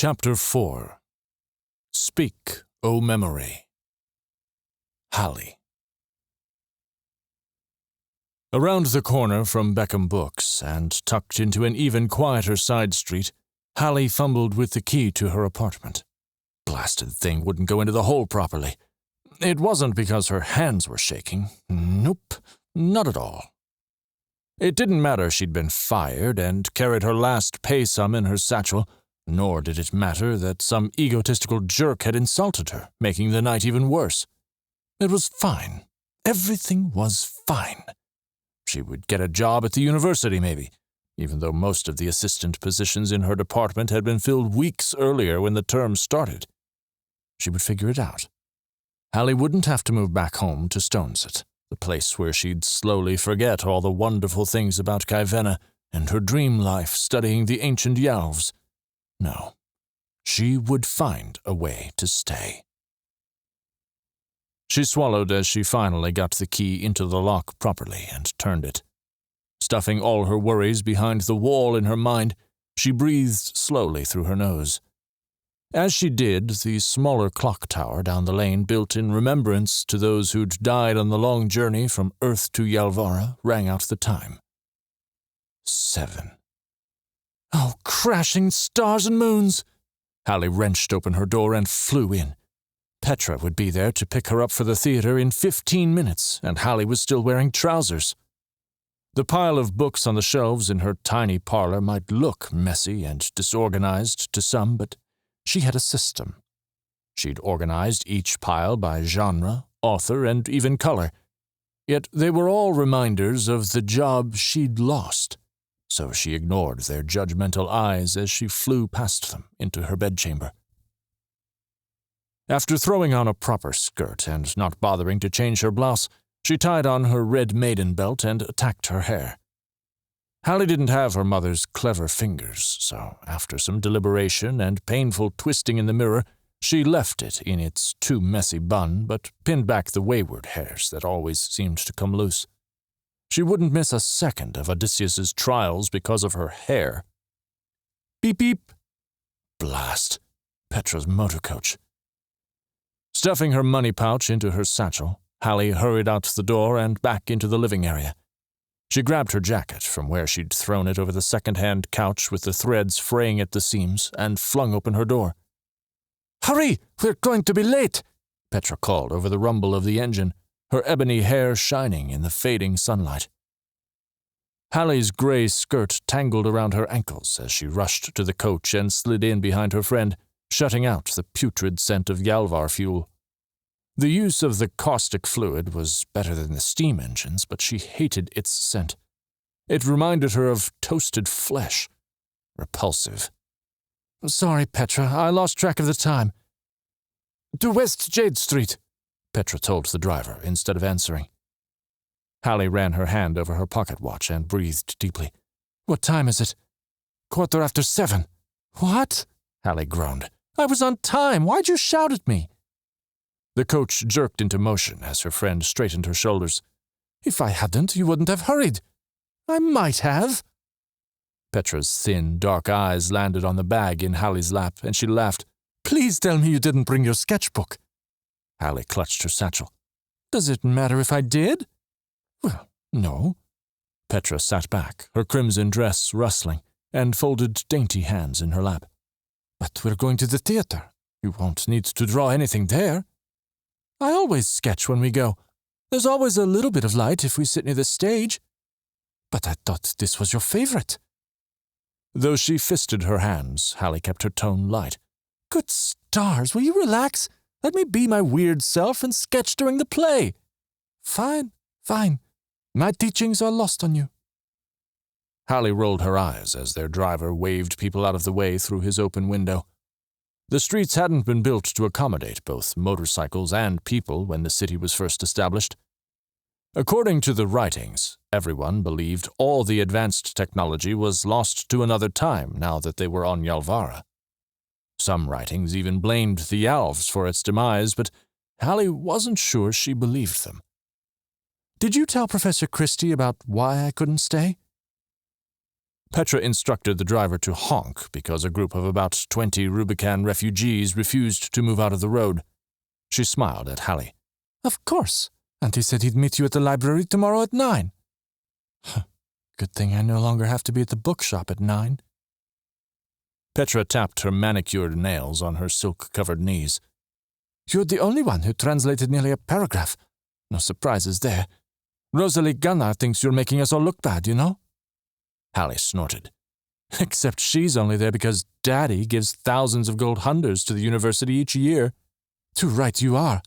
Chapter 4 Speak, O Memory. Alli. Around the corner from Beckham Books, and tucked into an even quieter side street, Alli fumbled with the key to her apartment. Blasted thing wouldn't go into the hole properly. It wasn't because her hands were shaking. Nope, not at all. It didn't matter she'd been fired and carried her last pay sum in her satchel, nor did it matter that some egotistical jerk had insulted her, making the night even worse. It was fine. Everything was fine. She would get a job at the university, maybe, even though most of the assistant positions in her department had been filled weeks earlier when the term started. She would figure it out. Alli wouldn't have to move back home to Stoneset, the place where she'd slowly forget all the wonderful things about Kaivenna and her dream life studying the ancient Yalvs. No, she would find a way to stay. She swallowed as she finally got the key into the lock properly and turned it. Stuffing all her worries behind the wall in her mind, she breathed slowly through her nose. As she did, the smaller clock tower down the lane, built in remembrance to those who'd died on the long journey from Earth to Yalvara, rang out the time. 7. Oh, crashing stars and moons! Alli wrenched open her door and flew in. Petra would be there to pick her up for the theater in 15 minutes, and Alli was still wearing trousers. The pile of books on the shelves in her tiny parlor might look messy and disorganized to some, but she had a system. She'd organized each pile by genre, author, and even color. Yet they were all reminders of the job she'd lost, so she ignored their judgmental eyes as she flew past them into her bedchamber. After throwing on a proper skirt and not bothering to change her blouse, she tied on her red maiden belt and attacked her hair. Alli didn't have her mother's clever fingers, so after some deliberation and painful twisting in the mirror, she left it in its too messy bun but pinned back the wayward hairs that always seemed to come loose. She wouldn't miss a second of Odysseus's trials because of her hair. Beep beep. Blast. Petra's motor coach. Stuffing her money pouch into her satchel, Alli hurried out the door and back into the living area. She grabbed her jacket from where she'd thrown it over the second-hand couch with the threads fraying at the seams and flung open her door. "Hurry! We're going to be late!" Petra called over the rumble of the engine, her ebony hair shining in the fading sunlight. Hallie's gray skirt tangled around her ankles as she rushed to the coach and slid in behind her friend, shutting out the putrid scent of Yalvar fuel. The use of the caustic fluid was better than the steam engines, but she hated its scent. It reminded her of toasted flesh. Repulsive. "Sorry, Petra, I lost track of the time." "To West Jade Street," Petra told the driver instead of answering. Alli ran her hand over her pocket watch and breathed deeply. "What time is it?" 7:15. "What?" Alli groaned. "I was on time. Why'd you shout at me?" The coach jerked into motion as her friend straightened her shoulders. "If I hadn't, you wouldn't have hurried." "I might have." Petra's thin, dark eyes landed on the bag in Hallie's lap, and she laughed. "Please tell me you didn't bring your sketchbook." Alli clutched her satchel. "Does it matter if I did?" "Well, no." Petra sat back, her crimson dress rustling, and folded dainty hands in her lap. "But we're going to the theater. You won't need to draw anything there." "I always sketch when we go. There's always a little bit of light if we sit near the stage." "But I thought this was your favorite." Though she fisted her hands, Alli kept her tone light. "Good stars, will you relax? Let me be my weird self and sketch during the play." "Fine, fine. My teachings are lost on you." Alli rolled her eyes as their driver waved people out of the way through his open window. The streets hadn't been built to accommodate both motorcycles and people when the city was first established. According to the writings, everyone believed all the advanced technology was lost to another time now that they were on Yalvara. Some writings even blamed the Yalvs for its demise, but Alli wasn't sure she believed them. "Did you tell Professor Christie about why I couldn't stay?" Petra instructed the driver to honk because a group of about 20 Rubicon refugees refused to move out of the road. She smiled at Hallie. Of course, and he said he'd meet you at the library tomorrow at 9. Good thing I no longer have to be at the bookshop at 9. Petra tapped her manicured nails on her silk-covered knees. You're the only one who translated nearly a paragraph. No surprises there. Rosalie Gunnar thinks you're making us all look bad, you know? Hallie snorted. Except she's only there because Daddy gives thousands of gold hundreds to the university each year. Too right you are.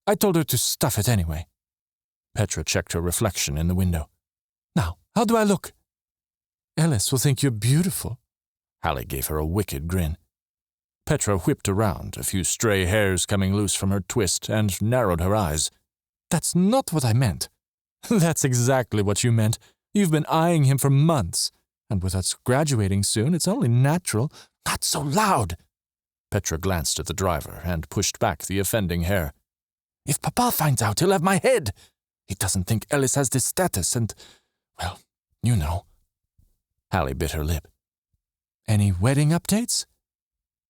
I told her to stuff it anyway. Petra checked her reflection in the window. Now, how do I look? Ellis will think you're beautiful. Hallie gave her a wicked grin. Petra whipped around, a few stray hairs coming loose from her twist, and narrowed her eyes. That's not what I meant. That's exactly what you meant. You've been eyeing him for months, and with us graduating soon, it's only natural. Not so loud! Petra glanced at the driver and pushed back the offending hair. If Papa finds out, he'll have my head. He doesn't think Ellis has this status, and, well, you know. Hallie bit her lip. Any wedding updates?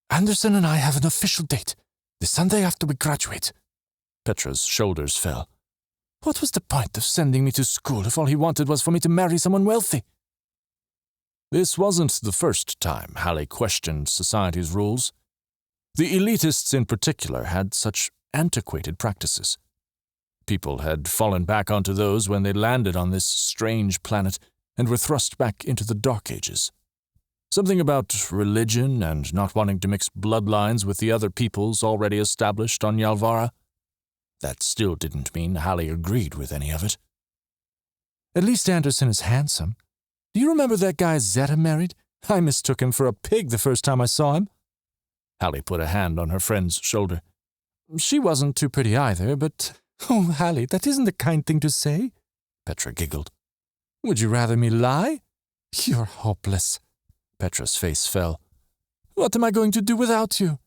Anderson and I have an official date, the Sunday after we graduate. Petra's shoulders fell. What was the point of sending me to school if all he wanted was for me to marry someone wealthy? This wasn't the first time Hallie questioned society's rules. The elitists in particular had such antiquated practices. People had fallen back onto those when they landed on this strange planet and were thrust back into the Dark Ages. Something about religion and not wanting to mix bloodlines with the other peoples already established on Yalvara. That still didn't mean Hallie agreed with any of it. At least Anderson is handsome. Do you remember that guy Zeta married? I mistook him for a pig the first time I saw him. Hallie put a hand on her friend's shoulder. She wasn't too pretty either, but... Oh, Hallie, that isn't a kind thing to say. Petra giggled. Would you rather me lie? You're hopeless. Petra's face fell. What am I going to do without you?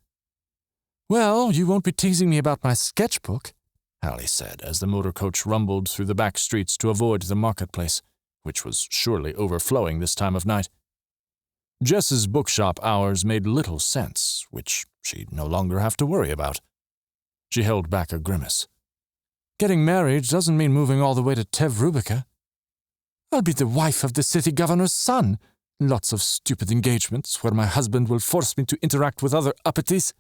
Well, you won't be teasing me about my sketchbook, Hallie said as the motor coach rumbled through the back streets to avoid the marketplace, which was surely overflowing this time of night. Jess's bookshop hours made little sense, which she'd no longer have to worry about. She held back a grimace. Getting married doesn't mean moving all the way to Tevrubica. I'll be the wife of the city governor's son. Lots of stupid engagements where my husband will force me to interact with other uppities.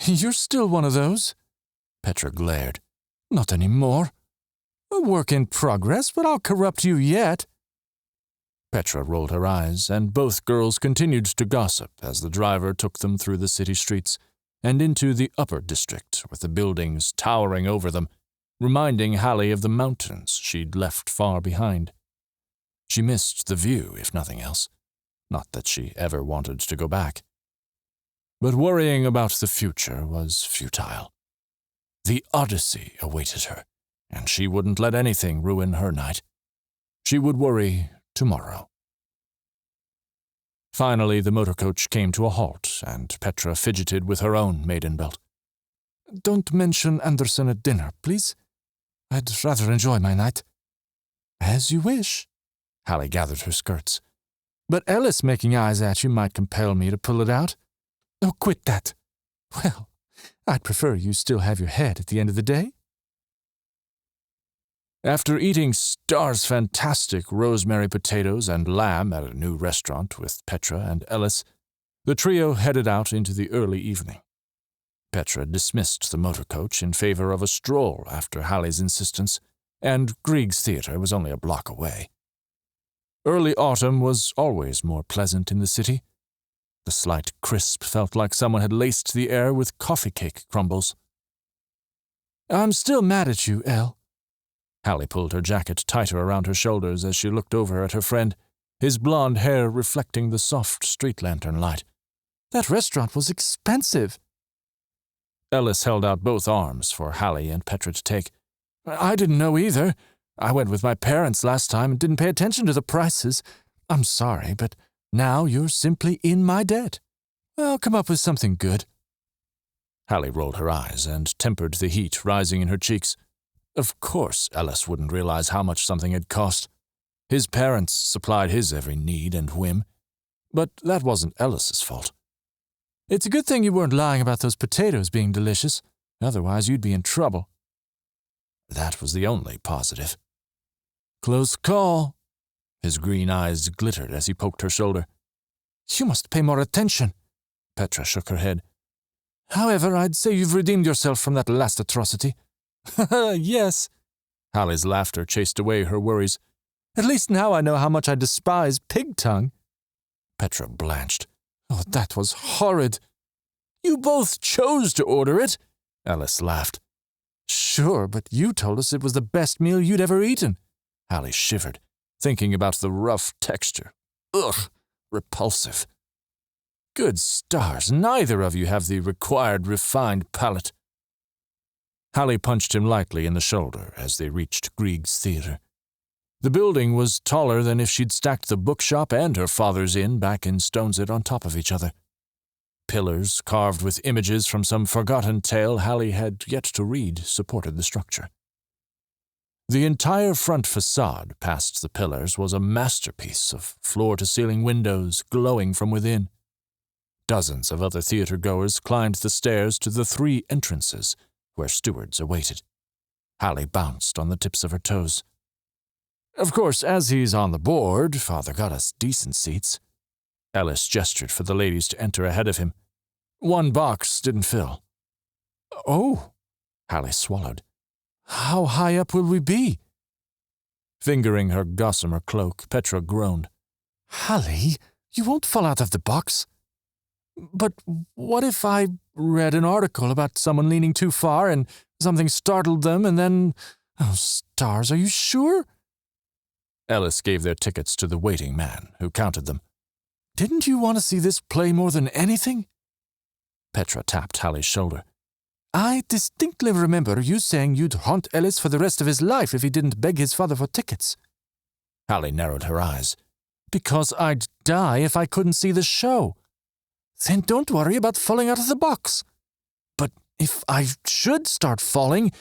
You're still one of those? Petra glared. Not anymore. A work in progress, but I'll corrupt you yet. Petra rolled her eyes, and both girls continued to gossip as the driver took them through the city streets and into the upper district with the buildings towering over them, reminding Hallie of the mountains she'd left far behind. She missed the view, if nothing else. Not that she ever wanted to go back. But worrying about the future was futile. The Odyssey awaited her, and she wouldn't let anything ruin her night. She would worry tomorrow. Finally, the motor coach came to a halt, and Petra fidgeted with her own maiden belt. Don't mention Anderson at dinner, please. I'd rather enjoy my night. As you wish. Hallie gathered her skirts. But Ellis making eyes at you might compel me to pull it out. Oh, quit that. Well, I'd prefer you still have your head at the end of the day. After eating Star's fantastic rosemary potatoes and lamb at a new restaurant with Petra and Ellis, the trio headed out into the early evening. Petra dismissed the motor coach in favor of a stroll after Hallie's insistence, and Grieg's Theatre was only a block away. Early autumn was always more pleasant in the city. The slight crisp felt like someone had laced the air with coffee cake crumbles. I'm still mad at you, Elle. Hallie pulled her jacket tighter around her shoulders as she looked over at her friend, his blonde hair reflecting the soft street lantern light. That restaurant was expensive. Ellis held out both arms for Hallie and Petra to take. I didn't know either. I went with my parents last time and didn't pay attention to the prices. I'm sorry, but now you're simply in my debt. I'll come up with something good. Hallie rolled her eyes and tempered the heat rising in her cheeks. Of course Ellis wouldn't realize how much something had cost. His parents supplied his every need and whim, but that wasn't Ellis's fault. It's a good thing you weren't lying about those potatoes being delicious. Otherwise, you'd be in trouble. That was the only positive. Close call. His green eyes glittered as he poked her shoulder. You must pay more attention. Petra shook her head. However, I'd say you've redeemed yourself from that last atrocity. Yes. Hallie's laughter chased away her worries. At least now I know how much I despise pig tongue. Petra blanched. Oh, that was horrid. You both chose to order it, Ellis laughed. Sure, but you told us it was the best meal you'd ever eaten. Hallie shivered, thinking about the rough texture. Ugh, repulsive. Good stars, neither of you have the required refined palate. Hallie punched him lightly in the shoulder as they reached Grieg's theater. The building was taller than if she'd stacked the bookshop and her father's inn back in Stonesit on top of each other. Pillars carved with images from some forgotten tale Hallie had yet to read supported the structure. The entire front facade past the pillars was a masterpiece of floor-to-ceiling windows glowing from within. Dozens of other theater-goers climbed the stairs to the 3 entrances where stewards awaited. Hallie bounced on the tips of her toes. Of course, as he's on the board, Father got us decent seats. Ellis gestured for the ladies to enter ahead of him. 1 box didn't fill. Oh, Hallie swallowed. How high up will we be? Fingering her gossamer cloak, Petra groaned. Hallie, you won't fall out of the box. But what if I read an article about someone leaning too far and something startled them and then... Oh, stars, are you sure? Ellis gave their tickets to the waiting man, who counted them. Didn't you want to see this play more than anything? Petra tapped Hallie's shoulder. I distinctly remember you saying you'd haunt Ellis for the rest of his life if he didn't beg his father for tickets. Hallie narrowed her eyes. Because I'd die if I couldn't see the show. Then don't worry about falling out of the box. But if I should start falling...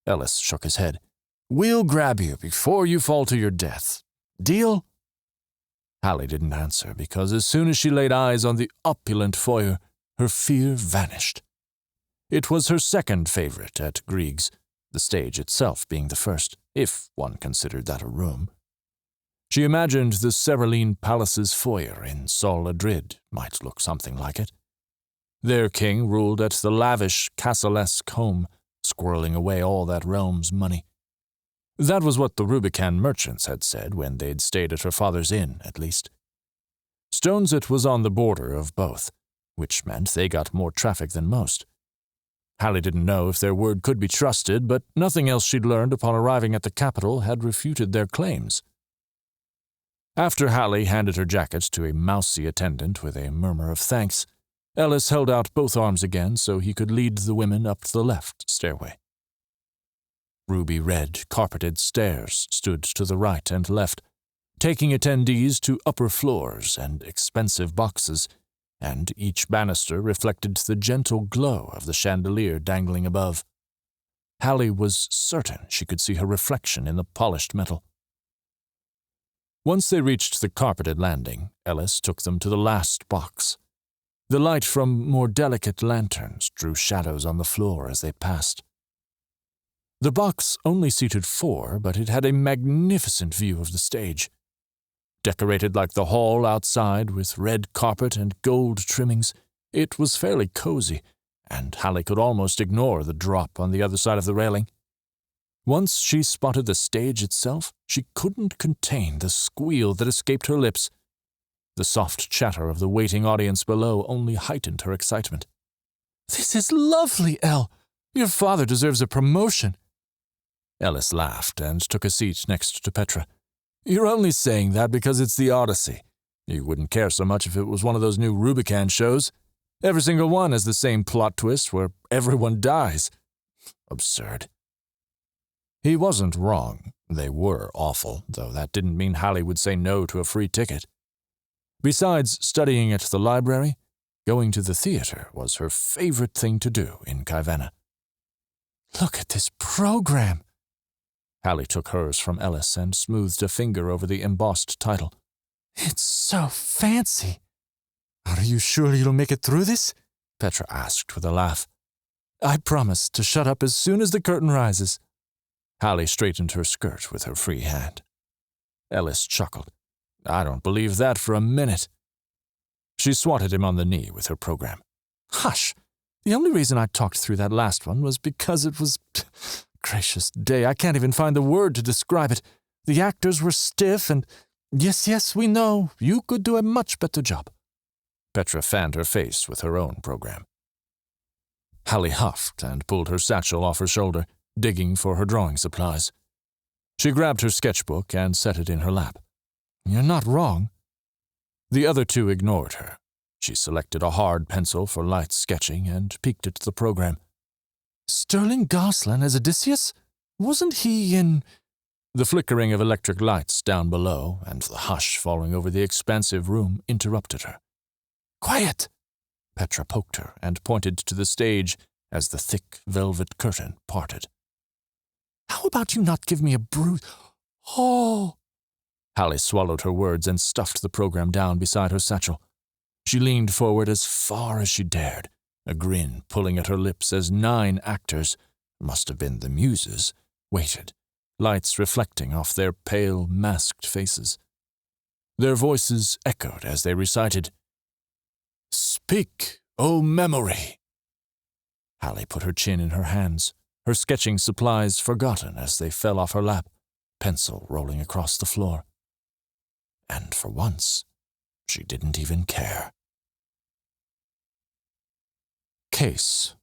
Ellis shook his head. We'll grab you before you fall to your death. Deal? Hallie didn't answer because as soon as she laid eyes on the opulent foyer, her fear vanished. It was her second favorite at Grieg's, the stage itself being the first, if one considered that a room. She imagined the Cerulean Palace's foyer in Sol Adrid might look something like it. Their king ruled at the lavish, castle-esque home, squirreling away all that realm's money. That was what the Rubicon merchants had said when they'd stayed at her father's inn, at least. Stonesit was on the border of both, which meant they got more traffic than most. Hallie didn't know if their word could be trusted, but nothing else she'd learned upon arriving at the capital had refuted their claims. After Hallie handed her jacket to a mousy attendant with a murmur of thanks, Ellis held out both arms again so he could lead the women up the left stairway. Ruby-red, carpeted stairs stood to the right and left, taking attendees to upper floors and expensive boxes, and each banister reflected the gentle glow of the chandelier dangling above. Hallie was certain she could see her reflection in the polished metal. Once they reached the carpeted landing, Ellis took them to the last box. The light from more delicate lanterns drew shadows on the floor as they passed. The box only seated 4, but it had a magnificent view of the stage. Decorated like the hall outside with red carpet and gold trimmings, it was fairly cozy, and Hallie could almost ignore the drop on the other side of the railing. Once she spotted the stage itself, she couldn't contain the squeal that escaped her lips. The soft chatter of the waiting audience below only heightened her excitement. This is lovely, Elle. Your father deserves a promotion. Ellis laughed and took a seat next to Petra. You're only saying that because it's the Odyssey. You wouldn't care so much if it was one of those new Rubicon shows. Every single one has the same plot twist where everyone dies. Absurd. He wasn't wrong. They were awful, though that didn't mean Hallie would say no to a free ticket. Besides studying at the library, going to the theater was her favorite thing to do in Kaivenna. Look at this program. Alli took hers from Ellis and smoothed a finger over the embossed title. "It's so fancy. Are you sure you'll make it through this?" Petra asked with a laugh. "I promise to shut up as soon as the curtain rises." Alli straightened her skirt with her free hand. Ellis chuckled. "I don't believe that for a minute." She swatted him on the knee with her program. "Hush! The only reason I talked through that last one was because it was... Gracious day, I can't even find the word to describe it. The actors were stiff and... Yes, we know. You could do a much better job." Petra fanned her face with her own program. Alli huffed and pulled her satchel off her shoulder, digging for her drawing supplies. She grabbed her sketchbook and set it in her lap. "You're not wrong." The other two ignored her. She selected a hard pencil for light sketching and peeked at the program. "Sterling Goslan as Odysseus? Wasn't he in—" The flickering of electric lights down below and the hush falling over the expansive room interrupted her. "Quiet!" Petra poked her and pointed to the stage as the thick velvet curtain parted. "How about you not give me a bruise? Oh!" Alli swallowed her words and stuffed the program down beside her satchel. She leaned forward as far as she dared, a grin pulling at her lips as 9 actors, must have been the muses, waited, lights reflecting off their pale, masked faces. Their voices echoed as they recited, "Speak, O memory!" Alli put her chin in her hands, her sketching supplies forgotten as they fell off her lap, pencil rolling across the floor. And for once, she didn't even care. Kase.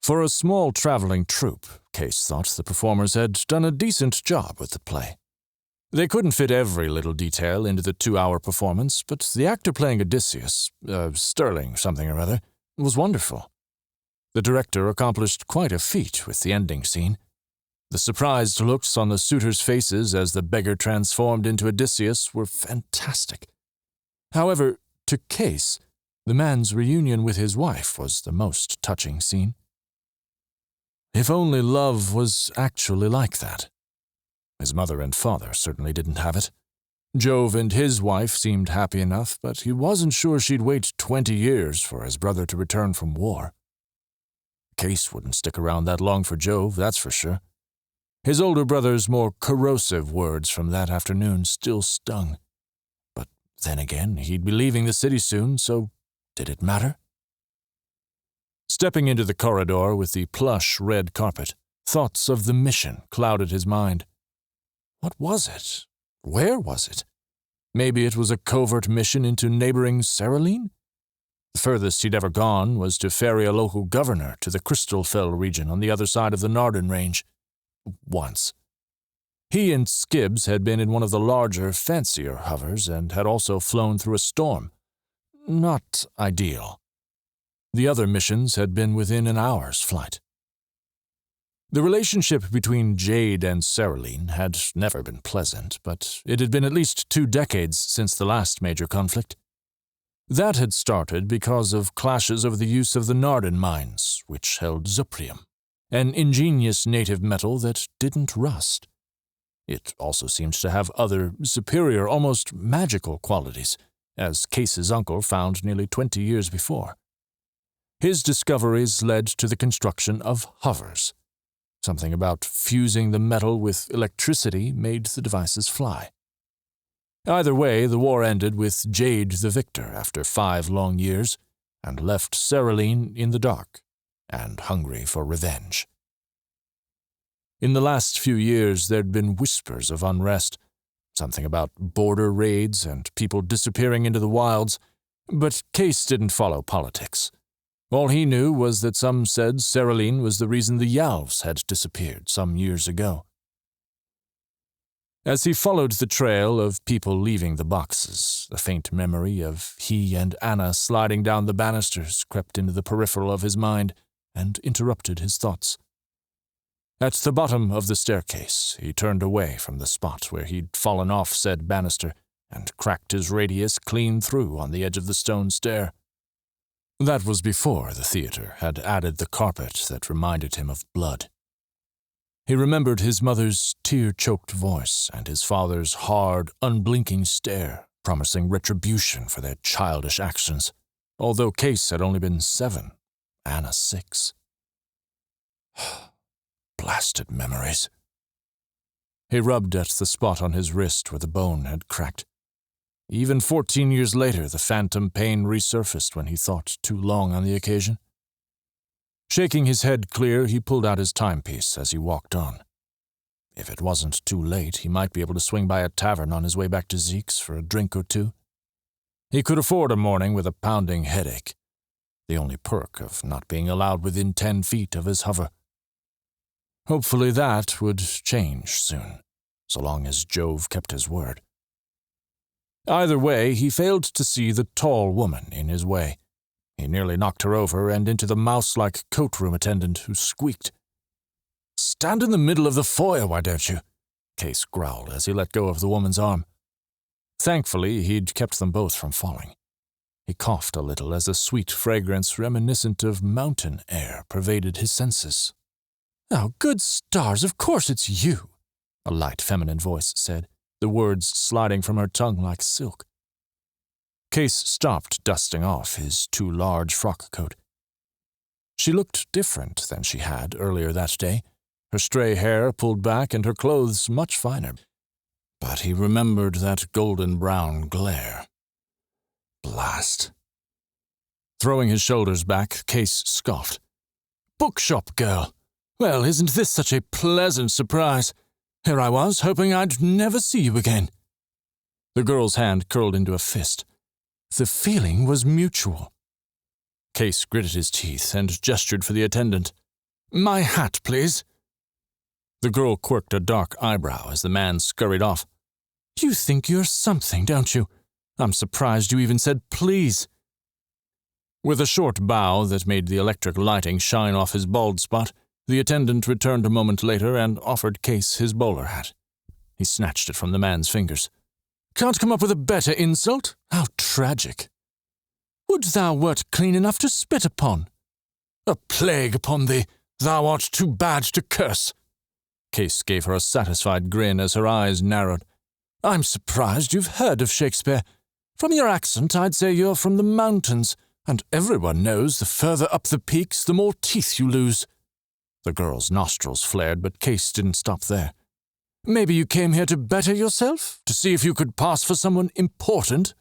For a small traveling troupe, Kase thought the performers had done a decent job with the play. They couldn't fit every little detail into the 2-hour performance, but the actor playing Odysseus, Sterling something or other, was wonderful. The director accomplished quite a feat with the ending scene. The surprised looks on the suitors' faces as the beggar transformed into Odysseus were fantastic. However, to Kase, the man's reunion with his wife was the most touching scene. If only love was actually like that. His mother and father certainly didn't have it. Jove and his wife seemed happy enough, but he wasn't sure she'd wait 20 years for his brother to return from war. Kase wouldn't stick around that long for Jove, that's for sure. His older brother's more corrosive words from that afternoon still stung. But then again, he'd be leaving the city soon, so did it matter? Stepping into the corridor with the plush red carpet, thoughts of the mission clouded his mind. What was it? Where was it? Maybe it was a covert mission into neighboring Cereline? The furthest he'd ever gone was to ferry a local governor to the Crystalfell region on the other side of the Narden Range. Once. He and Skibbs had been in one of the larger, fancier hovers and had also flown through a storm. Not ideal. The other missions had been within an hour's flight. The relationship between Jade and Cereline had never been pleasant, but it had been at least 2 decades since the last major conflict. That had started because of clashes over the use of the Narden mines, which held zuprium, an ingenious native metal that didn't rust. It also seemed to have other, superior, almost magical qualities, as Kase's uncle found nearly 20 years before. His discoveries led to the construction of hovers. Something about fusing the metal with electricity made the devices fly. Either way, the war ended with Jade the victor after 5 long years, and left Cereline in the dark and hungry for revenge. In the last few years, there'd been whispers of unrest, something about border raids and people disappearing into the wilds, but Kase didn't follow politics. All he knew was that some said Cereline was the reason the Yalves had disappeared some years ago. As he followed the trail of people leaving the boxes, a faint memory of he and Anna sliding down the banisters crept into the peripheral of his mind and interrupted his thoughts. At the bottom of the staircase, he turned away from the spot where he'd fallen off said banister and cracked his radius clean through on the edge of the stone stair. That was before the theater had added the carpet that reminded him of blood. He remembered his mother's tear-choked voice and his father's hard, unblinking stare, promising retribution for their childish actions, although Kase had only been 7, Anna 6. Blasted memories. He rubbed at the spot on his wrist where the bone had cracked. Even 14 years later, the phantom pain resurfaced when he thought too long on the occasion. Shaking his head clear, he pulled out his timepiece as he walked on. If it wasn't too late, he might be able to swing by a tavern on his way back to Zeke's for a drink or two. He could afford a morning with a pounding headache, the only perk of not being allowed within 10 feet of his hover. Hopefully that would change soon, so long as Jove kept his word. Either way, he failed to see the tall woman in his way. He nearly knocked her over and into the mouse-like coat-room attendant who squeaked. "Stand in the middle of the foyer, why don't you?" Kase growled as he let go of the woman's arm. Thankfully, he'd kept them both from falling. He coughed a little as a sweet fragrance reminiscent of mountain air pervaded his senses. "Oh, good stars, of course it's you," a light feminine voice said, the words sliding from her tongue like silk. Kase stopped dusting off his too large frock coat. She looked different than she had earlier that day, her stray hair pulled back and her clothes much finer. But he remembered that golden-brown glare. Blast. Throwing his shoulders back, Kase scoffed. "Bookshop girl! Well, isn't this such a pleasant surprise? Here I was, hoping I'd never see you again." The girl's hand curled into a fist. The feeling was mutual. Kase gritted his teeth and gestured for the attendant. "My hat, please." The girl quirked a dark eyebrow as the man scurried off. "You think you're something, don't you? I'm surprised you even said please." With a short bow that made the electric lighting shine off his bald spot, the attendant returned a moment later and offered Kase his bowler hat. He snatched it from the man's fingers. "Can't come up with a better insult? How tragic. Would thou wert clean enough to spit upon." "A plague upon thee! Thou art too bad to curse." Kase gave her a satisfied grin as her eyes narrowed. "I'm surprised you've heard of Shakespeare. From your accent, I'd say you're from the mountains, and everyone knows the further up the peaks, the more teeth you lose." The girl's nostrils flared, but Kase didn't stop there. "Maybe you came here to better yourself? To see if you could pass for someone important?"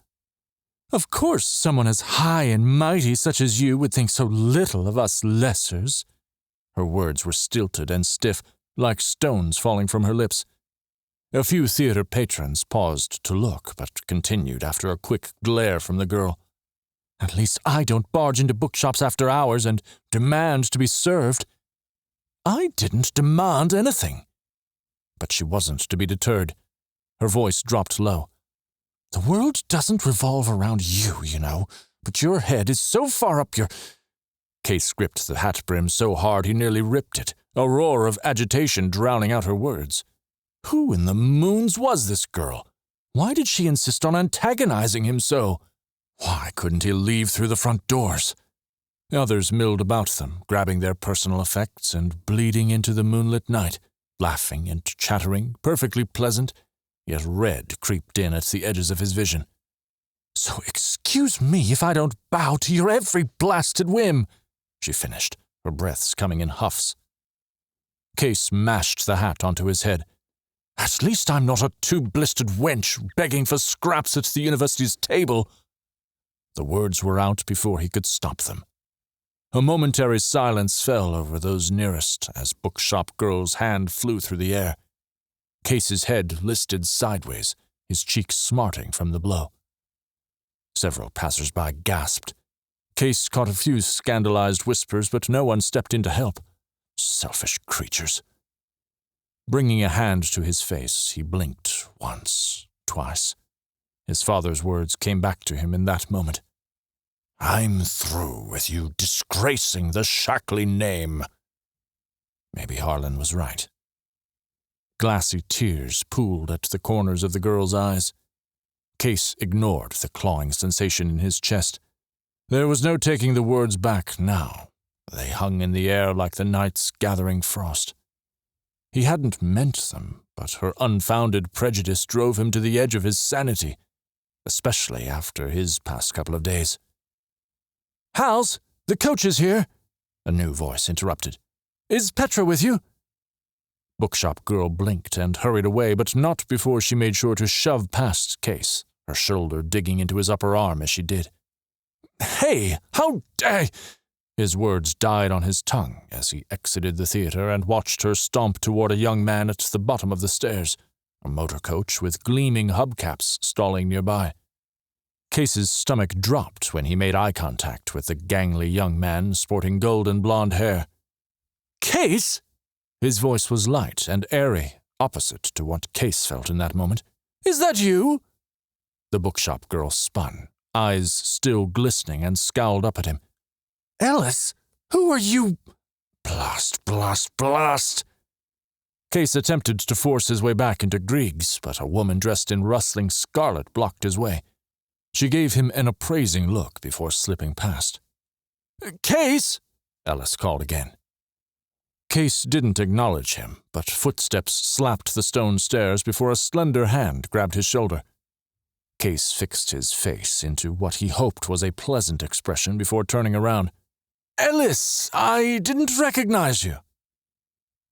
"Of course someone as high and mighty such as you would think so little of us lessers." Her words were stilted and stiff, like stones falling from her lips. A few theater patrons paused to look, but continued after a quick glare from the girl. "At least I don't barge into bookshops after hours and demand to be served." "I didn't demand anything." But she wasn't to be deterred. Her voice dropped low. "The world doesn't revolve around you, you know, but your head is so far up your—" Kase gripped the hat brim so hard he nearly ripped it, a roar of agitation drowning out her words. Who in the moons was this girl? Why did she insist on antagonizing him so? Why couldn't he leave through the front doors? Others milled about them, grabbing their personal effects and bleeding into the moonlit night, laughing and chattering, perfectly pleasant, yet red creeped in at the edges of his vision. "So excuse me if I don't bow to your every blasted whim," she finished, her breaths coming in huffs. Kase mashed the hat onto his head. "At least I'm not a two-blistered wench begging for scraps at the university's table." The words were out before he could stop them. A momentary silence fell over those nearest as bookshop girl's hand flew through the air. Kase's head listed sideways, his cheeks smarting from the blow. Several passers-by gasped. Kase caught a few scandalized whispers, but no one stepped in to help. Selfish creatures. Bringing a hand to his face, he blinked once, twice. His father's words came back to him in that moment. "I'm through with you disgracing the Shackley name." Maybe Harlan was right. Glassy tears pooled at the corners of the girl's eyes. Kase ignored the clawing sensation in his chest. There was no taking the words back now. They hung in the air like the night's gathering frost. He hadn't meant them, but her unfounded prejudice drove him to the edge of his sanity, especially after his past couple of days. "Hals, the coach is here," a new voice interrupted. "Is Petra with you?" Bookshop girl blinked and hurried away, but not before she made sure to shove past Kase, her shoulder digging into his upper arm as she did. "Hey, how dare—" His words died on his tongue as he exited the theater and watched her stomp toward a young man at the bottom of the stairs, a motor coach with gleaming hubcaps stalling nearby. Kase's stomach dropped when he made eye contact with the gangly young man sporting golden blonde hair. "Kase?" His voice was light and airy, opposite to what Kase felt in that moment. "Is that you?" The bookshop girl spun, eyes still glistening, and scowled up at him. "Ellis, who are you—" Blast, blast, blast! Kase attempted to force his way back into Griggs, but a woman dressed in rustling scarlet blocked his way. She gave him an appraising look before slipping past. "Kase!" Ellis called again. Kase didn't acknowledge him, but footsteps slapped the stone stairs before a slender hand grabbed his shoulder. Kase fixed his face into what he hoped was a pleasant expression before turning around. "Ellis, I didn't recognize you."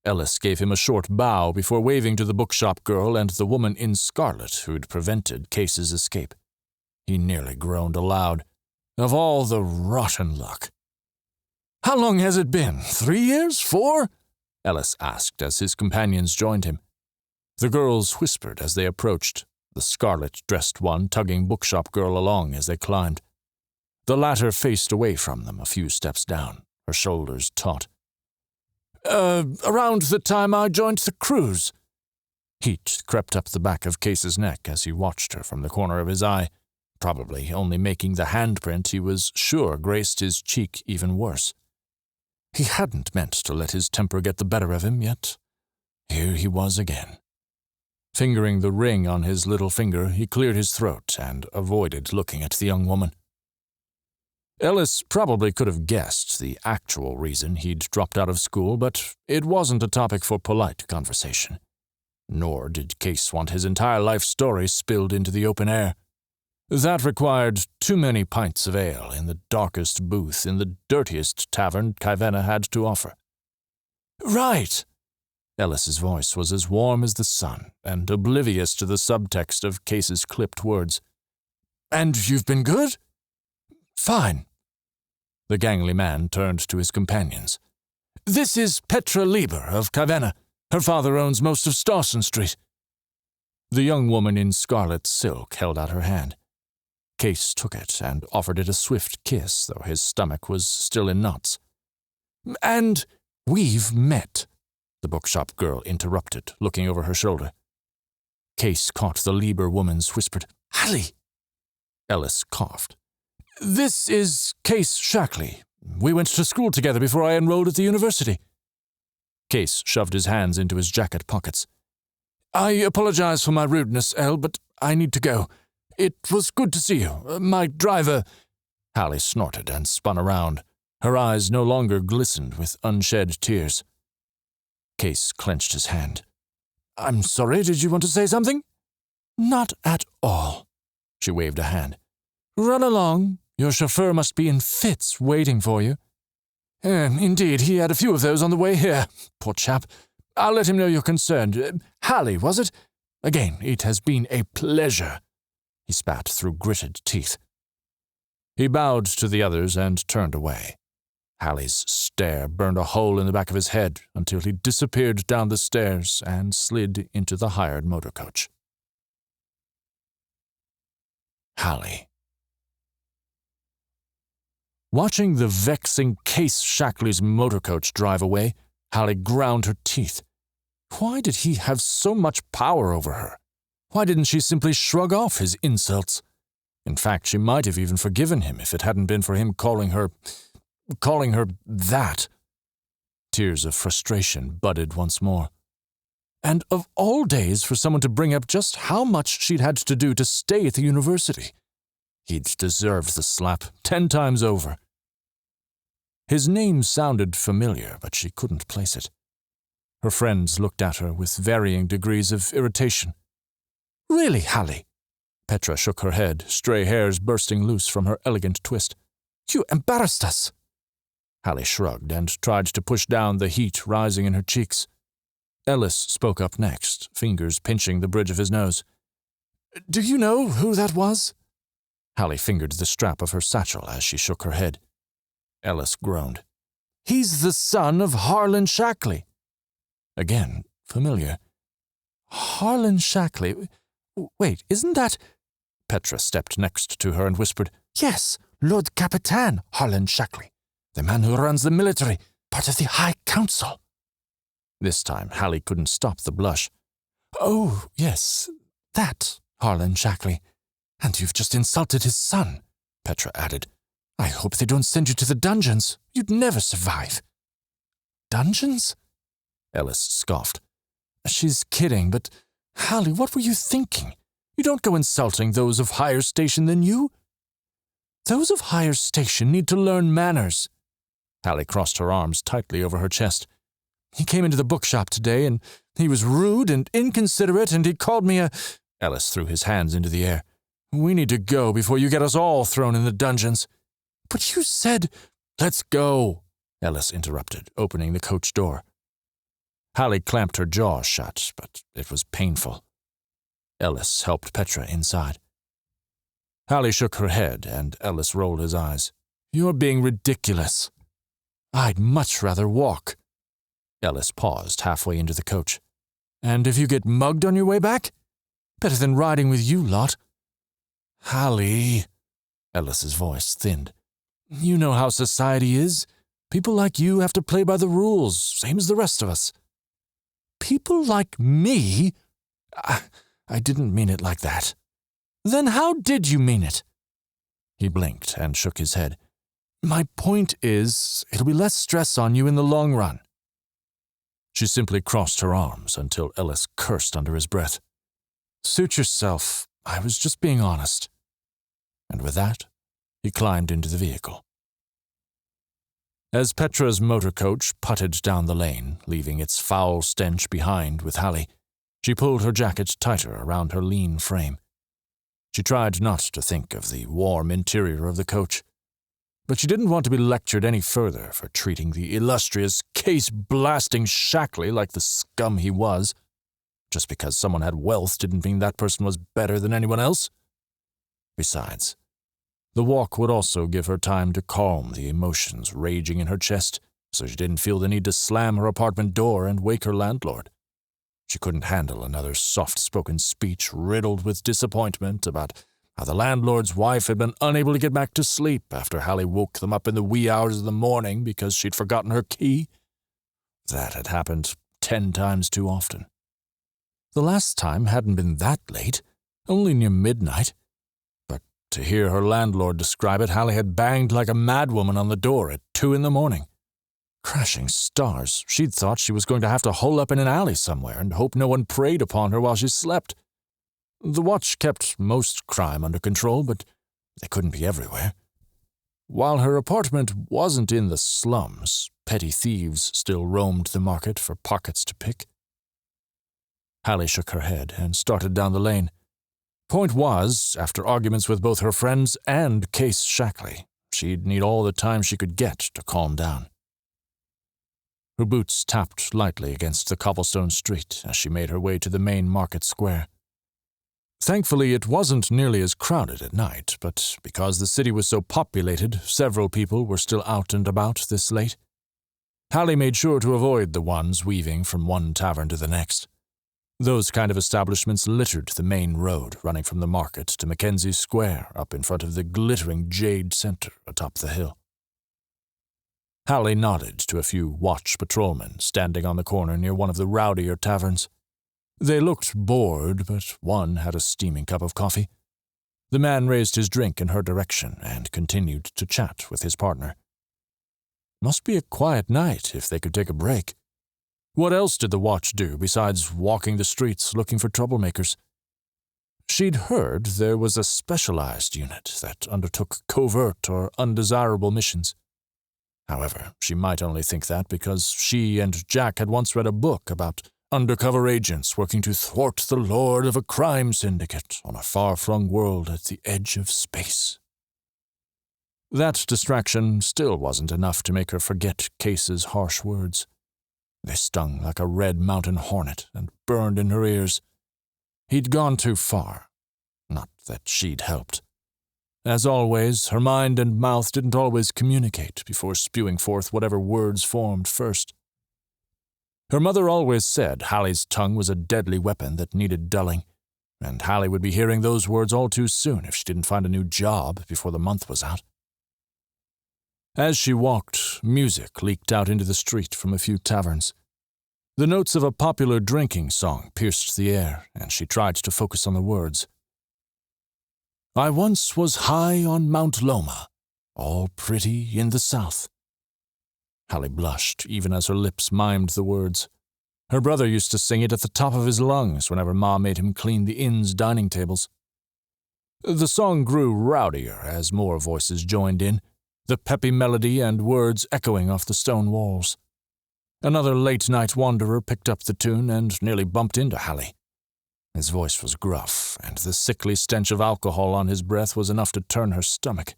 Ellis gave him a short bow before waving to the bookshop girl and the woman in scarlet who'd prevented Kase's escape. He nearly groaned aloud. Of all the rotten luck. "How long has it been? 3 years? 4? Ellis asked as his companions joined him. The girls whispered as they approached, the scarlet-dressed one tugging bookshop girl along as they climbed. The latter faced away from them a few steps down, her shoulders taut. Around the time I joined the cruise." Heat crept up the back of Kase's neck as he watched her from the corner of his eye, probably only making the handprint he was sure graced his cheek even worse. He hadn't meant to let his temper get the better of him, yet here he was again. Fingering the ring on his little finger, he cleared his throat and avoided looking at the young woman. Ellis probably could have guessed the actual reason he'd dropped out of school, but it wasn't a topic for polite conversation. Nor did Kase want his entire life story spilled into the open air. That required too many pints of ale in the darkest booth in the dirtiest tavern Kaivenna had to offer. "Right." Ellis's voice was as warm as the sun and oblivious to the subtext of Kase's clipped words. "And you've been good?" "Fine." The gangly man turned to his companions. "This is Petra Lieber of Kaivenna. Her father owns most of Starson Street." The young woman in scarlet silk held out her hand. Kase took it and offered it a swift kiss, though his stomach was still in knots. "And we've met," the bookshop girl interrupted, looking over her shoulder. Kase caught the Lieber woman's whispered, "Alli." Ellis coughed. "This is Kase Shackley. We went to school together before I enrolled at the university." Kase shoved his hands into his jacket pockets. "I apologize for my rudeness, Elle, but I need to go. It was good to see you. My driver—" Alli snorted and spun around. Her eyes no longer glistened with unshed tears. Kase clenched his hand. "I'm sorry, did you want to say something?" "Not at all." She waved a hand. "Run along. Your chauffeur must be in fits waiting for you." "Indeed, he had a few of those on the way here. Poor chap. I'll let him know you're concerned. Hallie, was it? Again, it has been a pleasure." He spat through gritted teeth. He bowed to the others and turned away. Hallie's stare burned a hole in the back of his head until he disappeared down the stairs and slid into the hired motor coach. Hallie. Watching the vexing Kase Shackley's motor coach drive away, Hallie ground her teeth. Why did he have so much power over her? Why didn't she simply shrug off his insults? In fact, she might have even forgiven him if it hadn't been for him calling her that. Tears of frustration budded once more. And of all days for someone to bring up just how much she'd had to do to stay at the university. He'd deserved the slap 10 times over. His name sounded familiar, but she couldn't place it. Her friends looked at her with varying degrees of irritation. Really, Hallie? Petra shook her head, stray hairs bursting loose from her elegant twist. You embarrassed us. Hallie shrugged and tried to push down the heat rising in her cheeks. Ellis spoke up next, fingers pinching the bridge of his nose. Do you know who that was? Hallie fingered the strap of her satchel as she shook her head. Ellis groaned. He's the son of Harlan Shackley. Again, familiar. Harlan Shackley? Wait, isn't that... Petra stepped next to her and whispered, Yes, Lord Capitan Harlan Shackley, the man who runs the military, part of the High Council. This time, Hallie couldn't stop the blush. Oh, yes, that Harlan Shackley. And you've just insulted his son, Petra added. I hope they don't send you to the dungeons. You'd never survive. Dungeons? Ellis scoffed. She's kidding, but Hallie, what were you thinking? You don't go insulting those of higher station than you. Those of higher station need to learn manners. Hallie crossed her arms tightly over her chest. He came into the bookshop today, and he was rude and inconsiderate, and he called me a... Ellis threw his hands into the air. We need to go before you get us all thrown in the dungeons. But you said... Let's go, Ellis interrupted, opening the coach door. Hallie clamped her jaw shut, but it was painful. Ellis helped Petra inside. Hallie shook her head, and Ellis rolled his eyes. You're being ridiculous. I'd much rather walk. Ellis paused halfway into the coach. And if you get mugged on your way back? Better than riding with you lot. Hallie, Ellis's voice thinned. You know how society is. People like you have to play by the rules, same as the rest of us. People like me? I didn't mean it like that. Then how did you mean it? He blinked and shook his head. My point is, it'll be less stress on you in the long run. She simply crossed her arms until Ellis cursed under his breath. Suit yourself. I was just being honest. And with that, he climbed into the vehicle. As Petra's motor coach putted down the lane, leaving its foul stench behind with Hallie, she pulled her jacket tighter around her lean frame. She tried not to think of the warm interior of the coach, but she didn't want to be lectured any further for treating the illustrious Kase Shackley like the scum he was. Just because someone had wealth didn't mean that person was better than anyone else. Besides, the walk would also give her time to calm the emotions raging in her chest, so she didn't feel the need to slam her apartment door and wake her landlord. She couldn't handle another soft-spoken speech riddled with disappointment about how the landlord's wife had been unable to get back to sleep after Hallie woke them up in the wee hours of the morning because she'd forgotten her key. That had happened 10 times too often. The last time hadn't been that late, only near midnight. But to hear her landlord describe it, Hallie had banged like a madwoman on the door at 2 a.m. Crashing stars, she'd thought she was going to have to hole up in an alley somewhere and hope no one preyed upon her while she slept. The watch kept most crime under control, but they couldn't be everywhere. While her apartment wasn't in the slums, petty thieves still roamed the market for pockets to pick. Hallie shook her head and started down the lane. Point was, after arguments with both her friends and Kase Shackley, she'd need all the time she could get to calm down. Her boots tapped lightly against the cobblestone street as she made her way to the main market square. Thankfully, it wasn't nearly as crowded at night, but because the city was so populated, several people were still out and about this late. Hallie made sure to avoid the ones weaving from one tavern to the next. Those kind of establishments littered the main road running from the market to Mackenzie Square up in front of the glittering Jade Center atop the hill. Hallie nodded to a few watch patrolmen standing on the corner near one of the rowdier taverns. They looked bored, but one had a steaming cup of coffee. The man raised his drink in her direction and continued to chat with his partner. Must be a quiet night if they could take a break. What else did the watch do besides walking the streets looking for troublemakers? She'd heard there was a specialized unit that undertook covert or undesirable missions. However, she might only think that because she and Jack had once read a book about undercover agents working to thwart the lord of a crime syndicate on a far-flung world at the edge of space. That distraction still wasn't enough to make her forget Kase's harsh words. They stung like a red mountain hornet and burned in her ears. He'd gone too far. Not that she'd helped. As always, her mind and mouth didn't always communicate before spewing forth whatever words formed first. Her mother always said Hallie's tongue was a deadly weapon that needed dulling, and Hallie would be hearing those words all too soon if she didn't find a new job before the month was out. As she walked, music leaked out into the street from a few taverns. The notes of a popular drinking song pierced the air, and she tried to focus on the words. I once was high on Mount Loma, all pretty in the south. Hallie blushed, even as her lips mimed the words. Her brother used to sing it at the top of his lungs whenever Ma made him clean the inn's dining tables. The song grew rowdier as more voices joined in, the peppy melody and words echoing off the stone walls. Another late-night wanderer picked up the tune and nearly bumped into Hallie. His voice was gruff, and the sickly stench of alcohol on his breath was enough to turn her stomach.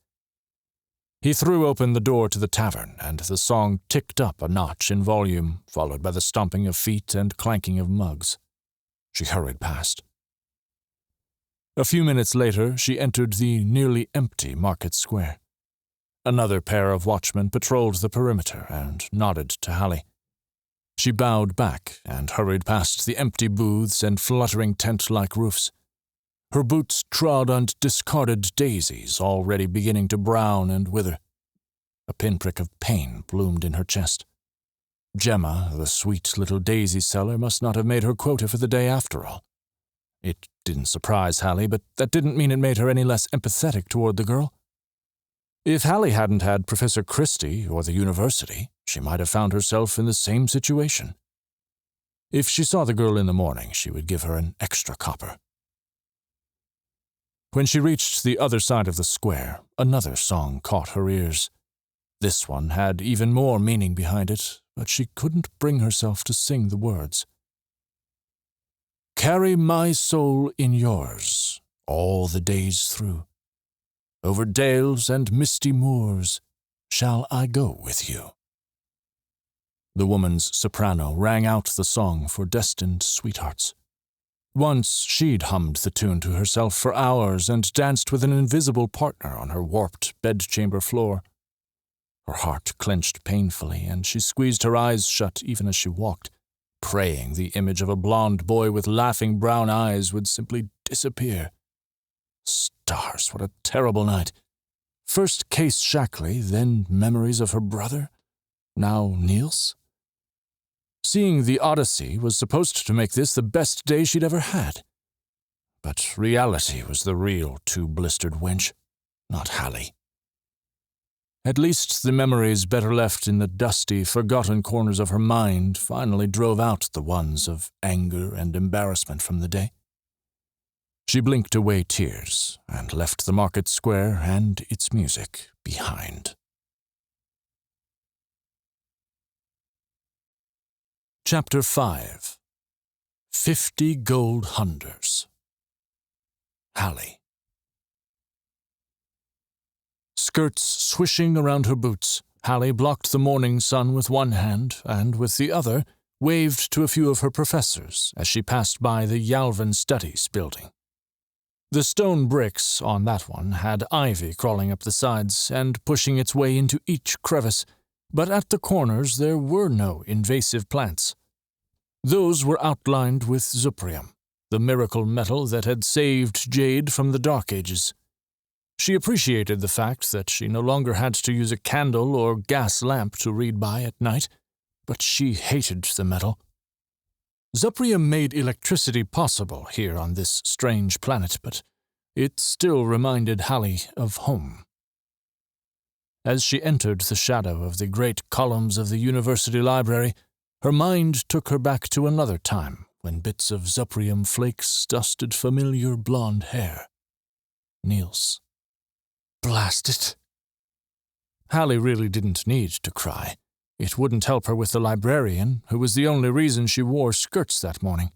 He threw open the door to the tavern, and the song ticked up a notch in volume, followed by the stomping of feet and clanking of mugs. She hurried past. A few minutes later, she entered the nearly empty market square. Another pair of watchmen patrolled the perimeter and nodded to Hallie. She bowed back and hurried past the empty booths and fluttering tent-like roofs. Her boots trod on discarded daisies already beginning to brown and wither. A pinprick of pain bloomed in her chest. Gemma, the sweet little daisy seller, must not have made her quota for the day after all. It didn't surprise Hallie, but that didn't mean it made her any less empathetic toward the girl. If Hallie hadn't had Professor Christie or the university, she might have found herself in the same situation. If she saw the girl in the morning, she would give her an extra copper. When she reached the other side of the square, another song caught her ears. This one had even more meaning behind it, but she couldn't bring herself to sing the words. Carry my soul in yours, all the days through. Over dales and misty moors shall I go with you. The woman's soprano rang out the song for destined sweethearts. Once she'd hummed the tune to herself for hours and danced with an invisible partner on her warped bedchamber floor. Her heart clenched painfully, and she squeezed her eyes shut even as she walked, praying the image of a blond boy with laughing brown eyes would simply disappear. Stars, what a terrible night. First Kase Shackley, then memories of her brother, now Niels. Seeing the Odyssey was supposed to make this the best day she'd ever had. But reality was the real two-blistered wench, not Hallie. At least the memories better left in the dusty, forgotten corners of her mind finally drove out the ones of anger and embarrassment from the day. She blinked away tears and left the market square and its music behind. Chapter 5 50 Gold Hunders. Hallie. Skirts swishing around her boots, Hallie blocked the morning sun with one hand and, with the other, waved to a few of her professors as she passed by the Yalvin Studies building. The stone bricks on that one had ivy crawling up the sides and pushing its way into each crevice, but at the corners there were no invasive plants. Those were outlined with zuprium, the miracle metal that had saved jade from the Dark Ages. She appreciated the fact that she no longer had to use a candle or gas lamp to read by at night, but she hated the metal. Zuprium made electricity possible here on this strange planet, but it still reminded Hallie of home. As she entered the shadow of the great columns of the university library, her mind took her back to another time when bits of Zuprium flakes dusted familiar blonde hair. Niels. Blast it. Halli really didn't need to cry. It wouldn't help her with the librarian, who was the only reason she wore skirts that morning.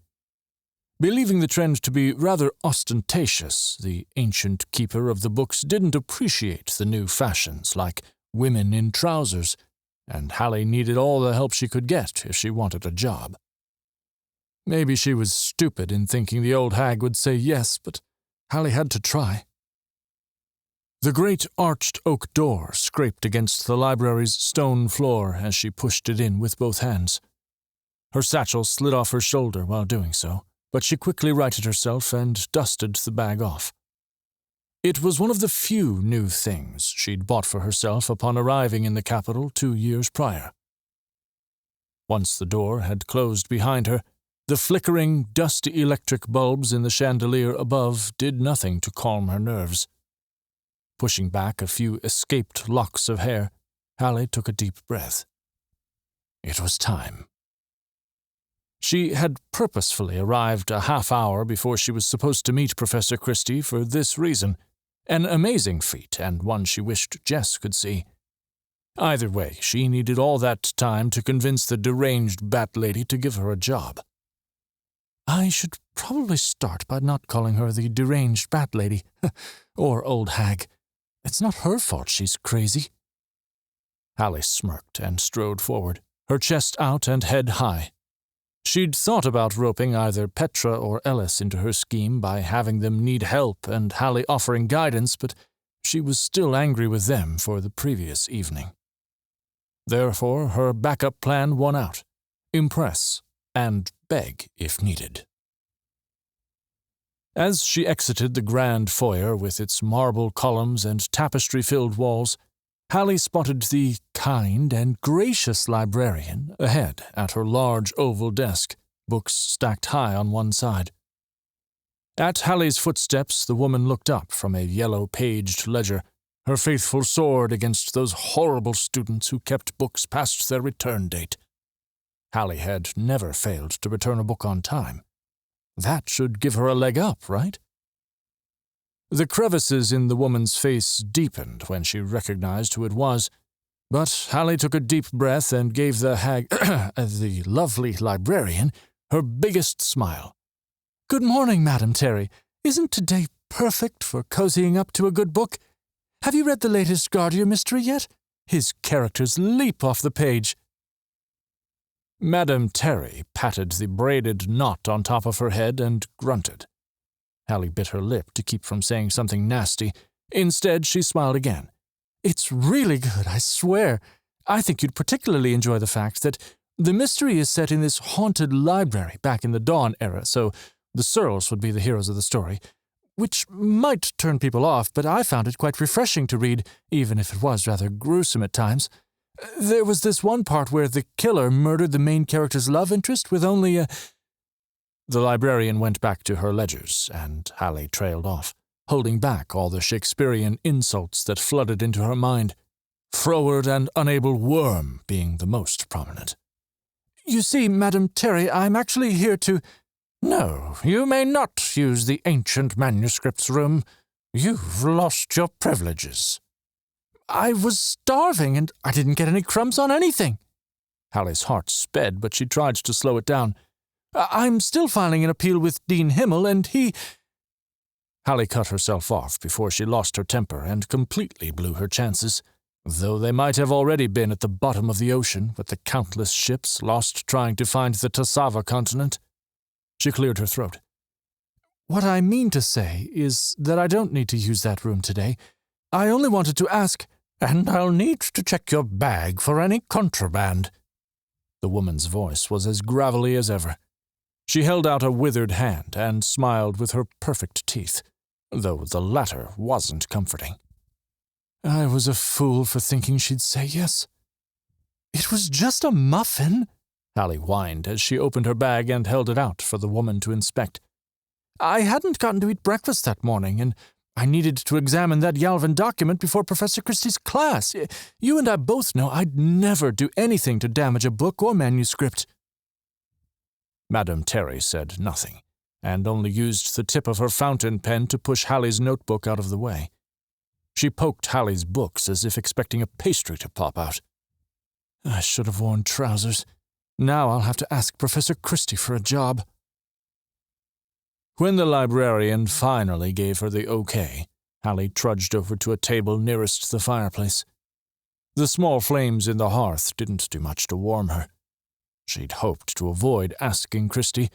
Believing the trend to be rather ostentatious, the ancient keeper of the books didn't appreciate the new fashions like women in trousers, and Halli needed all the help she could get if she wanted a job. Maybe she was stupid in thinking the old hag would say yes, but Halli had to try. The great arched oak door scraped against the library's stone floor as she pushed it in with both hands. Her satchel slid off her shoulder while doing so, but she quickly righted herself and dusted the bag off. It was one of the few new things she'd bought for herself upon arriving in the capital 2 years prior. Once the door had closed behind her, the flickering, dusty electric bulbs in the chandelier above did nothing to calm her nerves. Pushing back a few escaped locks of hair, Halli took a deep breath. It was time. She had purposefully arrived a half hour before she was supposed to meet Professor Christie for this reason, an amazing feat and one she wished Jess could see. Either way, she needed all that time to convince the deranged bat lady to give her a job. I should probably start by not calling her the deranged bat lady, or old hag. It's not her fault she's crazy. Halli smirked and strode forward, her chest out and head high. She'd thought about roping either Petra or Ellis into her scheme by having them need help and Halli offering guidance, but she was still angry with them for the previous evening. Therefore, her backup plan won out. Impress, and beg if needed. As she exited the grand foyer with its marble columns and tapestry-filled walls, Halli spotted the kind and gracious librarian ahead at her large oval desk, books stacked high on one side. At Hallie's footsteps, the woman looked up from a yellow-paged ledger, her faithful sword against those horrible students who kept books past their return date. Halli had never failed to return a book on time. That should give her a leg up, right? The crevices in the woman's face deepened when she recognized who it was, but Halli took a deep breath and gave the hag, the lovely librarian, her biggest smile. "Good morning, Madam Terry. Isn't today perfect for cozying up to a good book? Have you read the latest Gardier mystery yet? His characters leap off the page." Madam Terry patted the braided knot on top of her head and grunted. Halli bit her lip to keep from saying something nasty. Instead, she smiled again. "It's really good, I swear. I think you'd particularly enjoy the fact that the mystery is set in this haunted library back in the Dawn era, so the Searles would be the heroes of the story, which might turn people off, but I found it quite refreshing to read, even if it was rather gruesome at times. There was this one part where the killer murdered the main character's love interest with only a—" The librarian went back to her ledgers, and Halli trailed off, holding back all the Shakespearean insults that flooded into her mind, froward and unable worm being the most prominent. "You see, Madam Terry, I'm actually here to—" "No, you may not use the ancient manuscripts room. You've lost your privileges." "I was starving, and I didn't get any crumbs on anything." Hallie's heart sped, but she tried to slow it down. "I'm still filing an appeal with Dean Himmel, and he—" Halli cut herself off before she lost her temper and completely blew her chances, though they might have already been at the bottom of the ocean with the countless ships lost trying to find the Tassava continent. She cleared her throat. "What I mean to say is that I don't need to use that room today. I only wanted to ask—" "And I'll need to check your bag for any contraband." The woman's voice was as gravelly as ever. She held out a withered hand and smiled with her perfect teeth, though the latter wasn't comforting. "I was a fool for thinking she'd say yes." "It was just a muffin," Halli whined as she opened her bag and held it out for the woman to inspect. "I hadn't gotten to eat breakfast that morning, and I needed to examine that Yalvin document before Professor Christie's class. You and I both know I'd never do anything to damage a book or manuscript." Madame Terry said nothing, and only used the tip of her fountain pen to push Hallie's notebook out of the way. She poked Hallie's books as if expecting a pastry to pop out. I should have worn trousers. Now I'll have to ask Professor Christie for a job. When the librarian finally gave her the okay, Alli trudged over to a table nearest the fireplace. The small flames in the hearth didn't do much to warm her. She'd hoped to avoid asking Christie,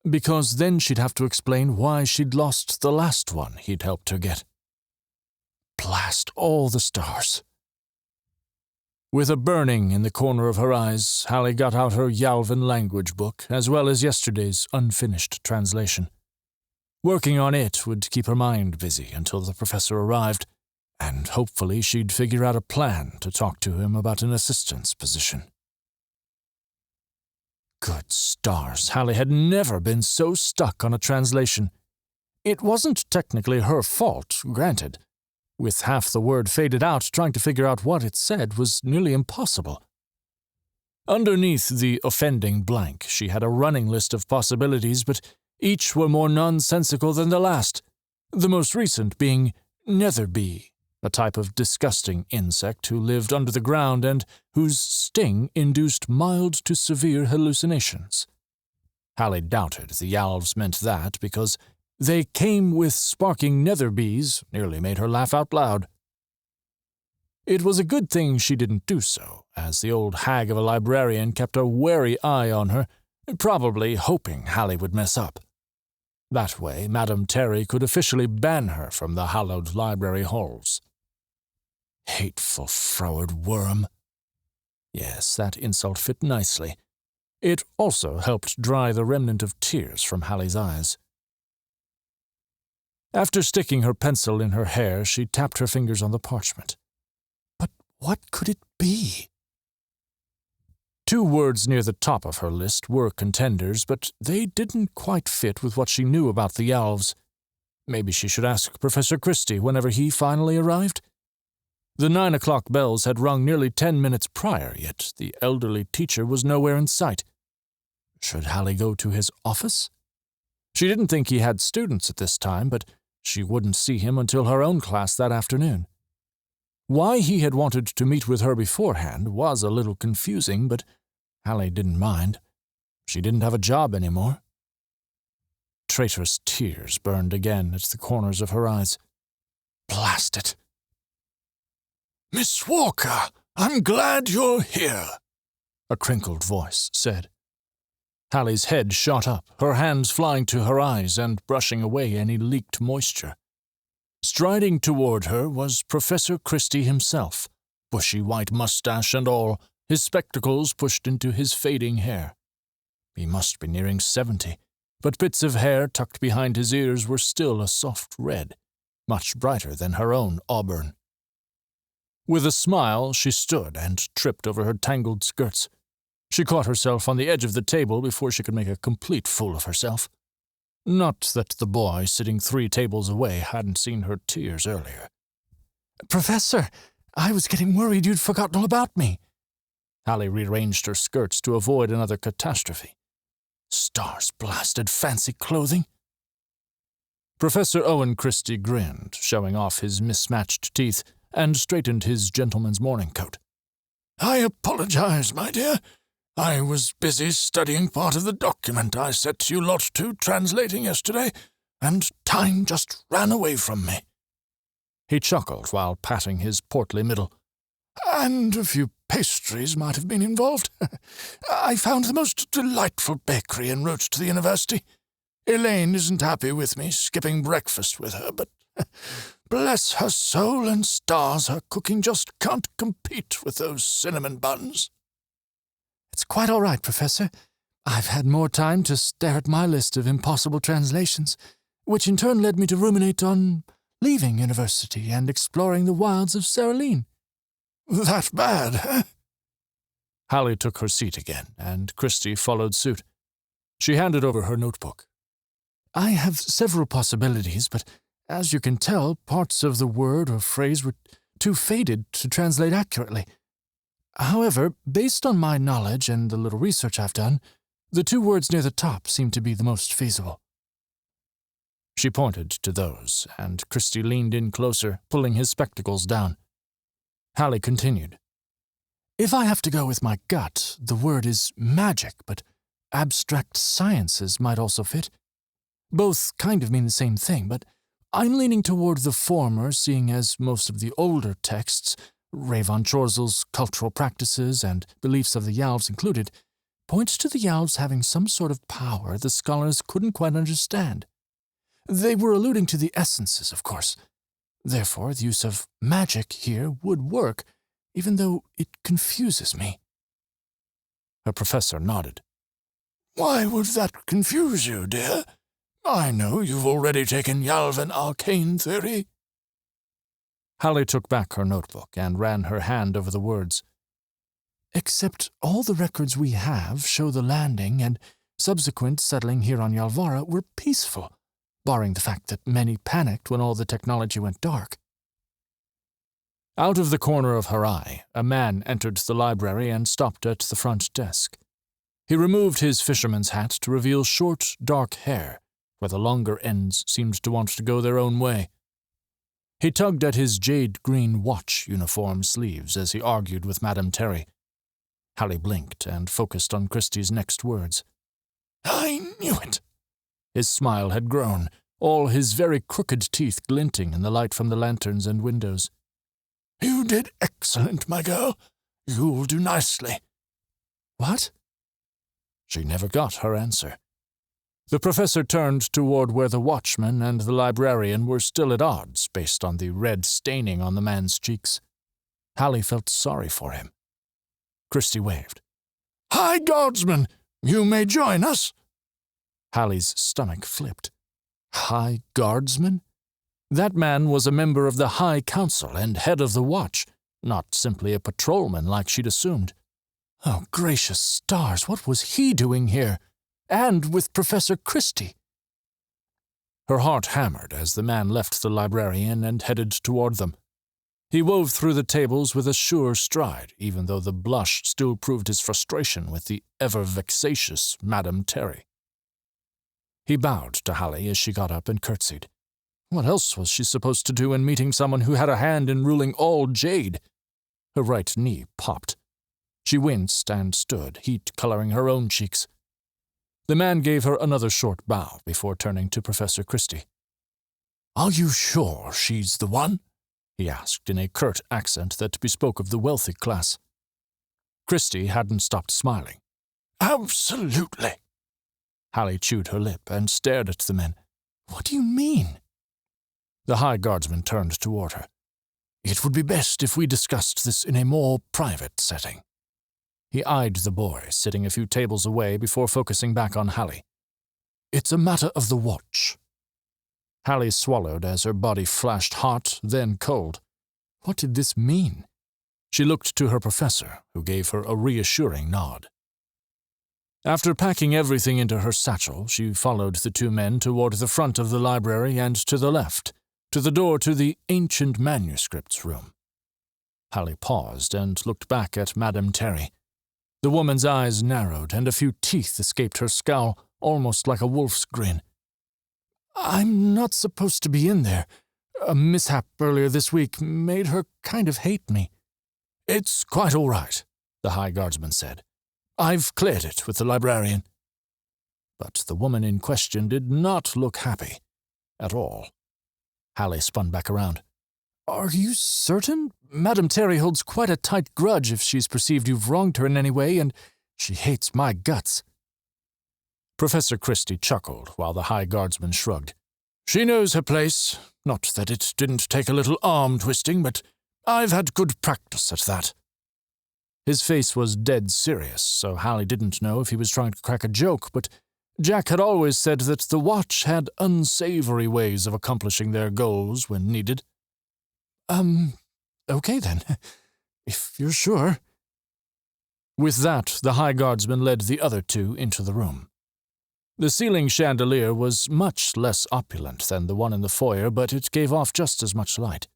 because then she'd have to explain why she'd lost the last one he'd helped her get. Blast all the stars. With a burning in the corner of her eyes, Alli got out her Yalvan language book, as well as yesterday's unfinished translation. Working on it would keep her mind busy until the professor arrived, and hopefully she'd figure out a plan to talk to him about an assistant's position. Good stars, Alli had never been so stuck on a translation. It wasn't technically her fault, granted. With half the word faded out, trying to figure out what it said was nearly impossible. Underneath the offending blank, she had a running list of possibilities, but each were more nonsensical than the last, the most recent being netherbee, a type of disgusting insect who lived under the ground and whose sting induced mild to severe hallucinations. Alli doubted the Yalvs meant that because "they came with sparking netherbees" nearly made her laugh out loud. It was a good thing she didn't do so, as the old hag of a librarian kept a wary eye on her, probably hoping Alli would mess up. That way, Madame Terry could officially ban her from the hallowed library halls. Hateful froward worm. Yes, that insult fit nicely. It also helped dry the remnant of tears from Hallie's eyes. After sticking her pencil in her hair, she tapped her fingers on the parchment. But what could it be? 2 words near the top of her list were contenders, but they didn't quite fit with what she knew about the Yalvs. Maybe she should ask Professor Christie whenever he finally arrived? The 9 o'clock bells had rung nearly 10 minutes prior, yet the elderly teacher was nowhere in sight. Should Alli go to his office? She didn't think he had students at this time, but she wouldn't see him until her own class that afternoon. Why he had wanted to meet with her beforehand was a little confusing, but Alli didn't mind. She didn't have a job anymore. Traitorous tears burned again at the corners of her eyes. Blast it! "Miss Walker, I'm glad you're here," a crinkled voice said. Hallie's head shot up, her hands flying to her eyes and brushing away any leaked moisture. Striding toward her was Professor Christie himself, bushy white mustache and all, his spectacles pushed into his fading hair. He must be nearing 70, but bits of hair tucked behind his ears were still a soft red, much brighter than her own auburn. With a smile, she stood and tripped over her tangled skirts. She caught herself on the edge of the table before she could make a complete fool of herself. Not that the boy sitting 3 tables away hadn't seen her tears earlier. "Professor, I was getting worried you'd forgotten all about me." Alli rearranged her skirts to avoid another catastrophe. Stars-blasted fancy clothing. Professor Owen Christie grinned, showing off his mismatched teeth, and straightened his gentleman's morning coat. "I apologize, my dear. I was busy studying part of the document I set you lot to translating yesterday, and time just ran away from me." He chuckled while patting his portly middle. "And a few pastries might have been involved. I found the most delightful bakery en route to the university. Elaine isn't happy with me skipping breakfast with her, but bless her soul and stars, her cooking just can't compete with those cinnamon buns." "It's quite all right, Professor. I've had more time to stare at my list of impossible translations, which in turn led me to ruminate on leaving university and exploring the wilds of Saraline." "That bad, huh?" Alli took her seat again, and Christie followed suit. She handed over her notebook. "I have several possibilities, but as you can tell, parts of the word or phrase were too faded to translate accurately. However, based on my knowledge and the little research I've done, the 2 words near the top seem to be the most feasible." She pointed to those, and Christie leaned in closer, pulling his spectacles down. Hallie continued. If I have to go with my gut, the word is magic, but abstract sciences might also fit. Both kind of mean the same thing, but I'm leaning toward the former, seeing as most of the older texts, Ravan Chorzel's cultural practices and beliefs of the Yalves included, points to the Yalves having some sort of power the scholars couldn't quite understand. They were alluding to the essences, of course. Therefore, the use of magic here would work, even though it confuses me. Her professor nodded. Why would that confuse you, dear? I know you've already taken Yalvan arcane theory. Hallie took back her notebook and ran her hand over the words. Except all the records we have show the landing and subsequent settling here on Yalvara were peaceful, barring the fact that many panicked when all the technology went dark. Out of the corner of her eye, a man entered the library and stopped at the front desk. He removed his fisherman's hat to reveal short, dark hair, where the longer ends seemed to want to go their own way. He tugged at his jade-green watch uniform sleeves as he argued with Madame Terry. Hallie blinked and focused on Christie's next words. I knew it. His smile had grown, all his very crooked teeth glinting in the light from the lanterns and windows. You did excellent, my girl. You'll do nicely. What? She never got her answer. The professor turned toward where the watchman and the librarian were still at odds based on the red staining on the man's cheeks. Hallie felt sorry for him. Christie waved. High Guardsman, you may join us. Hallie's stomach flipped. High Guardsman? That man was a member of the High Council and head of the watch, not simply a patrolman like she'd assumed. Oh, gracious stars, what was he doing here? And with Professor Christie? Her heart hammered as the man left the librarian and headed toward them. He wove through the tables with a sure stride, even though the blush still proved his frustration with the ever-vexatious Madame Terry. He bowed to Hallie as she got up and curtsied. What else was she supposed to do in meeting someone who had a hand in ruling all jade? Her right knee popped. She winced and stood, heat coloring her own cheeks. The man gave her another short bow before turning to Professor Christie. Are you sure she's the one? He asked in a curt accent that bespoke of the wealthy class. Christie hadn't stopped smiling. Absolutely. Hallie chewed her lip and stared at the men. What do you mean? The High Guardsman turned toward her. It would be best if we discussed this in a more private setting. He eyed the boy, sitting a few tables away before focusing back on Hallie. It's a matter of the watch. Hallie swallowed as her body flashed hot, then cold. What did this mean? She looked to her professor, who gave her a reassuring nod. After packing everything into her satchel, she followed the two men toward the front of the library and to the left, to the door to the ancient manuscripts room. Hallie paused and looked back at Madame Terry. The woman's eyes narrowed, and a few teeth escaped her scowl, almost like a wolf's grin. I'm not supposed to be in there. A mishap earlier this week made her kind of hate me. It's quite all right, the High Guardsman said. I've cleared it with the librarian. But the woman in question did not look happy. At all. Hallie spun back around. Are you certain? Madame Terry holds quite a tight grudge if she's perceived you've wronged her in any way, and she hates my guts. Professor Christie chuckled while the High Guardsman shrugged. She knows her place. Not that it didn't take a little arm-twisting, but I've had good practice at that. His face was dead serious, so Hallie didn't know if he was trying to crack a joke, but Jack had always said that the watch had unsavory ways of accomplishing their goals when needed. Okay then, if you're sure. With that, the High Guardsman led the other two into the room. The ceiling chandelier was much less opulent than the one in the foyer, but it gave off just as much light.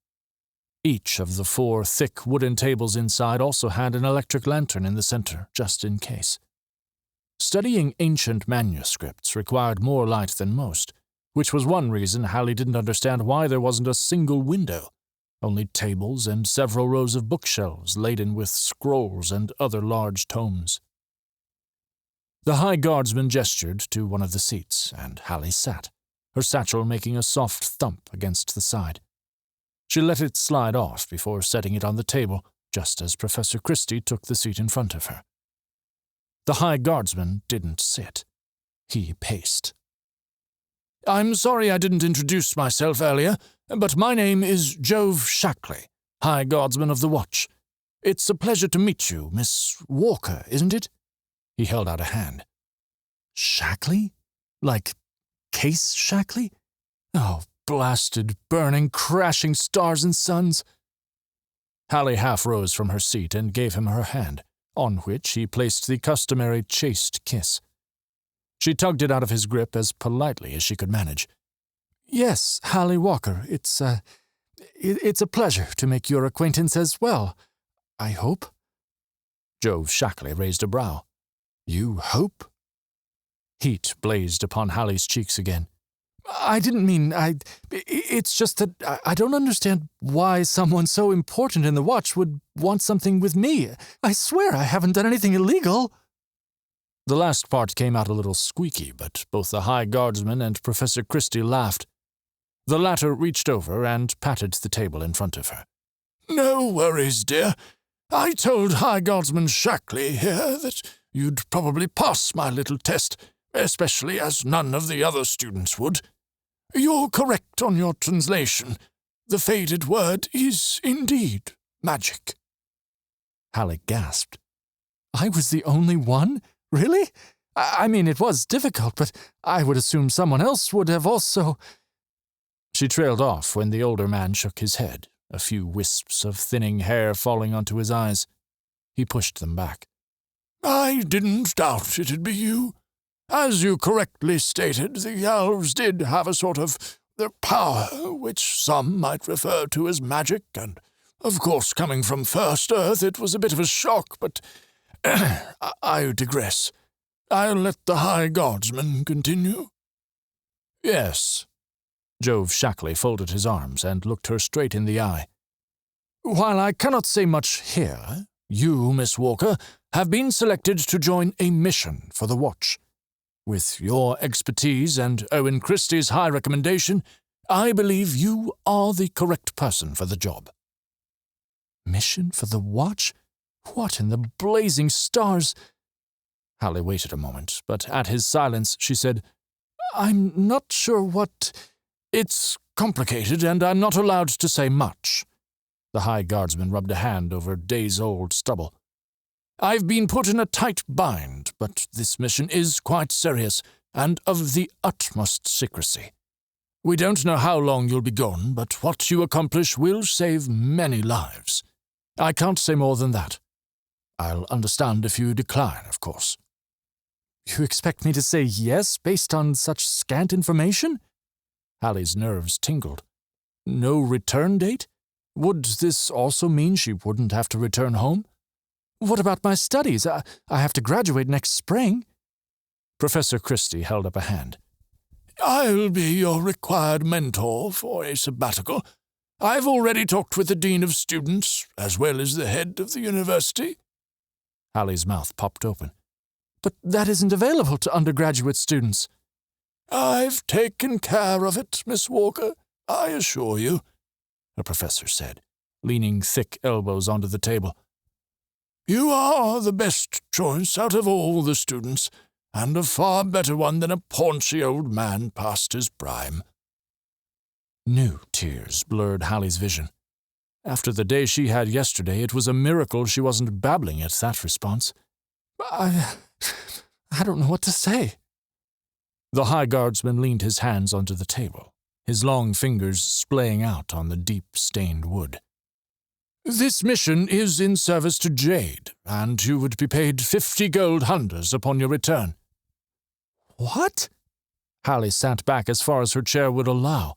Each of the 4 thick wooden tables inside also had an electric lantern in the center, just in case. Studying ancient manuscripts required more light than most, which was one reason Hallie didn't understand why there wasn't a single window, only tables and several rows of bookshelves laden with scrolls and other large tomes. The High Guardsman gestured to one of the seats, and Hallie sat, her satchel making a soft thump against the side. She let it slide off before setting it on the table, just as Professor Christie took the seat in front of her. The High Guardsman didn't sit. He paced. "I'm sorry I didn't introduce myself earlier, but my name is Jove Shackley, High Guardsman of the Watch. It's a pleasure to meet you, Miss Walker, isn't it?" He held out a hand. "Shackley? Like Kase Shackley? Oh, blasted, burning, crashing stars and suns!" Hallie half rose from her seat and gave him her hand, on which he placed the customary chaste kiss. She tugged it out of his grip as politely as she could manage. "Yes, Hallie Walker, it's a pleasure to make your acquaintance as well, I hope." Jove Shackley raised a brow. "You hope?" Heat blazed upon Hallie's cheeks again. "I didn't mean, it's just that I don't understand why someone so important in the Watch would want something with me. I swear I haven't done anything illegal." The last part came out a little squeaky, but both the High Guardsman and Professor Christie laughed. The latter reached over and patted the table in front of her. "No worries, dear. I told High Guardsman Shackley here that you'd probably pass my little test, especially as none of the other students would. You're correct on your translation. The faded word is indeed magic." Hallie gasped. "I was the only one? Really? I mean, it was difficult, but I would assume someone else would have also—" She trailed off when the older man shook his head, a few wisps of thinning hair falling onto his eyes. He pushed them back. "I didn't doubt it'd be you. As you correctly stated, the elves did have a sort of power, which some might refer to as magic, and, of course, coming from First Earth, it was a bit of a shock, but I digress. I'll let the High Guardsman continue." "Yes." Jove Shackley folded his arms and looked her straight in the eye. "While I cannot say much here, you, Miss Walker, have been selected to join a mission for the Watch. With your expertise and Owen Christie's high recommendation, I believe you are the correct person for the job." "Mission for the Watch? What in the blazing stars—" Hallie waited a moment, but at his silence she said, "I'm not sure what—" "It's complicated, and I'm not allowed to say much." The High Guardsman rubbed a hand over days-old stubble. "I've been put in a tight bind, but this mission is quite serious, and of the utmost secrecy. We don't know how long you'll be gone, but what you accomplish will save many lives. I can't say more than that. I'll understand if you decline, of course." "You expect me to say yes based on such scant information?" Hallie's nerves tingled. No return date? Would this also mean she wouldn't have to return home? "What about my studies? I have to graduate next spring." Professor Christie held up a hand. "I'll be your required mentor for a sabbatical. I've already talked with the Dean of Students, as well as the head of the university." Hallie's mouth popped open. "But that isn't available to undergraduate students." "I've taken care of it, Miss Walker, I assure you," the professor said, leaning thick elbows onto the table. "You are the best choice out of all the students, and a far better one than a paunchy old man past his prime." New tears blurred Hallie's vision. After the day she had yesterday, it was a miracle she wasn't babbling at that response. I don't know what to say." The High Guardsman leaned his hands onto the table, his long fingers splaying out on the deep-stained wood. "This mission is in service to Jade, and you would be paid 50 gold hunders upon your return." "What?" Hallie sat back as far as her chair would allow.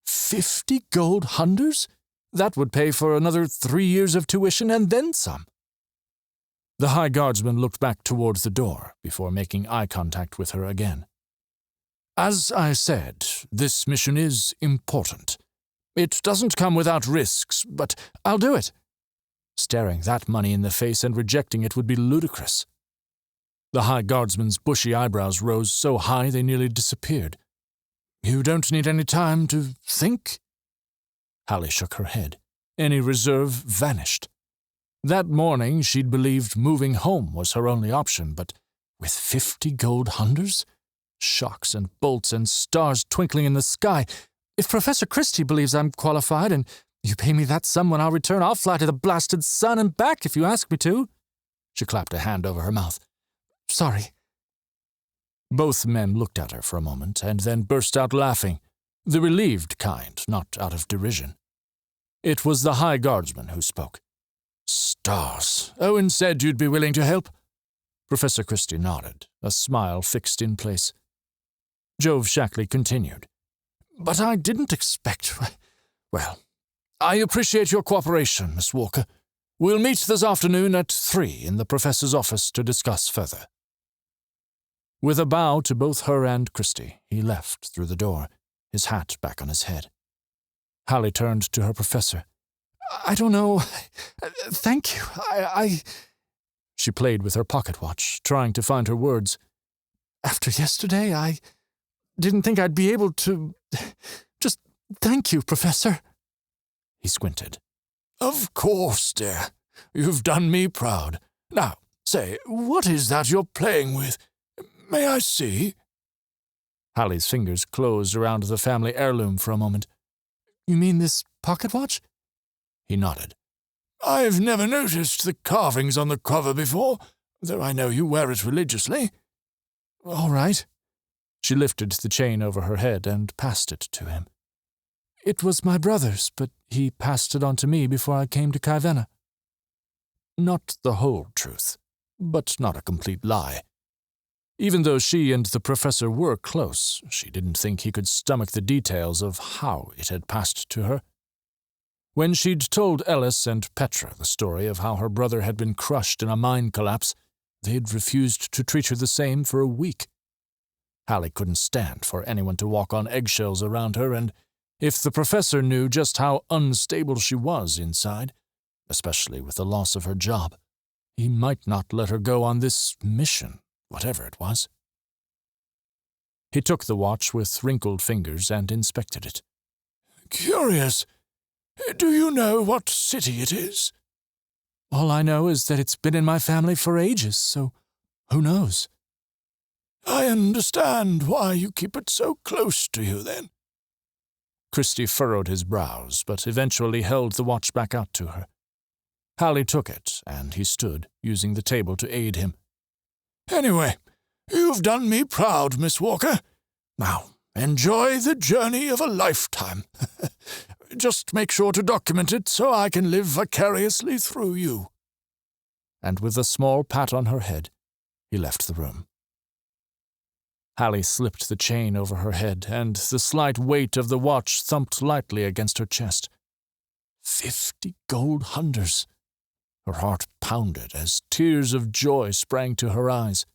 50 gold hunders? That would pay for another 3 years of tuition and then some. The High Guardsman looked back towards the door before making eye contact with her again. As I said, this mission is important. It doesn't come without risks, but I'll do it. Staring that money in the face and rejecting it would be ludicrous. The High Guardsman's bushy eyebrows rose so high they nearly disappeared. You don't need any time to think? Alli shook her head. Any reserve vanished. That morning she'd believed moving home was her only option, but with 50 gold hundreds? Shocks and bolts and stars twinkling in the sky. If Professor Christie believes I'm qualified and you pay me that sum when I'll return, I'll fly to the blasted sun and back if you ask me to. She clapped a hand over her mouth. Sorry. Both men looked at her for a moment and then burst out laughing, the relieved kind, not out of derision. It was the High Guardsman who spoke. Stars. Owen said you'd be willing to help. Professor Christie nodded, a smile fixed in place. Jove Shackley continued. But I didn't expect... Well, I appreciate your cooperation, Miss Walker. We'll meet this afternoon at 3 in the professor's office to discuss further. With a bow to both her and Christie, he left through the door, his hat back on his head. Alli turned to her professor. I don't know. Thank you. She played with her pocket watch, trying to find her words. After yesterday, I didn't think I'd be able to... Just thank you, Professor. He squinted. Of course, dear. You've done me proud. Now, say, what is that you're playing with? May I see? Hallie's fingers closed around the family heirloom for a moment. You mean this pocket watch? He nodded. I've never noticed the carvings on the cover before, though I know you wear it religiously. All right. She lifted the chain over her head and passed it to him. It was my brother's, but he passed it on to me before I came to Kaivenna. Not the whole truth, but not a complete lie. Even though she and the professor were close, she didn't think he could stomach the details of how it had passed to her. When she'd told Ellis and Petra the story of how her brother had been crushed in a mine collapse, they'd refused to treat her the same for a week. Alli couldn't stand for anyone to walk on eggshells around her, and if the professor knew just how unstable she was inside, especially with the loss of her job, he might not let her go on this mission, whatever it was. He took the watch with wrinkled fingers and inspected it. Curious. Do you know what city it is? All I know is that it's been in my family for ages, so who knows? I understand why you keep it so close to you, then. Christie furrowed his brows, but eventually held the watch back out to her. Alli took it, and he stood, using the table to aid him. Anyway, you've done me proud, Miss Walker. Now, enjoy the journey of a lifetime. Just make sure to document it so I can live vicariously through you. And with a small pat on her head, he left the room. Alli slipped the chain over her head, and the slight weight of the watch thumped lightly against her chest. 50 gold hundreds. Her heart pounded as tears of joy sprang to her eyes.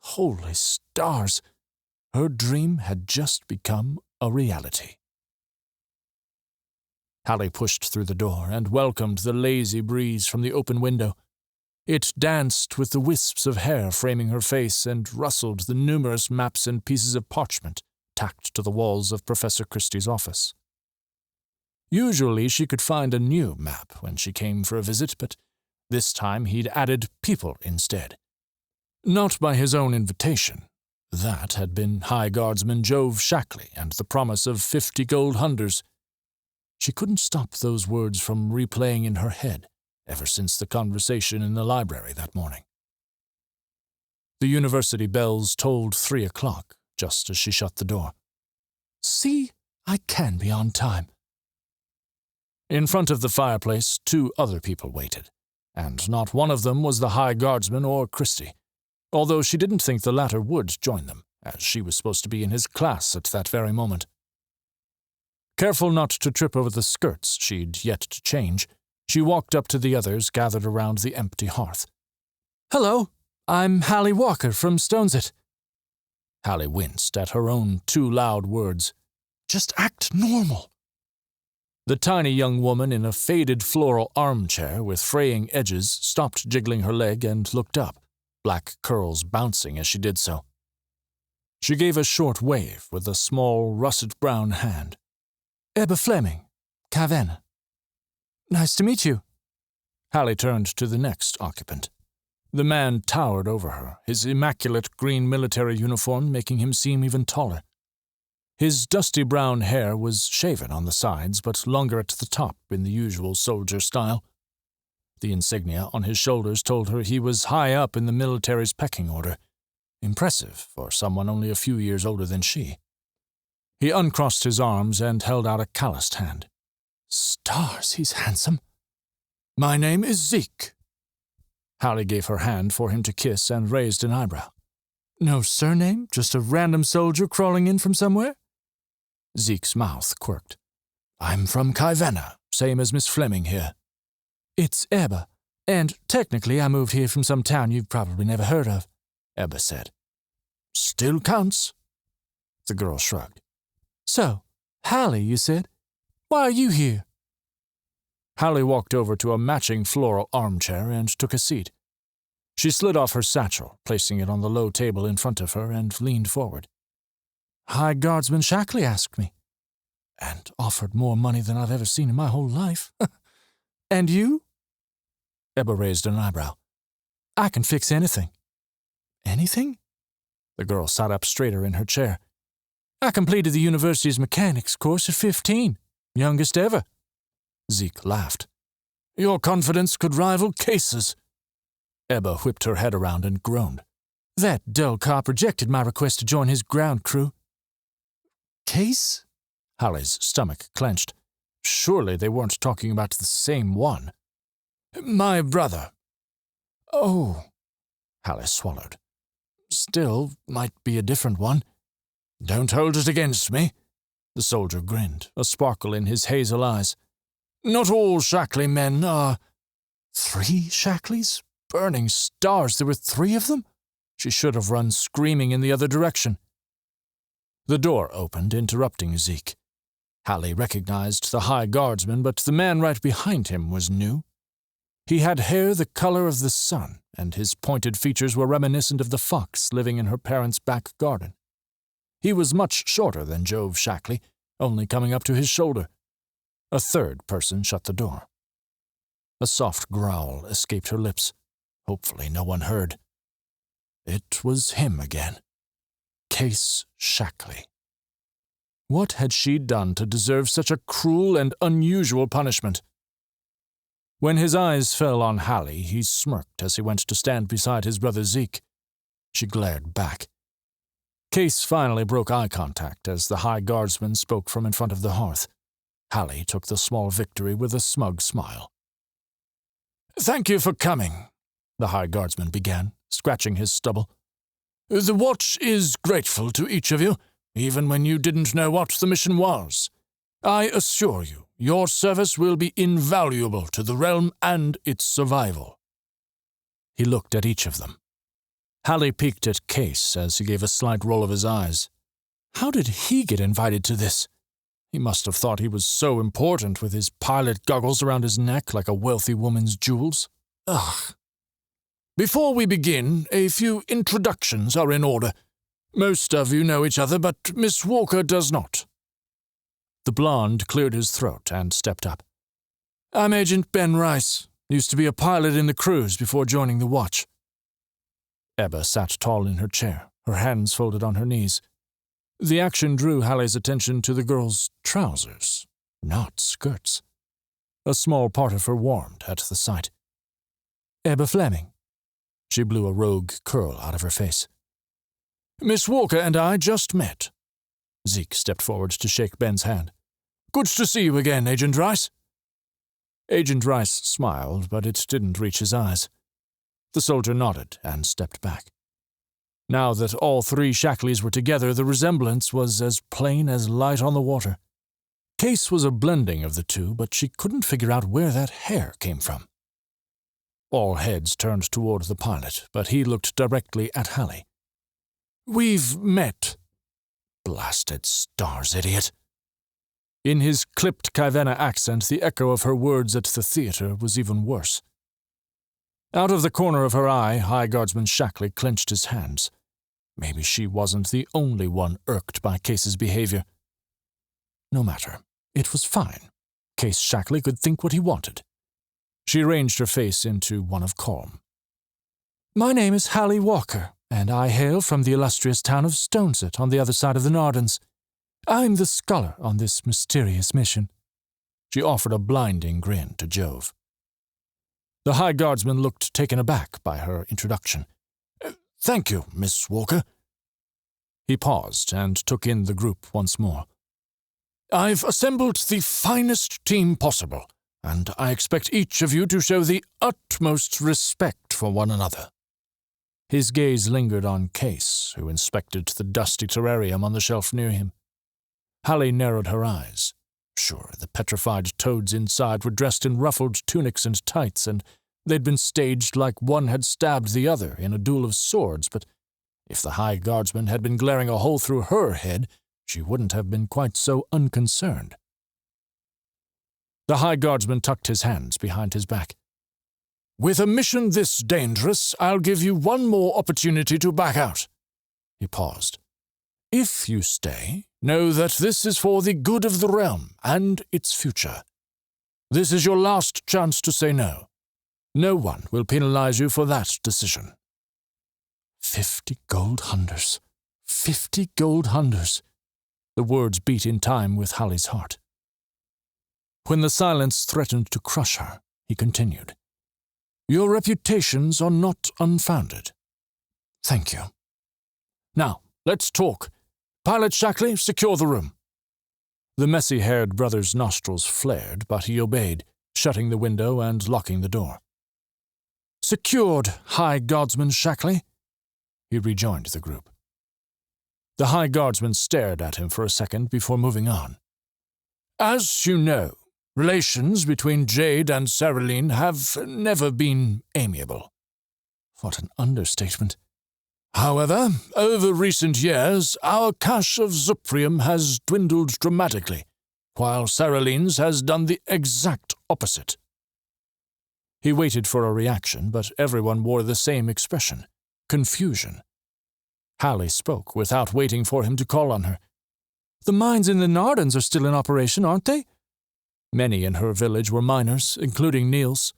Holy stars! Her dream had just become a reality. Alli pushed through the door and welcomed the lazy breeze from the open window. It danced with the wisps of hair framing her face and rustled the numerous maps and pieces of parchment tacked to the walls of Professor Christie's office. Usually she could find a new map when she came for a visit, but this time he'd added people instead. Not by his own invitation. That had been High Guardsman Jove Shackley and the promise of 50 gold hundreds. She couldn't stop those words from replaying in her head ever since the conversation in the library that morning. The university bells tolled 3 o'clock just as she shut the door. See, I can be on time. In front of the fireplace, 2 other people waited, and not one of them was the High Guardsman or Christie, although she didn't think the latter would join them, as she was supposed to be in his class at that very moment. Careful not to trip over the skirts she'd yet to change, she walked up to the others gathered around the empty hearth. Hello, I'm Hallie Walker from Stonesit. Hallie winced at her own too loud words. Just act normal. The tiny young woman in a faded floral armchair with fraying edges stopped jiggling her leg and looked up, black curls bouncing as she did so. She gave a short wave with a small, russet-brown hand. Ebba Fleming, Cavenna. Nice to meet you. Hallie turned to the next occupant. The man towered over her, his immaculate green military uniform making him seem even taller. His dusty brown hair was shaven on the sides, but longer at the top in the usual soldier style. The insignia on his shoulders told her he was high up in the military's pecking order. Impressive for someone only a few years older than she. He uncrossed his arms and held out a calloused hand. Stars, he's handsome. My name is Zeke. Hallie gave her hand for him to kiss and raised an eyebrow. No surname? Just a random soldier crawling in from somewhere? Zeke's mouth quirked. I'm from Cavenna, same as Miss Fleming here. It's Ebba, and technically I moved here from some town you've probably never heard of, Ebba said. Still counts. The girl shrugged. So, Hallie, you said? Why are you here? Hallie walked over to a matching floral armchair and took a seat. She slid off her satchel, placing it on the low table in front of her, and leaned forward. High Guardsman Shackley asked me, and offered more money than I've ever seen in my whole life. And you? Ebba raised an eyebrow. I can fix anything. Anything? The girl sat up straighter in her chair. I completed the university's mechanics course at 15, youngest ever. Zeke laughed. Your confidence could rival Kase's. Ebba whipped her head around and groaned. That dull cop rejected my request to join his ground crew. Kase? Hallie's stomach clenched. Surely they weren't talking about the same one. My brother. Oh, Hallie swallowed. Still, might be a different one. Don't hold it against me. The soldier grinned, a sparkle in his hazel eyes. Not all Shackley men are... 3 Shackleys? Burning stars, there were 3 of them? She should have run screaming in the other direction. The door opened, interrupting Zeke. Hallie recognized the High Guardsman, but the man right behind him was new. He had hair the color of the sun, and his pointed features were reminiscent of the fox living in her parents' back garden. He was much shorter than Jove Shackley, only coming up to his shoulder. A third person shut the door. A soft growl escaped her lips. Hopefully no one heard. It was him again. Kase Shackley. What had she done to deserve such a cruel and unusual punishment? When his eyes fell on Hallie, he smirked as he went to stand beside his brother Zeke. She glared back. Kase finally broke eye contact as the High Guardsman spoke from in front of the hearth. Hallie took the small victory with a smug smile. Thank you for coming, the High Guardsman began, scratching his stubble. The Watch is grateful to each of you, even when you didn't know what the mission was. I assure you, your service will be invaluable to the realm and its survival. He looked at each of them. Hallie peeked at Kase as he gave a slight roll of his eyes. How did he get invited to this? He must have thought he was so important with his pilot goggles around his neck like a wealthy woman's jewels. Ugh. Before we begin, a few introductions are in order. Most of you know each other, but Miss Walker does not. The blonde cleared his throat and stepped up. I'm Agent Ben Rice. Used to be a pilot in the crews before joining the Watch. Ebba sat tall in her chair, her hands folded on her knees. The action drew Hallie's attention to the girl's trousers, not skirts. A small part of her warmed at the sight. Ebba Fleming. She blew a rogue curl out of her face. Miss Walker and I just met. Zeke stepped forward to shake Ben's hand. Good to see you again, Agent Rice. Agent Rice smiled, but it didn't reach his eyes. The soldier nodded and stepped back. Now that all 3 Shackleys were together, the resemblance was as plain as light on the water. Kase was a blending of the two, but she couldn't figure out where that hair came from. All heads turned toward the pilot, but he looked directly at Hallie. We've met. Blasted stars, idiot. In his clipped Kyvena accent, the echo of her words at the theatre was even worse. Out of the corner of her eye, High Guardsman Shackley clenched his hands. Maybe she wasn't the only one irked by Kase's behavior. No matter. It was fine. Kase Shackley could think what he wanted. She arranged her face into one of calm. My name is Hallie Walker, and I hail from the illustrious town of Stoneset on the other side of the Nardens. I'm the scholar on this mysterious mission. She offered a blinding grin to Jove. The High Guardsman looked taken aback by her introduction. Thank you, Miss Walker. He paused and took in the group once more. I've assembled the finest team possible, and I expect each of you to show the utmost respect for one another. His gaze lingered on Kase, who inspected the dusty terrarium on the shelf near him. Hallie narrowed her eyes. Sure, the petrified toads inside were dressed in ruffled tunics and tights, and they'd been staged like one had stabbed the other in a duel of swords, but if the High Guardsman had been glaring a hole through her head, she wouldn't have been quite so unconcerned. The High Guardsman tucked his hands behind his back. With a mission this dangerous, I'll give you one more opportunity to back out. He paused. If you stay, know that this is for the good of the realm and its future. This is your last chance to say no. No one will penalize you for that decision. 50 gold hunters. 50 gold hunters. The words beat in time with Hallie's heart. When the silence threatened to crush her, he continued. Your reputations are not unfounded. Thank you. Now, let's talk. Pilot Shackley, secure the room. The messy-haired brother's nostrils flared, but he obeyed, shutting the window and locking the door. Secured, High Guardsman Shackley. He rejoined the group. The High Guardsman stared at him for a second before moving on. As you know, relations between Jade and Saraline have never been amiable. What an understatement. However, over recent years, our cache of Zuprium has dwindled dramatically, while Saraline's has done the exact opposite. He waited for a reaction, but everyone wore the same expression, confusion. Hallie spoke without waiting for him to call on her. The mines in the Nardens are still in operation, aren't they? Many in her village were miners, including Niels.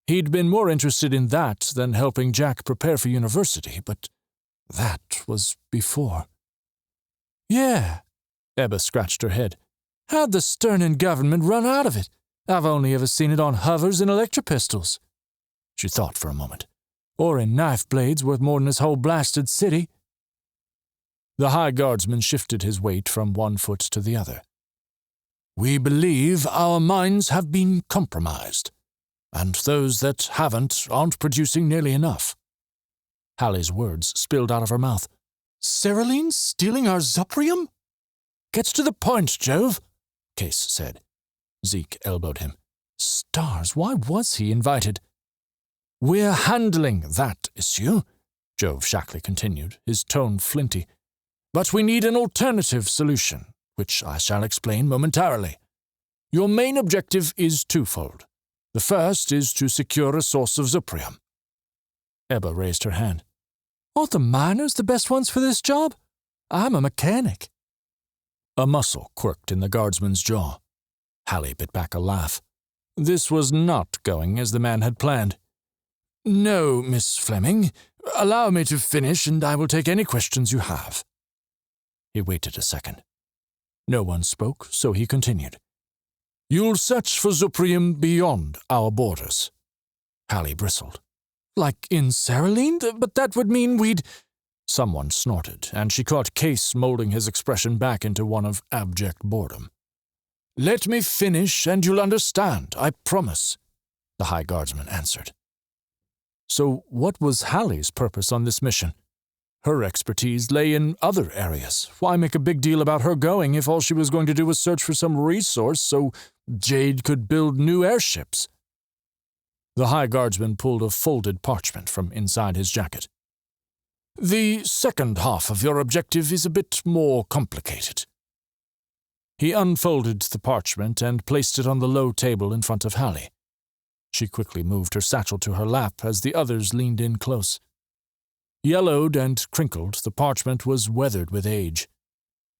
He'd been more interested in that than helping Jack prepare for university, but that was before. Yeah, Ebba scratched her head. How'd the Sternin government run out of it? I've only ever seen it on hovers and electropistols. She thought for a moment. Or in knife blades worth more than this whole blasted city. The High Guardsman shifted his weight from one foot to the other. We believe our mines have been compromised, and those that haven't aren't producing nearly enough. Hallie's words spilled out of her mouth. Saraline stealing our Zuprium? Get to the point, Jove, Kase said. Zeke elbowed him. Stars, why was he invited? We're handling that issue, Jove Shackley continued, his tone flinty. But we need an alternative solution, which I shall explain momentarily. Your main objective is twofold. The first is to secure a source of Zuprium. Ebba raised her hand. Aren't the miners the best ones for this job? I'm a mechanic. A muscle quirked in the guardsman's jaw. Hallie bit back a laugh. This was not going as the man had planned. No, Miss Fleming. Allow me to finish, and I will take any questions you have. He waited a second. No one spoke, so he continued. You'll search for Zuprium beyond our borders. Hallie bristled. Like in Saraline? But that would mean we'd... Someone snorted, and she caught Kase molding his expression back into one of abject boredom. Let me finish, and you'll understand, I promise, the High Guardsman answered. So what was Hallie's purpose on this mission? Her expertise lay in other areas. Why make a big deal about her going if all she was going to do was search for some resource so Jade could build new airships? The High Guardsman pulled a folded parchment from inside his jacket. The second half of your objective is a bit more complicated." He unfolded the parchment and placed it on the low table in front of Hallie. She quickly moved her satchel to her lap as the others leaned in close. Yellowed and crinkled, the parchment was weathered with age.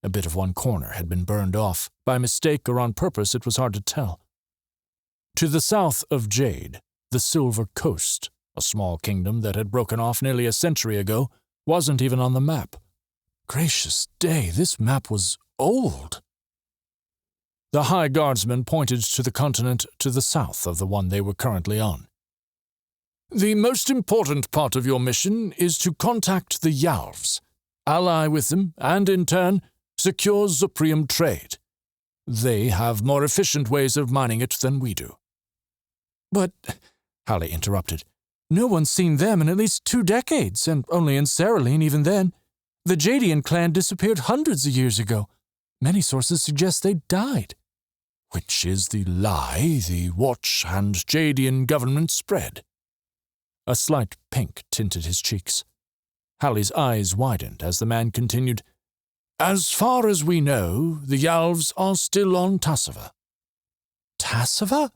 A bit of one corner had been burned off. By mistake or on purpose, it was hard to tell. To the south of Jade, the Silver Coast, a small kingdom that had broken off nearly a century ago, wasn't even on the map. Gracious day, this map was old. The High Guardsman pointed to the continent to the south of the one they were currently on. "The most important part of your mission is to contact the Yalvs, ally with them, and in turn, secure Zuprium trade. They have more efficient ways of mining it than we do." "But," Hallie interrupted, "no one's seen them in at least 2 decades, and only in Saraline even then. The Jadian clan disappeared hundreds of years ago. Many sources suggest they died." "Which is the lie the Watch and Jadian government spread." A slight pink tinted his cheeks. Hallie's eyes widened as the man continued, "As far as we know, the Yalvs are still on Tassava." "Tassava?"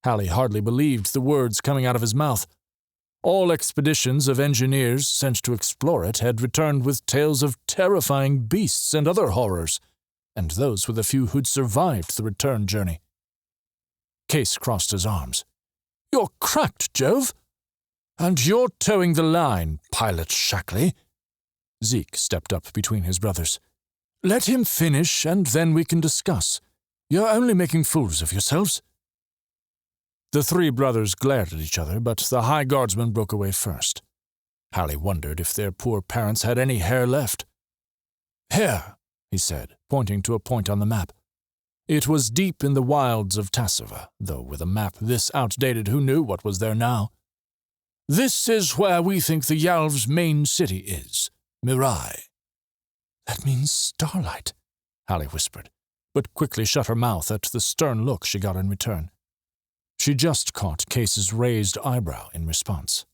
Hallie hardly believed the words coming out of his mouth. All expeditions of engineers sent to explore it had returned with tales of terrifying beasts and other horrors, and those were the few who'd survived the return journey. Kase crossed his arms. "You're cracked, Jove. And you're towing the line, Pilot Shackley." Zeke stepped up between his brothers. "Let him finish, and then we can discuss. You're only making fools of yourselves." The 3 brothers glared at each other, but the High Guardsman broke away first. Hallie wondered if their poor parents had any hair left. "Here," he said, pointing to a point on the map. It was deep in the wilds of Tassava, though with a map this outdated, who knew what was there now? "This is where we think the Yalv's main city is, Mirai." "That means Starlight," Hallie whispered, but quickly shut her mouth at the stern look she got in return. She just caught Kase's raised eyebrow in response.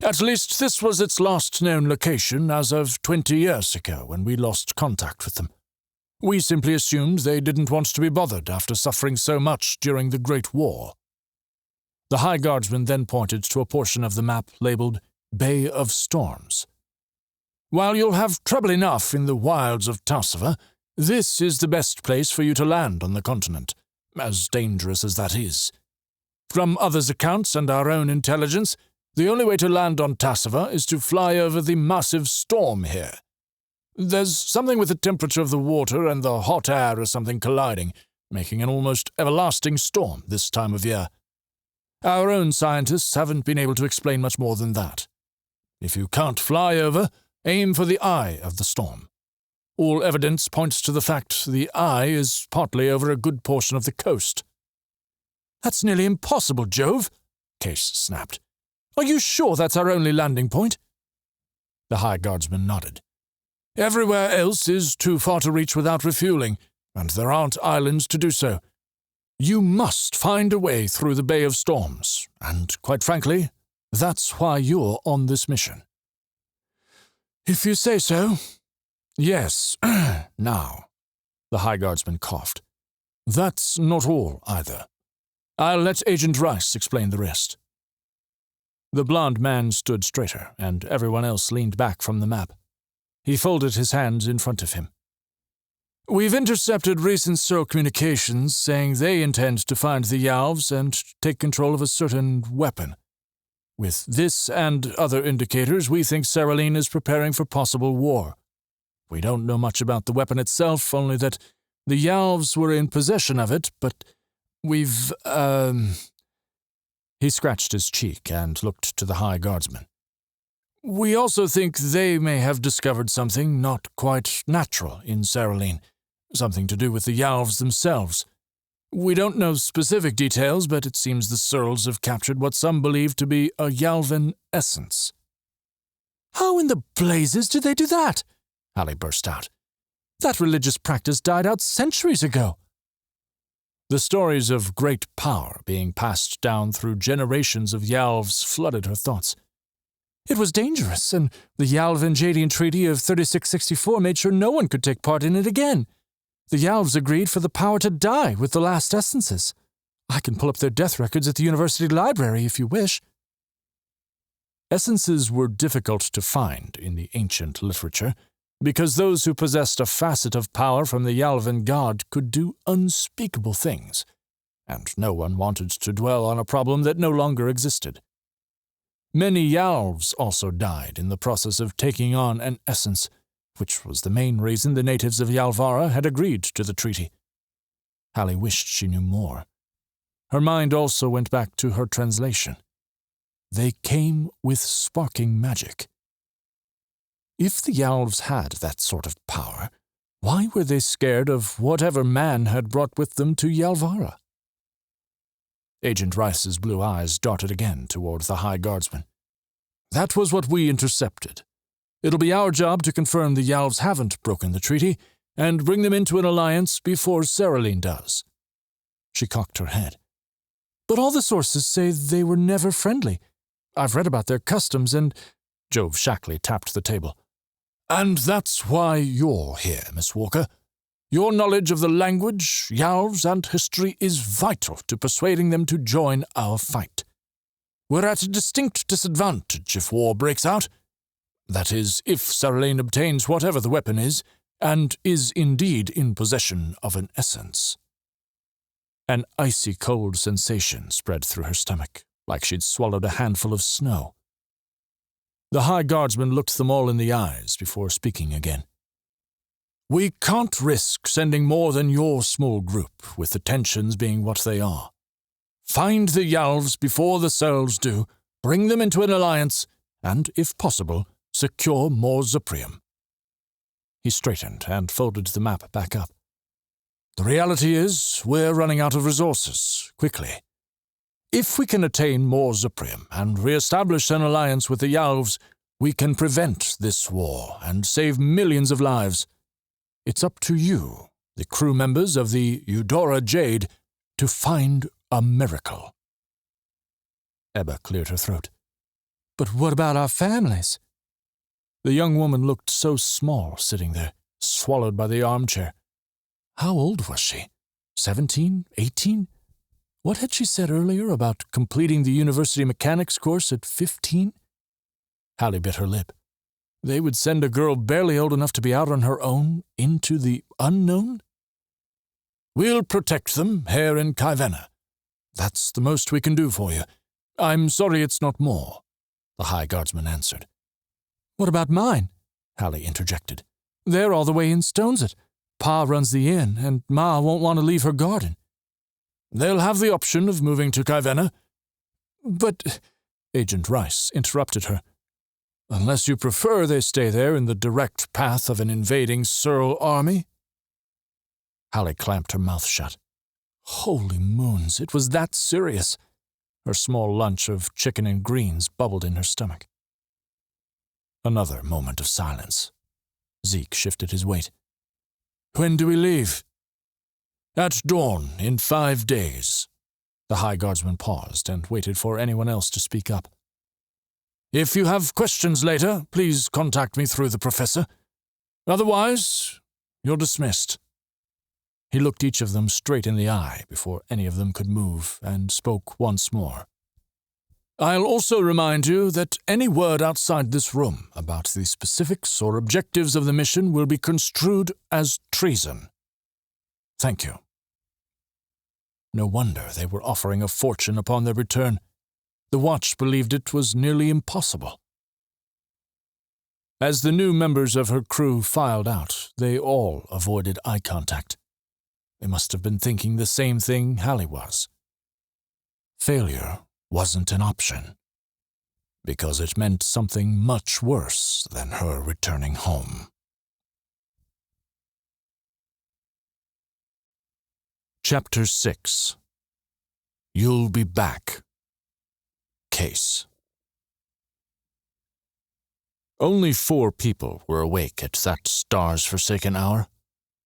"At least this was its last known location as of 20 years ago when we lost contact with them. We simply assumed they didn't want to be bothered after suffering so much during the Great War." The High Guardsman then pointed to a portion of the map labeled Bay of Storms. "While you'll have trouble enough in the wilds of Tassava, this is the best place for you to land on the continent, as dangerous as that is. From others' accounts and our own intelligence, the only way to land on Tassava is to fly over the massive storm here. There's something with the temperature of the water and the hot air or something colliding, making an almost everlasting storm this time of year. Our own scientists haven't been able to explain much more than that. If you can't fly over, aim for the eye of the storm. All evidence points to the fact the eye is partly over a good portion of the coast." "That's nearly impossible, Jove," Kase snapped. "Are you sure that's our only landing point?" The High Guardsman nodded. "Everywhere else is too far to reach without refueling, and there aren't islands to do so. You must find a way through the Bay of Storms, and, quite frankly, that's why you're on this mission." "If you say so." "Yes, now," the High Guardsman coughed. "That's not all, either. I'll let Agent Rice explain the rest." The blond man stood straighter, and everyone else leaned back from the map. He folded his hands in front of him. "We've intercepted recent Searle communications saying they intend to find the Yalvs and take control of a certain weapon. With this and other indicators, we think Saraline is preparing for possible war. We don't know much about the weapon itself, only that the Yalvs were in possession of it, but we've, He scratched his cheek and looked to the High Guardsman. "We also think they may have discovered something not quite natural in Saraline, something to do with the Yalvs themselves. We don't know specific details, but it seems the Searles have captured what some believe to be a Yalvan essence." "How in the blazes did they do that?" Hallie burst out. "That religious practice died out centuries ago." The stories of great power being passed down through generations of Yalvs flooded her thoughts. It was dangerous, and the Yalvan-Jadian Treaty of 3664 made sure no one could take part in it again. The Yalvs agreed for the power to die with the last essences. I can pull up their death records at the university library if you wish. Essences were difficult to find in the ancient literature, because those who possessed a facet of power from the Yalvan god could do unspeakable things, and no one wanted to dwell on a problem that no longer existed. Many Yalvs also died in the process of taking on an essence, which was the main reason the natives of Yalvara had agreed to the treaty. Alli wished she knew more. Her mind also went back to her translation. They came with sparking magic. If the Yalvs had that sort of power, why were they scared of whatever man had brought with them to Yalvara? Agent Rice's blue eyes darted again toward the High Guardsman. That was what we intercepted. It'll be our job to confirm the Yalvs haven't broken the treaty and bring them into an alliance before Saraline does. She cocked her head. But all the sources say they were never friendly. I've read about their customs and— Jove Shackley tapped the table. And that's why you're here, Miss Walker. Your knowledge of the language, Yalvs, and history is vital to persuading them to join our fight. We're at a distinct disadvantage if war breaks out. That is, if Saraline obtains whatever the weapon is, and is indeed in possession of an essence. An icy cold sensation spread through her stomach, like she'd swallowed a handful of snow. The High Guardsman looked them all in the eyes before speaking again. We can't risk sending more than your small group, with the tensions being what they are. Find the Yalvs before the Searls do, bring them into an alliance, and, if possible, secure more Zuprium. He straightened and folded the map back up. The reality is, we're running out of resources, quickly. If we can attain more Zuprium and re-establish an alliance with the Yalvs, we can prevent this war and save millions of lives. It's up to you, the crew members of the Eudora Jade, to find a miracle. Ebba cleared her throat. But what about our families? The young woman looked so small sitting there, swallowed by the armchair. How old was she? 17? 18? What had she said earlier about completing the university mechanics course at 15? Alli bit her lip. They would send a girl barely old enough to be out on her own into the unknown? We'll protect them here in Kaivenna. That's the most we can do for you. I'm sorry it's not more, the High Guardsman answered. What about mine? Alli interjected. They're all the way in Stoneset. Pa runs the inn, and Ma won't want to leave her garden. They'll have the option of moving to Kaivenna. But— Agent Rice interrupted her. Unless you prefer they stay there in the direct path of an invading Searl army? Alli clamped her mouth shut. Holy moons, it was that serious. Her small lunch of chicken and greens bubbled in her stomach. Another moment of silence. Zeke shifted his weight. When do we leave? At dawn, in 5 days. The High Guardsman paused and waited for anyone else to speak up. If you have questions later, please contact me through the professor. Otherwise, you're dismissed. He looked each of them straight in the eye before any of them could move, and spoke once more. I'll also remind you that any word outside this room about the specifics or objectives of the mission will be construed as treason. Thank you. No wonder they were offering a fortune upon their return. The Watch believed it was nearly impossible. As the new members of her crew filed out, they all avoided eye contact. They must have been thinking the same thing Alli was. Failure wasn't an option, because it meant something much worse than her returning home. Chapter 6. You'll be back. Kase. Only 4 people were awake at that stars-forsaken hour.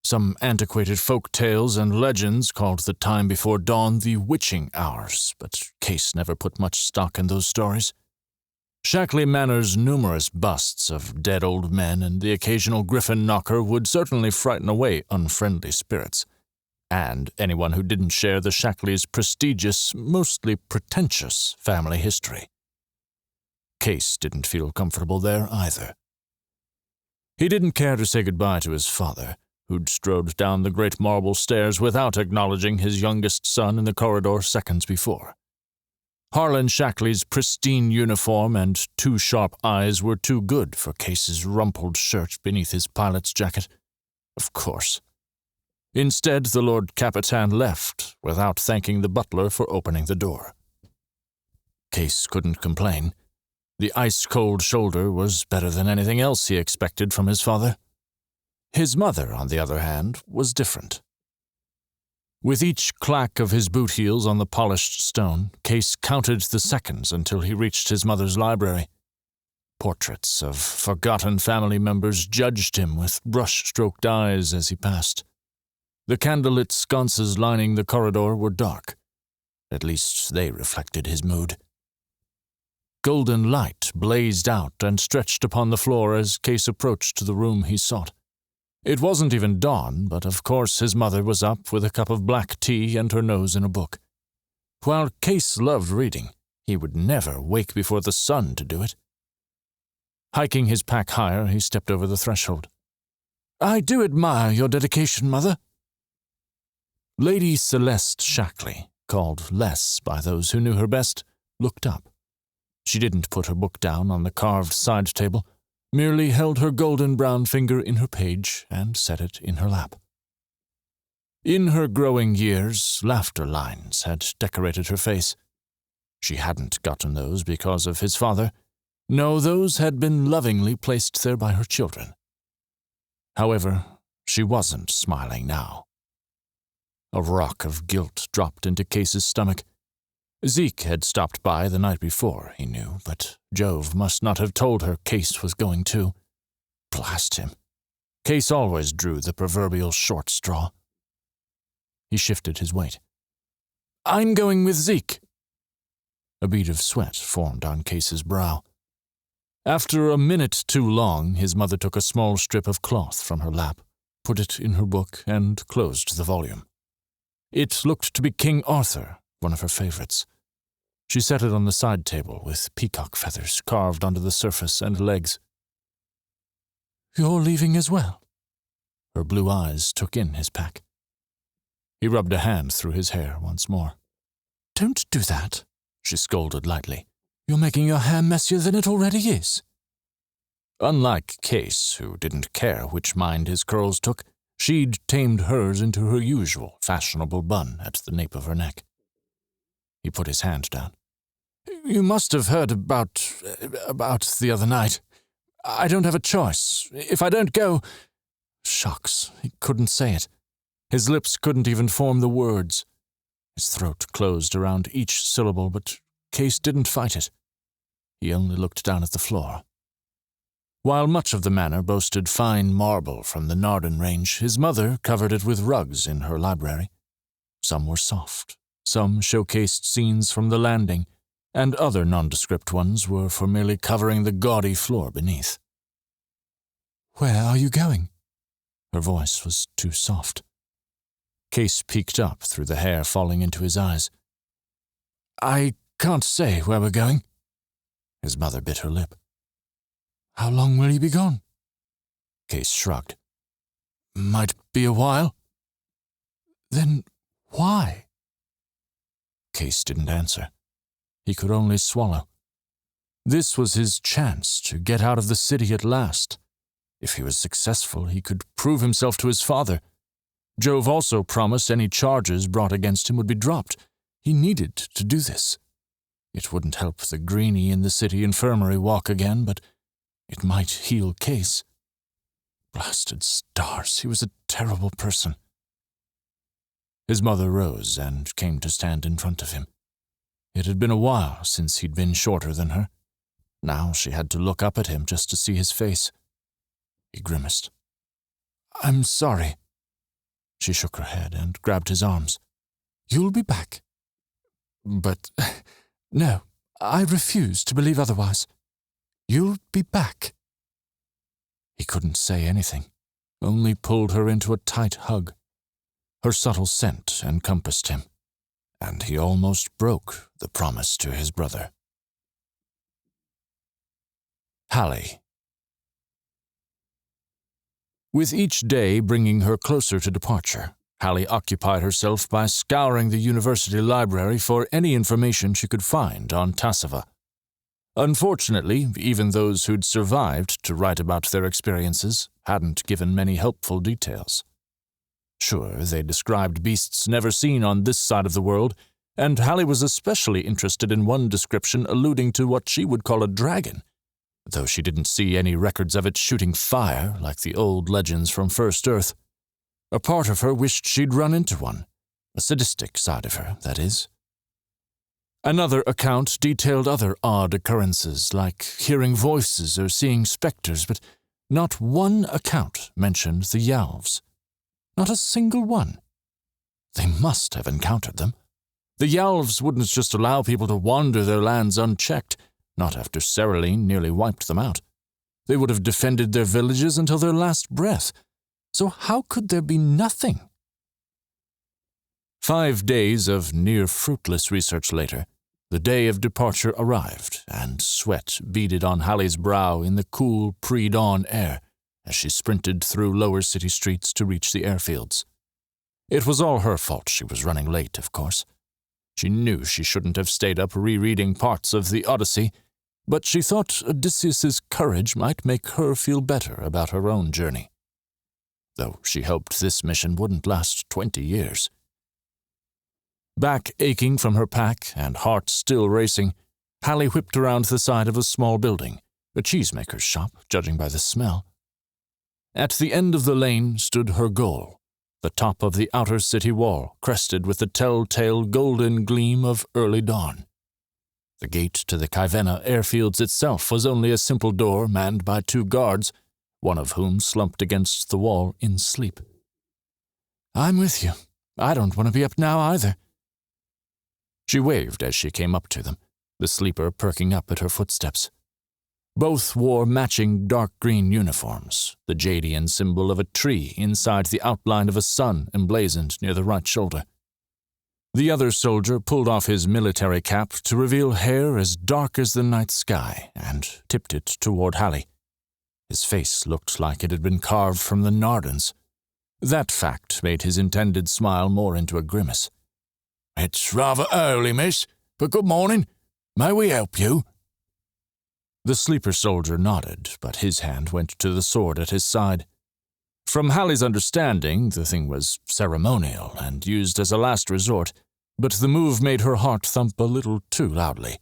Some antiquated folk tales and legends called the time before dawn the witching hours, but Kase never put much stock in those stories. Shackley Manor's numerous busts of dead old men and the occasional griffin knocker would certainly frighten away unfriendly spirits, and anyone who didn't share the Shackleys' prestigious, mostly pretentious family history. Kase didn't feel comfortable there either. He didn't care to say goodbye to his father, who'd strode down the great marble stairs without acknowledging his youngest son in the corridor seconds before. Harlan Shackley's pristine uniform and two sharp eyes were too good for Case's rumpled shirt beneath his pilot's jacket. Of course. Instead, the Lord Capitan left without thanking the butler for opening the door. Kase couldn't complain. The ice-cold shoulder was better than anything else he expected from his father. His mother, on the other hand, was different. With each clack of his boot heels on the polished stone, Kase counted the seconds until he reached his mother's library. Portraits of forgotten family members judged him with brush-stroked eyes as he passed. The candlelit sconces lining the corridor were dark. At least they reflected his mood. Golden light blazed out and stretched upon the floor as Kase approached the room he sought. It wasn't even dawn, but of course his mother was up with a cup of black tea and her nose in a book. While Kase loved reading, he would never wake before the sun to do it. Hiking his pack higher, he stepped over the threshold. "I do admire your dedication, Mother." Lady Celeste Shackley, called Les by those who knew her best, looked up. She didn't put her book down on the carved side table, merely held her golden brown finger in her page and set it in her lap. In her growing years, laughter lines had decorated her face. She hadn't gotten those because of his father. No, those had been lovingly placed there by her children. However, she wasn't smiling now. A rock of guilt dropped into Case's stomach. Zeke had stopped by the night before, he knew, but Jove must not have told her Kase was going too. Blast him. Kase always drew the proverbial short straw. He shifted his weight. "I'm going with Zeke." A bead of sweat formed on Case's brow. After a minute too long, his mother took a small strip of cloth from her lap, put it in her book, and closed the volume. It looked to be King Arthur, one of her favorites. She set it on the side table with peacock feathers carved onto the surface and legs. "You're leaving as well?" Her blue eyes took in his pack. He rubbed a hand through his hair once more. "Don't do that," she scolded lightly. "You're making your hair messier than it already is." Unlike Kase, who didn't care which mind his curls took, she'd tamed hers into her usual fashionable bun at the nape of her neck. He put his hand down. "You must have heard about the other night. I don't have a choice. If I don't go—" Shucks, he couldn't say it. His lips couldn't even form the words. His throat closed around each syllable, but Kase didn't fight it. He only looked down at the floor. While much of the manor boasted fine marble from the Narden range, his mother covered it with rugs in her library. Some were soft. Some showcased scenes from the landing, and other nondescript ones were for merely covering the gaudy floor beneath. "Where are you going?" Her voice was too soft. Kase peeked up through the hair falling into his eyes. "I can't say where we're going." His mother bit her lip. "How long will you be gone?" Kase shrugged. "Might be a while." "Then why?" Kase didn't answer. He could only swallow. This was his chance to get out of the city at last. If he was successful, he could prove himself to his father. Jove also promised any charges brought against him would be dropped. He needed to do this. It wouldn't help the greenie in the city infirmary walk again, but it might heal Kase. Blasted stars, he was a terrible person. His mother rose and came to stand in front of him. It had been a while since he'd been shorter than her. Now she had to look up at him just to see his face. He grimaced. "I'm sorry." She shook her head and grabbed his arms. "You'll be back." "But no, I refuse to believe otherwise." You'll be back." He couldn't say anything, only pulled her into a tight hug. Her subtle scent encompassed him, and he almost broke the promise to his brother. Hallie. With each day bringing her closer to departure, Hallie occupied herself by scouring the university library for any information she could find on Tassava. Unfortunately, even those who'd survived to write about their experiences hadn't given many helpful details. Sure, they described beasts never seen on this side of the world, and Hallie was especially interested in one description alluding to what she would call a dragon, though she didn't see any records of it shooting fire like the old legends from First Earth. A part of her wished she'd run into one, a sadistic side of her, that is. Another account detailed other odd occurrences, like hearing voices or seeing specters, but not one account mentioned the Yalves. Not a single one. They must have encountered them. The Yalves wouldn't just allow people to wander their lands unchecked, not after Cereline nearly wiped them out. They would have defended their villages until their last breath. So how could there be nothing? 5 days of near-fruitless research later, the day of departure arrived, and sweat beaded on Hallie's brow in the cool pre-dawn air as she sprinted through lower city streets to reach the airfields. It was all her fault she was running late, of course. She knew she shouldn't have stayed up rereading parts of the Odyssey, but she thought Odysseus's courage might make her feel better about her own journey. Though she hoped this mission wouldn't last 20 years. Back aching from her pack and heart still racing, Hallie whipped around the side of a small building, a cheesemaker's shop, judging by the smell. At the end of the lane stood her goal, the top of the outer city wall, crested with the telltale golden gleam of early dawn. The gate to the Kaivenna airfields itself was only a simple door manned by 2 guards, one of whom slumped against the wall in sleep. "I'm with you. I don't want to be up now either." She waved as she came up to them, the sleeper perking up at her footsteps. Both wore matching dark green uniforms, the Jadian symbol of a tree inside the outline of a sun emblazoned near the right shoulder. The other soldier pulled off his military cap to reveal hair as dark as the night sky and tipped it toward Hallie. His face looked like it had been carved from the Nardens. That fact made his intended smile more into a grimace. "It's rather early, miss, but good morning. May we help you?" The sleeper soldier nodded, but his hand went to the sword at his side. From Hallie's understanding, the thing was ceremonial and used as a last resort, but the move made her heart thump a little too loudly.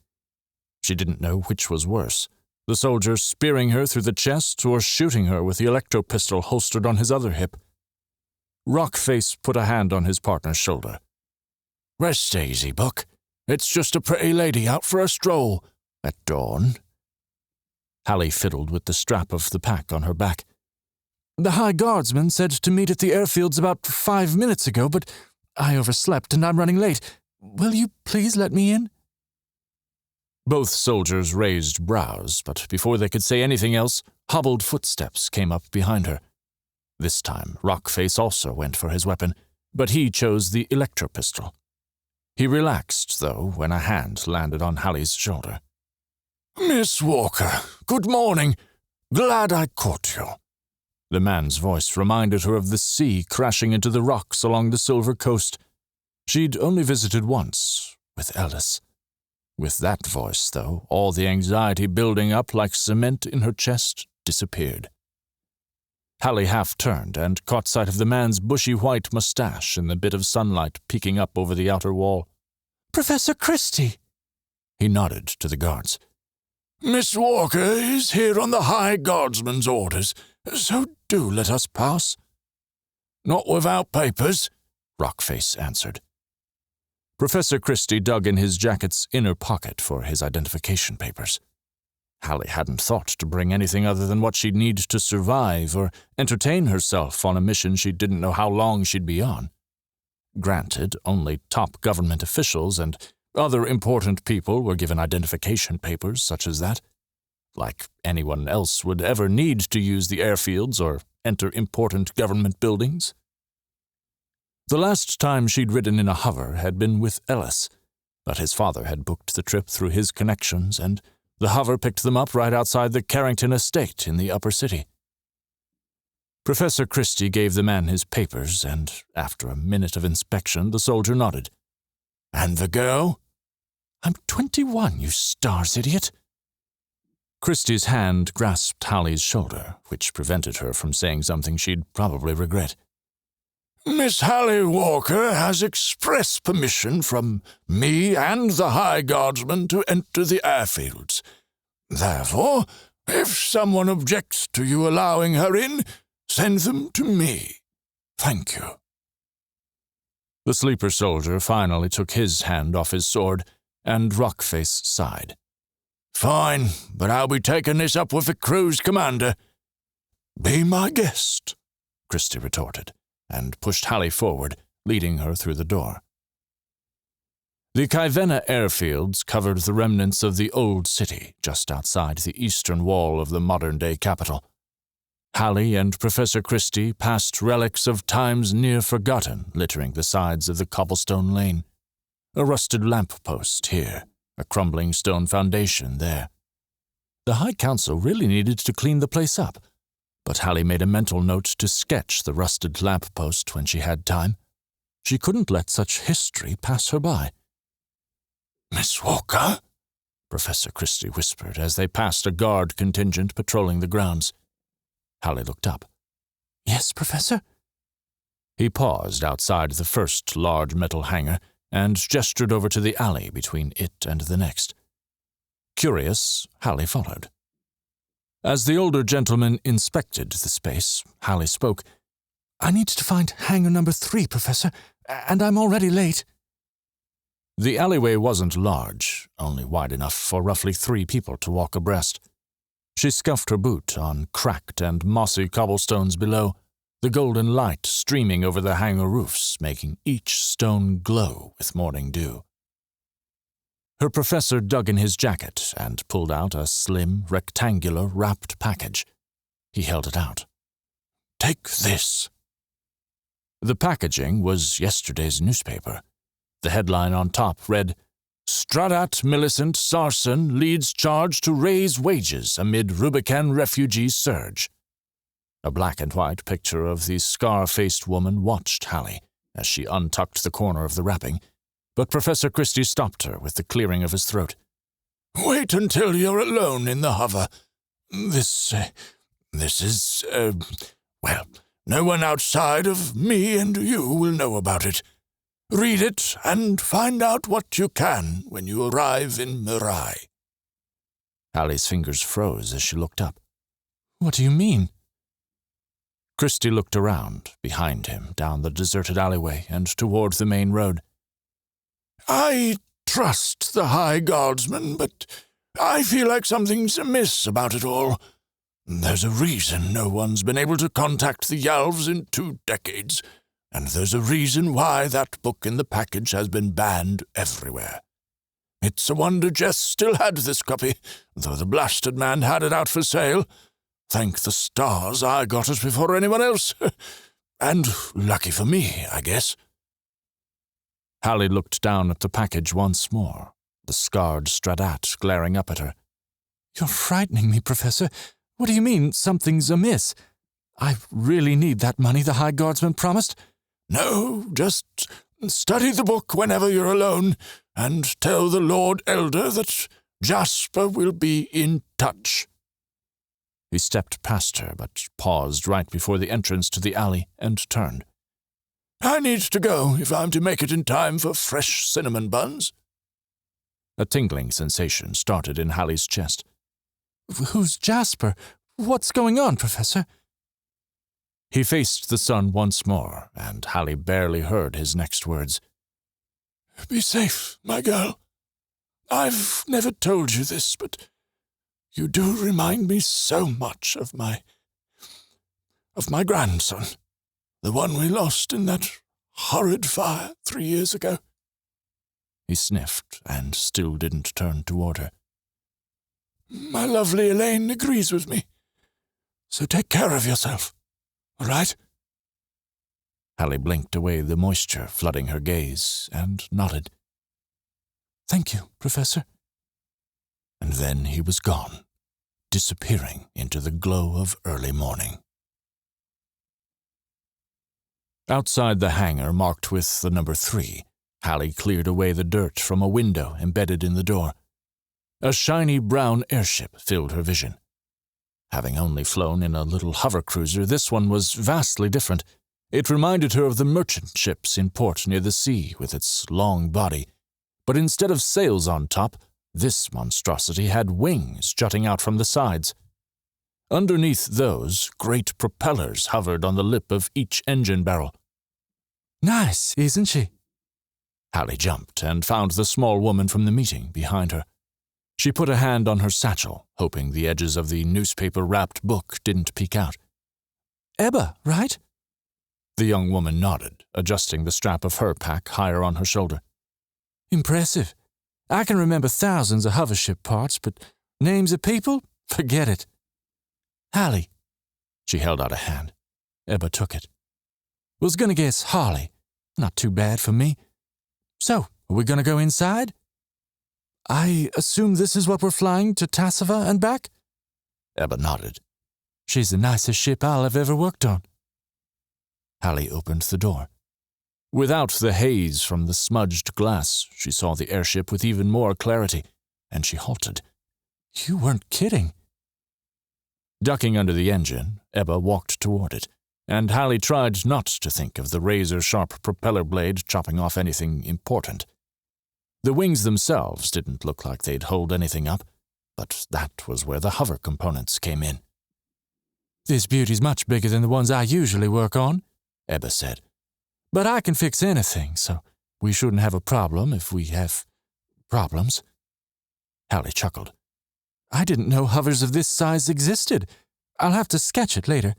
She didn't know which was worse, the soldier spearing her through the chest or shooting her with the electro-pistol holstered on his other hip. Rockface put a hand on his partner's shoulder. "Rest easy, Buck. It's just a pretty lady out for a stroll at dawn." Hallie fiddled with the strap of the pack on her back. "The High Guardsman said to meet at the airfields about 5 minutes ago, but I overslept and I'm running late. Will you please let me in?" Both soldiers raised brows, but before they could say anything else, hobbled footsteps came up behind her. This time, Rockface also went for his weapon, but he chose the electro-pistol. He relaxed, though, when a hand landed on Hallie's shoulder. "Miss Walker, good morning. Glad I caught you." The man's voice reminded her of the sea crashing into the rocks along the Silver Coast. She'd only visited once, with Ellis. With that voice, though, all the anxiety building up like cement in her chest disappeared. Hallie half-turned and caught sight of the man's bushy white mustache in the bit of sunlight peeking up over the outer wall. "Professor Christie!" He nodded to the guards. "Miss Walker is here on the High Guardsman's orders, so do let us pass." "Not without papers," Rockface answered. Professor Christie dug in his jacket's inner pocket for his identification papers. Hallie hadn't thought to bring anything other than what she'd need to survive or entertain herself on a mission she didn't know how long she'd be on. Granted, only top government officials and other important people were given identification papers such as that. like anyone else would ever need to use the airfields or enter important government buildings. The last time she'd ridden in a hover had been with Ellis, but his father had booked the trip through his connections, and the hover picked them up right outside the Carrington estate in the upper city. Professor Christie gave the man his papers, and after a minute of inspection, the soldier nodded. "And the girl?" "I'm 21, you stars idiot." Christie's hand grasped Hallie's shoulder, which prevented her from saying something she'd probably regret. "Miss Hallie Walker has express permission from me and the High Guardsman to enter the airfields. Therefore, if someone objects to you allowing her in, send them to me. Thank you." The sleeper soldier finally took his hand off his sword, and Rockface sighed. "Fine, but I'll be taking this up with the crew's commander." "Be my guest," Christie retorted, and pushed Hallie forward, leading her through the door. The Kaivenna airfields covered the remnants of the old city just outside the eastern wall of the modern-day capital. Hallie and Professor Christie passed relics of times near forgotten littering the sides of the cobblestone lane. A rusted lamp-post here, a crumbling stone foundation there. The High Council really needed to clean the place up, but Hallie made a mental note to sketch the rusted lamp-post when she had time. She couldn't let such history pass her by. "Miss Walker?" Professor Christie whispered as they passed a guard contingent patrolling the grounds. Hallie looked up. "Yes, Professor?" He paused outside the first large metal hangar and gestured over to the alley between it and the next. Curious, Hallie followed. As the older gentleman inspected the space, Hallie spoke. "I need to find hangar number 3, Professor, and I'm already late." The alleyway wasn't large, only wide enough for roughly 3 people to walk abreast. She scuffed her boot on cracked and mossy cobblestones below, the golden light streaming over the hangar roofs, making each stone glow with morning dew. Her professor dug in his jacket and pulled out a slim, rectangular, wrapped package. He held it out. "Take this." The packaging was yesterday's newspaper. The headline on top read, "Stradat Millicent Sarson leads charge to raise wages amid Rubicon refugee surge." A black and white picture of the scar-faced woman watched Hallie as she untucked the corner of the wrapping, but Professor Christie stopped her with the clearing of his throat. "Wait until you're alone in the hover. This is, well, no one outside of me and you will know about it. Read it and find out what you can when you arrive in Mirai." Hallie's fingers froze as she looked up. "What do you mean?" Christie looked around, behind him, down the deserted alleyway and toward the main road. "I trust the High Guardsman, but I feel like something's amiss about it all. There's a reason no one's been able to contact the Yalvs in 2 decades, and there's a reason why that book in the package has been banned everywhere. It's a wonder Jess still had this copy, though the blasted man had it out for sale. Thank the stars I got it before anyone else. And lucky for me, I guess." Hallie looked down at the package once more, the scarred Stradat glaring up at her. "You're frightening me, Professor. What do you mean, something's amiss? I really need that money the High Guardsman promised." "No, just study the book whenever you're alone, and tell the Lord Elder that Jasper will be in touch." He stepped past her, but paused right before the entrance to the alley and turned. "I need to go if I'm to make it in time for fresh cinnamon buns." A tingling sensation started in Hallie's chest. "Who's Jasper? What's going on, Professor?" He faced the sun once more, and Hallie barely heard his next words. "Be safe, my girl. I've never told you this, but you do remind me so much of my grandson, the one we lost in that horrid fire 3 years ago." He sniffed and still didn't turn toward her. My lovely Elaine agrees with me. So take care of yourself, all right?" Alli blinked away the moisture flooding her gaze and nodded. "Thank you, Professor." And then he was gone, disappearing into the glow of early morning. Outside the hangar marked with the number 3, Alli cleared away the dirt from a window embedded in the door. A shiny brown airship filled her vision. Having only flown in a little hover cruiser, this one was vastly different. It reminded her of the merchant ships in port near the sea with its long body, but instead of sails on top, this monstrosity had wings jutting out from the sides. Underneath those, great propellers hovered on the lip of each engine barrel. "Nice, isn't she?" Alli jumped and found the small woman from the meeting behind her. She put a hand on her satchel, hoping the edges of the newspaper-wrapped book didn't peek out. "Ebba, right?" The young woman nodded, adjusting the strap of her pack higher on her shoulder. "Impressive. I can remember thousands of hovership parts, but names of people? Forget it." "Alli." She held out a hand. Ebba took it. "Was gonna guess Harley. Not too bad for me. So, are we gonna go inside? I assume this is what we're flying to Tassava and back?" Ebba nodded. "She's the nicest ship I'll have ever worked on." Alli opened the door. Without the haze from the smudged glass, she saw the airship with even more clarity, and she halted. "You weren't kidding." Ducking under the engine, Ebba walked toward it, and Alli tried not to think of the razor-sharp propeller blade chopping off anything important. The wings themselves didn't look like they'd hold anything up, but that was where the hover components came in. "This beauty's much bigger than the ones I usually work on," Ebba said. "But I can fix anything, so we shouldn't have a problem if we have problems." Alli chuckled. "I didn't know hovers of this size existed. I'll have to sketch it later.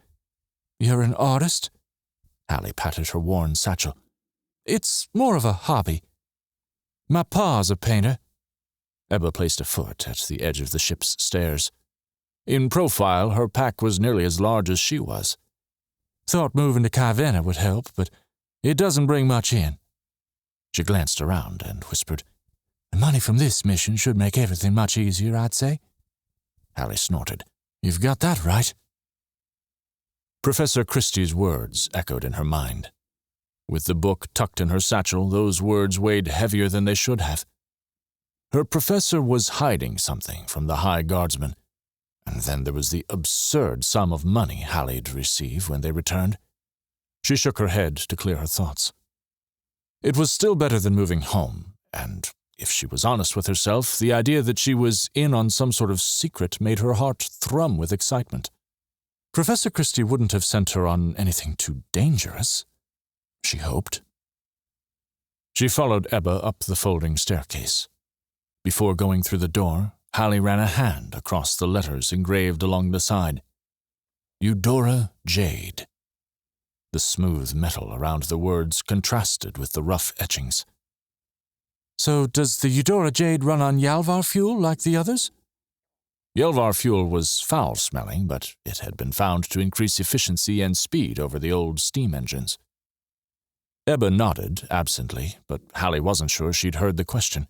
You're an artist?" Alli patted her worn satchel. "It's more of a hobby. My pa's a painter." Ebba placed a foot at the edge of the ship's stairs. In profile, her pack was nearly as large as she was. "Thought moving to Kaivenna would help, but it doesn't bring much in." She glanced around and whispered, "The money from this mission should make everything much easier, I'd say." Alli snorted. "You've got that right." Professor Christie's words echoed in her mind. With the book tucked in her satchel, those words weighed heavier than they should have. Her professor was hiding something from the High Guardsman, and then there was the absurd sum of money Halli'd receive when they returned. She shook her head to clear her thoughts. It was still better than moving home, and if she was honest with herself, the idea that she was in on some sort of secret made her heart thrum with excitement. Professor Christie wouldn't have sent her on anything too dangerous, she hoped. She followed Ebba up the folding staircase. Before going through the door, Alli ran a hand across the letters engraved along the side. Eudora Jade. The smooth metal around the words contrasted with the rough etchings. "So does the Eudora Jade run on Yalvar fuel like the others?" Yalvar fuel was foul-smelling, but it had been found to increase efficiency and speed over the old steam engines. Ebba nodded absently, but Alli wasn't sure she'd heard the question.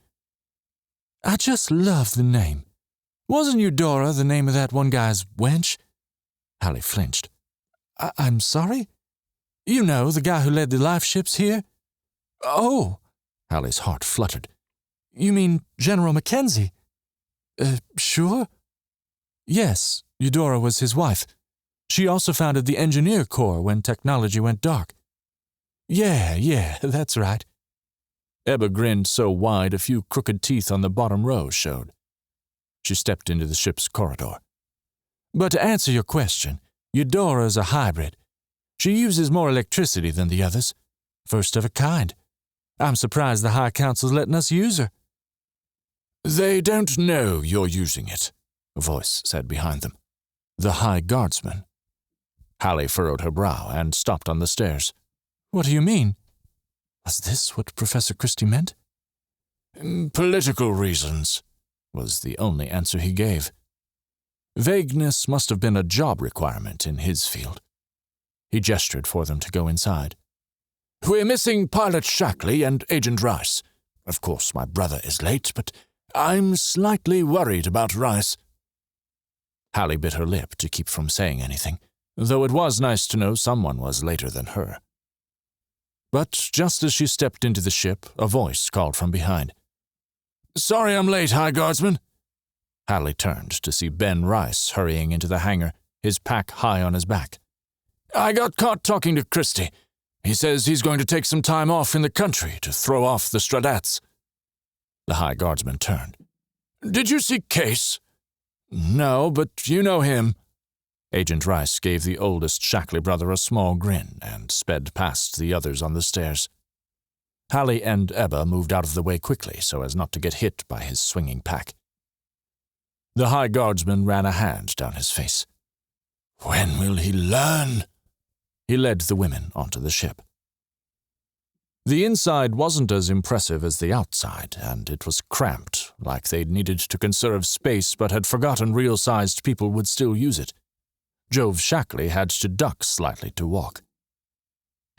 "I just love the name. Wasn't Eudora the name of that one guy's wench?" Alli flinched. I'm sorry? You know, the guy who led the life ships here?" "Oh!" Alli's heart fluttered. "You mean General Mackenzie?" Sure?" "Yes, Eudora was his wife. She also founded the Engineer Corps when technology went dark." Yeah, that's right." Ebba grinned so wide a few crooked teeth on the bottom row showed. She stepped into the ship's corridor. "But to answer your question, Eudora's a hybrid. She uses more electricity than the others. First of a kind. I'm surprised the High Council's letting us use her." "They don't know you're using it," a voice said behind them. The High Guardsman. Alli furrowed her brow and stopped on the stairs. "What do you mean? Was this what Professor Christie meant?" "Political reasons," was the only answer he gave. Vagueness must have been a job requirement in his field. He gestured for them to go inside. "We're missing Pilot Shackley and Agent Rice. Of course, my brother is late, but I'm slightly worried about Rice." Alli bit her lip to keep from saying anything, though it was nice to know someone was later than her. But just as she stepped into the ship, a voice called from behind. "Sorry I'm late, High Guardsman." Alli turned to see Ben Rice hurrying into the hangar, his pack high on his back. "I got caught talking to Christie. He says he's going to take some time off in the country to throw off the Stradats." The High Guardsman turned. "Did you see Kase?" "No, but you know him." Agent Rice gave the oldest Shackley brother a small grin and sped past the others on the stairs. Alli and Ebba moved out of the way quickly so as not to get hit by his swinging pack. The High Guardsman ran a hand down his face. "When will he learn?" He led the women onto the ship. The inside wasn't as impressive as the outside, and it was cramped, like they'd needed to conserve space but had forgotten real-sized people would still use it. Jove Shackley had to duck slightly to walk.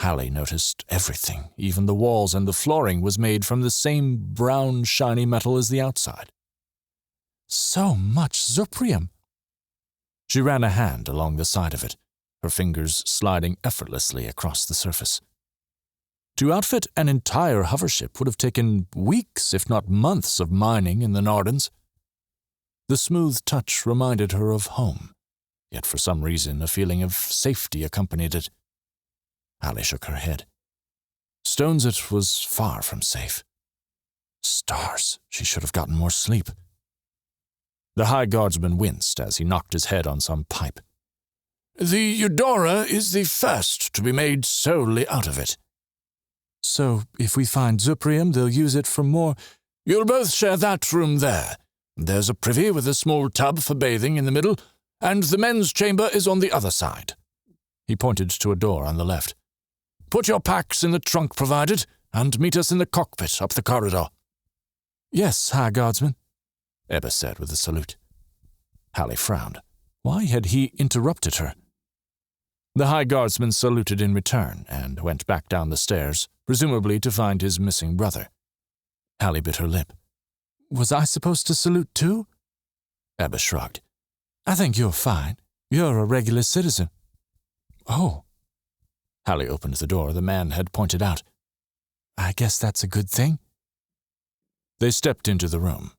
Alli noticed everything, even the walls and the flooring, was made from the same brown, shiny metal as the outside. So much zuprium. She ran a hand along the side of it, her fingers sliding effortlessly across the surface. To outfit an entire hovership would have taken weeks, if not months, of mining in the Nardens. The smooth touch reminded her of home, yet for some reason a feeling of safety accompanied it. Alli shook her head. Stonesit was far from safe. Stars, she should have gotten more sleep. The High Guardsman winced as he knocked his head on some pipe. "The Eudora is the first to be made solely out of it." "So, if we find zuprium, they'll use it for more—" "You'll both share that room there. There's a privy with a small tub for bathing in the middle, and the men's chamber is on the other side." He pointed to a door on the left. "Put your packs in the trunk provided, and meet us in the cockpit up the corridor." "Yes, High Guardsman," Ebba said with a salute. Alli frowned. Why had he interrupted her? The High Guardsman saluted in return and went back down the stairs, presumably to find his missing brother. Alli bit her lip. "Was I supposed to salute too?" Ebba shrugged. "I think you're fine. You're a regular citizen." "Oh." Alli opened the door the man had pointed out. "I guess that's a good thing." They stepped into the room.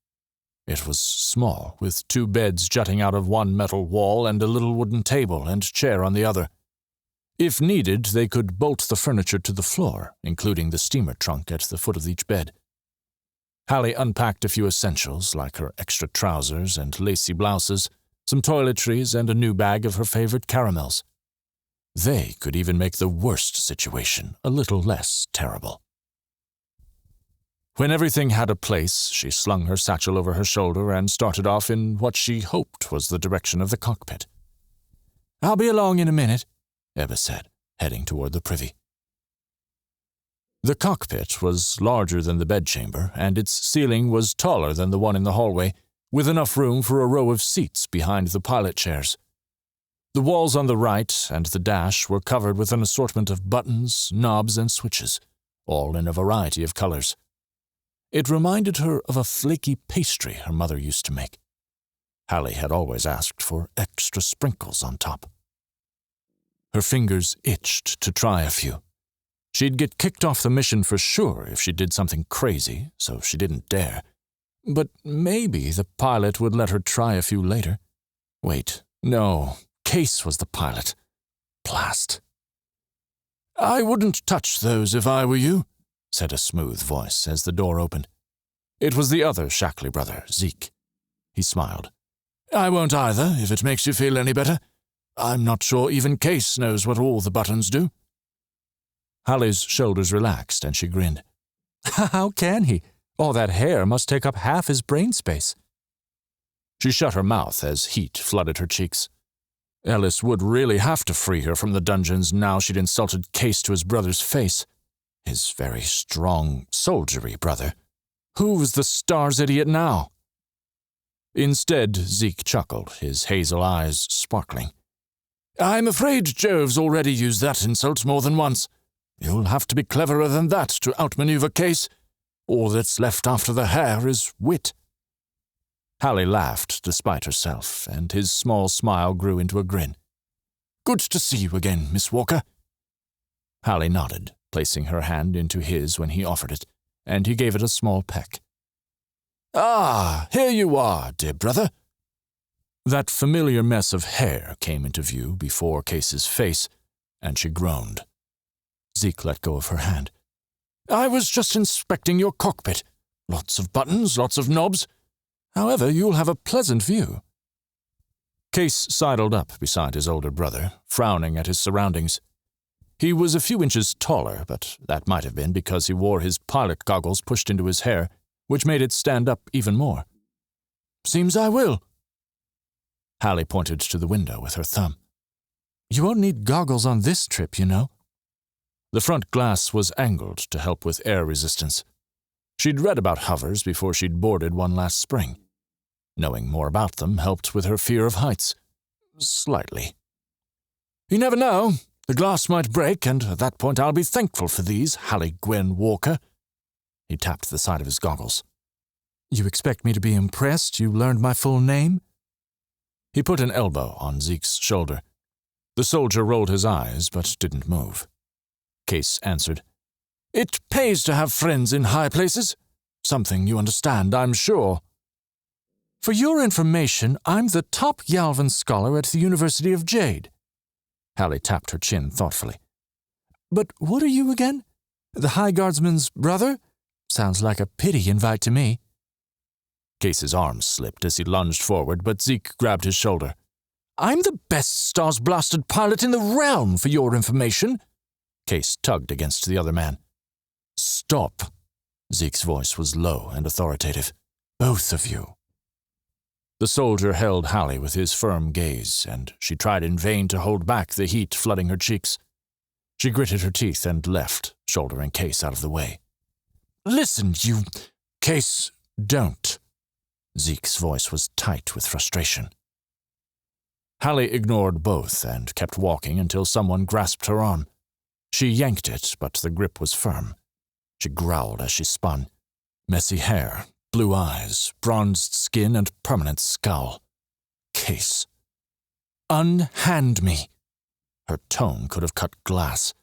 It was small, with 2 beds jutting out of one metal wall and a little wooden table and chair on the other. If needed, they could bolt the furniture to the floor, including the steamer trunk at the foot of each bed. Alli unpacked a few essentials, like her extra trousers and lacy blouses, some toiletries, and a new bag of her favorite caramels. They could even make the worst situation a little less terrible. When everything had a place, she slung her satchel over her shoulder and started off in what she hoped was the direction of the cockpit. "I'll be along in a minute," Ebba said, heading toward the privy. The cockpit was larger than the bedchamber, and its ceiling was taller than the one in the hallway, with enough room for a row of seats behind the pilot chairs. The walls on the right and the dash were covered with an assortment of buttons, knobs, and switches, all in a variety of colors. It reminded her of a flaky pastry her mother used to make. Alli had always asked for extra sprinkles on top. Her fingers itched to try a few. She'd get kicked off the mission for sure if she did something crazy, so she didn't dare. But maybe the pilot would let her try a few later. Wait, no, Kase was the pilot. Blast. "I wouldn't touch those if I were you," said a smooth voice as the door opened. It was the other Shackley brother, Zeke. He smiled. "I won't either, if it makes you feel any better. I'm not sure even Kase knows what all the buttons do." Hallie's shoulders relaxed and she grinned. "How can he? All that hair must take up half his brain space." She shut her mouth as heat flooded her cheeks. Ellis would really have to free her from the dungeons now she'd insulted Kase to his brother's face. His very strong, soldiery brother. Who was the stars idiot now? Instead, Zeke chuckled, his hazel eyes sparkling. I'm afraid Jove's already used that insult more than once. You'll have to be cleverer than that to outmaneuver Kase. All that's left after the hair is wit. Hallie laughed despite herself, and his small smile grew into a grin. Good to see you again, Miss Walker. Hallie nodded, placing her hand into his when he offered it, and he gave it a small peck. Ah, here you are, dear brother. That familiar mess of hair came into view before Kase's face, and she groaned. Zeke let go of her hand. I was just inspecting your cockpit. Lots of buttons, lots of knobs. However, you'll have a pleasant view. Kase sidled up beside his older brother, frowning at his surroundings. He was a few inches taller, but that might have been because he wore his pilot goggles pushed into his hair, which made it stand up even more. Seems I will. Hallie pointed to the window with her thumb. You won't need goggles on this trip, you know. The front glass was angled to help with air resistance. She'd read about hovers before she'd boarded one last spring. Knowing more about them helped with her fear of heights. Slightly. You never know. The glass might break, and at that point I'll be thankful for these, Hallie Gwen Walker. He tapped the side of his goggles. You expect me to be impressed you learned my full name? He put an elbow on Zeke's shoulder. The soldier rolled his eyes, but didn't move. Kase answered. It pays to have friends in high places. Something you understand, I'm sure. For your information, I'm the top Yalvan scholar at the University of Jade. Hallie tapped her chin thoughtfully. But what are you again? The High Guardsman's brother? Sounds like a pity invite to me. Kase's arm slipped as he lunged forward, but Zeke grabbed his shoulder. I'm the best stars-blasted pilot in the realm, for your information. Kase tugged against the other man. Stop. Zeke's voice was low and authoritative. Both of you. The soldier held Hallie with his firm gaze, and she tried in vain to hold back the heat flooding her cheeks. She gritted her teeth and left, shouldering Kase out of the way. Listen, you... Kase, don't. Zeke's voice was tight with frustration. Hallie ignored both and kept walking until someone grasped her arm. She yanked it, but the grip was firm. She growled as she spun. Messy hair, blue eyes, bronzed skin, and permanent scowl. Kase. Unhand me. Her tone could have cut glass.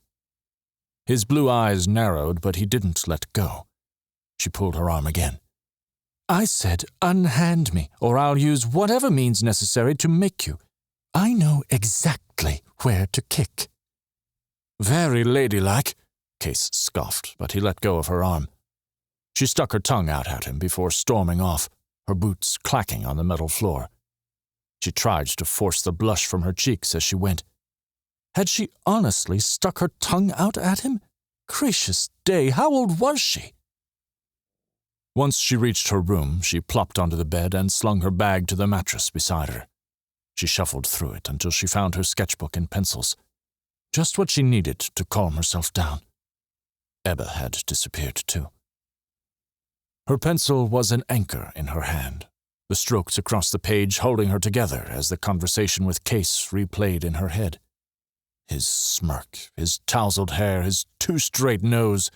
His blue eyes narrowed, but he didn't let go. She pulled her arm again. I said unhand me, or I'll use whatever means necessary to make you. I know exactly where to kick. Very ladylike, Kase scoffed, but he let go of her arm. She stuck her tongue out at him before storming off, her boots clacking on the metal floor. She tried to force the blush from her cheeks as she went. Had she honestly stuck her tongue out at him? Gracious day, how old was she? Once she reached her room, she plopped onto the bed and slung her bag to the mattress beside her. She shuffled through it until she found her sketchbook and pencils. Just what she needed to calm herself down. Ebba had disappeared too. Her pencil was an anchor in her hand, the strokes across the page holding her together as the conversation with Kase replayed in her head. His smirk, his tousled hair, his too straight nose.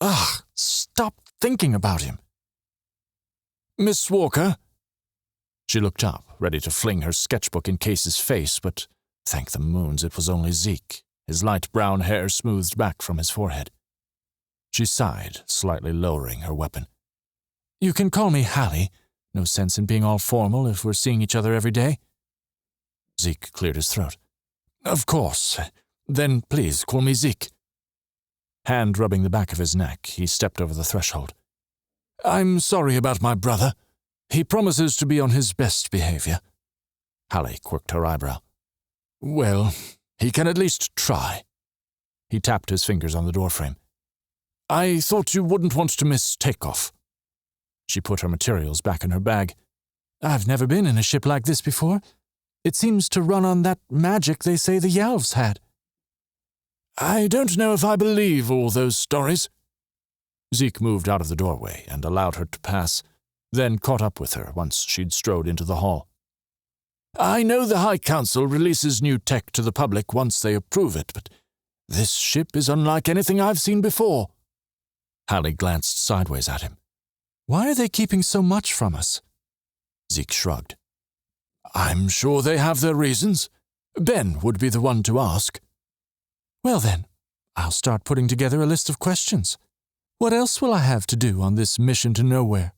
Ugh, stop thinking about him. Miss Walker? She looked up, ready to fling her sketchbook in Kase's face, but thank the moons it was only Zeke, his light brown hair smoothed back from his forehead. She sighed, slightly lowering her weapon. You can call me Hallie. No sense in being all formal if we're seeing each other every day. Zeke cleared his throat. Of course. Then please call me Zeke. Hand rubbing the back of his neck, he stepped over the threshold. I'm sorry about my brother. He promises to be on his best behavior. Hallie quirked her eyebrow. Well, he can at least try. He tapped his fingers on the doorframe. I thought you wouldn't want to miss takeoff. She put her materials back in her bag. I've never been in a ship like this before. It seems to run on that magic they say the Yalvs had. I don't know if I believe all those stories. Zeke moved out of the doorway and allowed her to pass, then caught up with her once she'd strode into the hall. I know the High Council releases new tech to the public once they approve it, but this ship is unlike anything I've seen before. Hallie glanced sideways at him. Why are they keeping so much from us? Zeke shrugged. I'm sure they have their reasons. Ben would be the one to ask. Well then, I'll start putting together a list of questions. What else will I have to do on this mission to nowhere?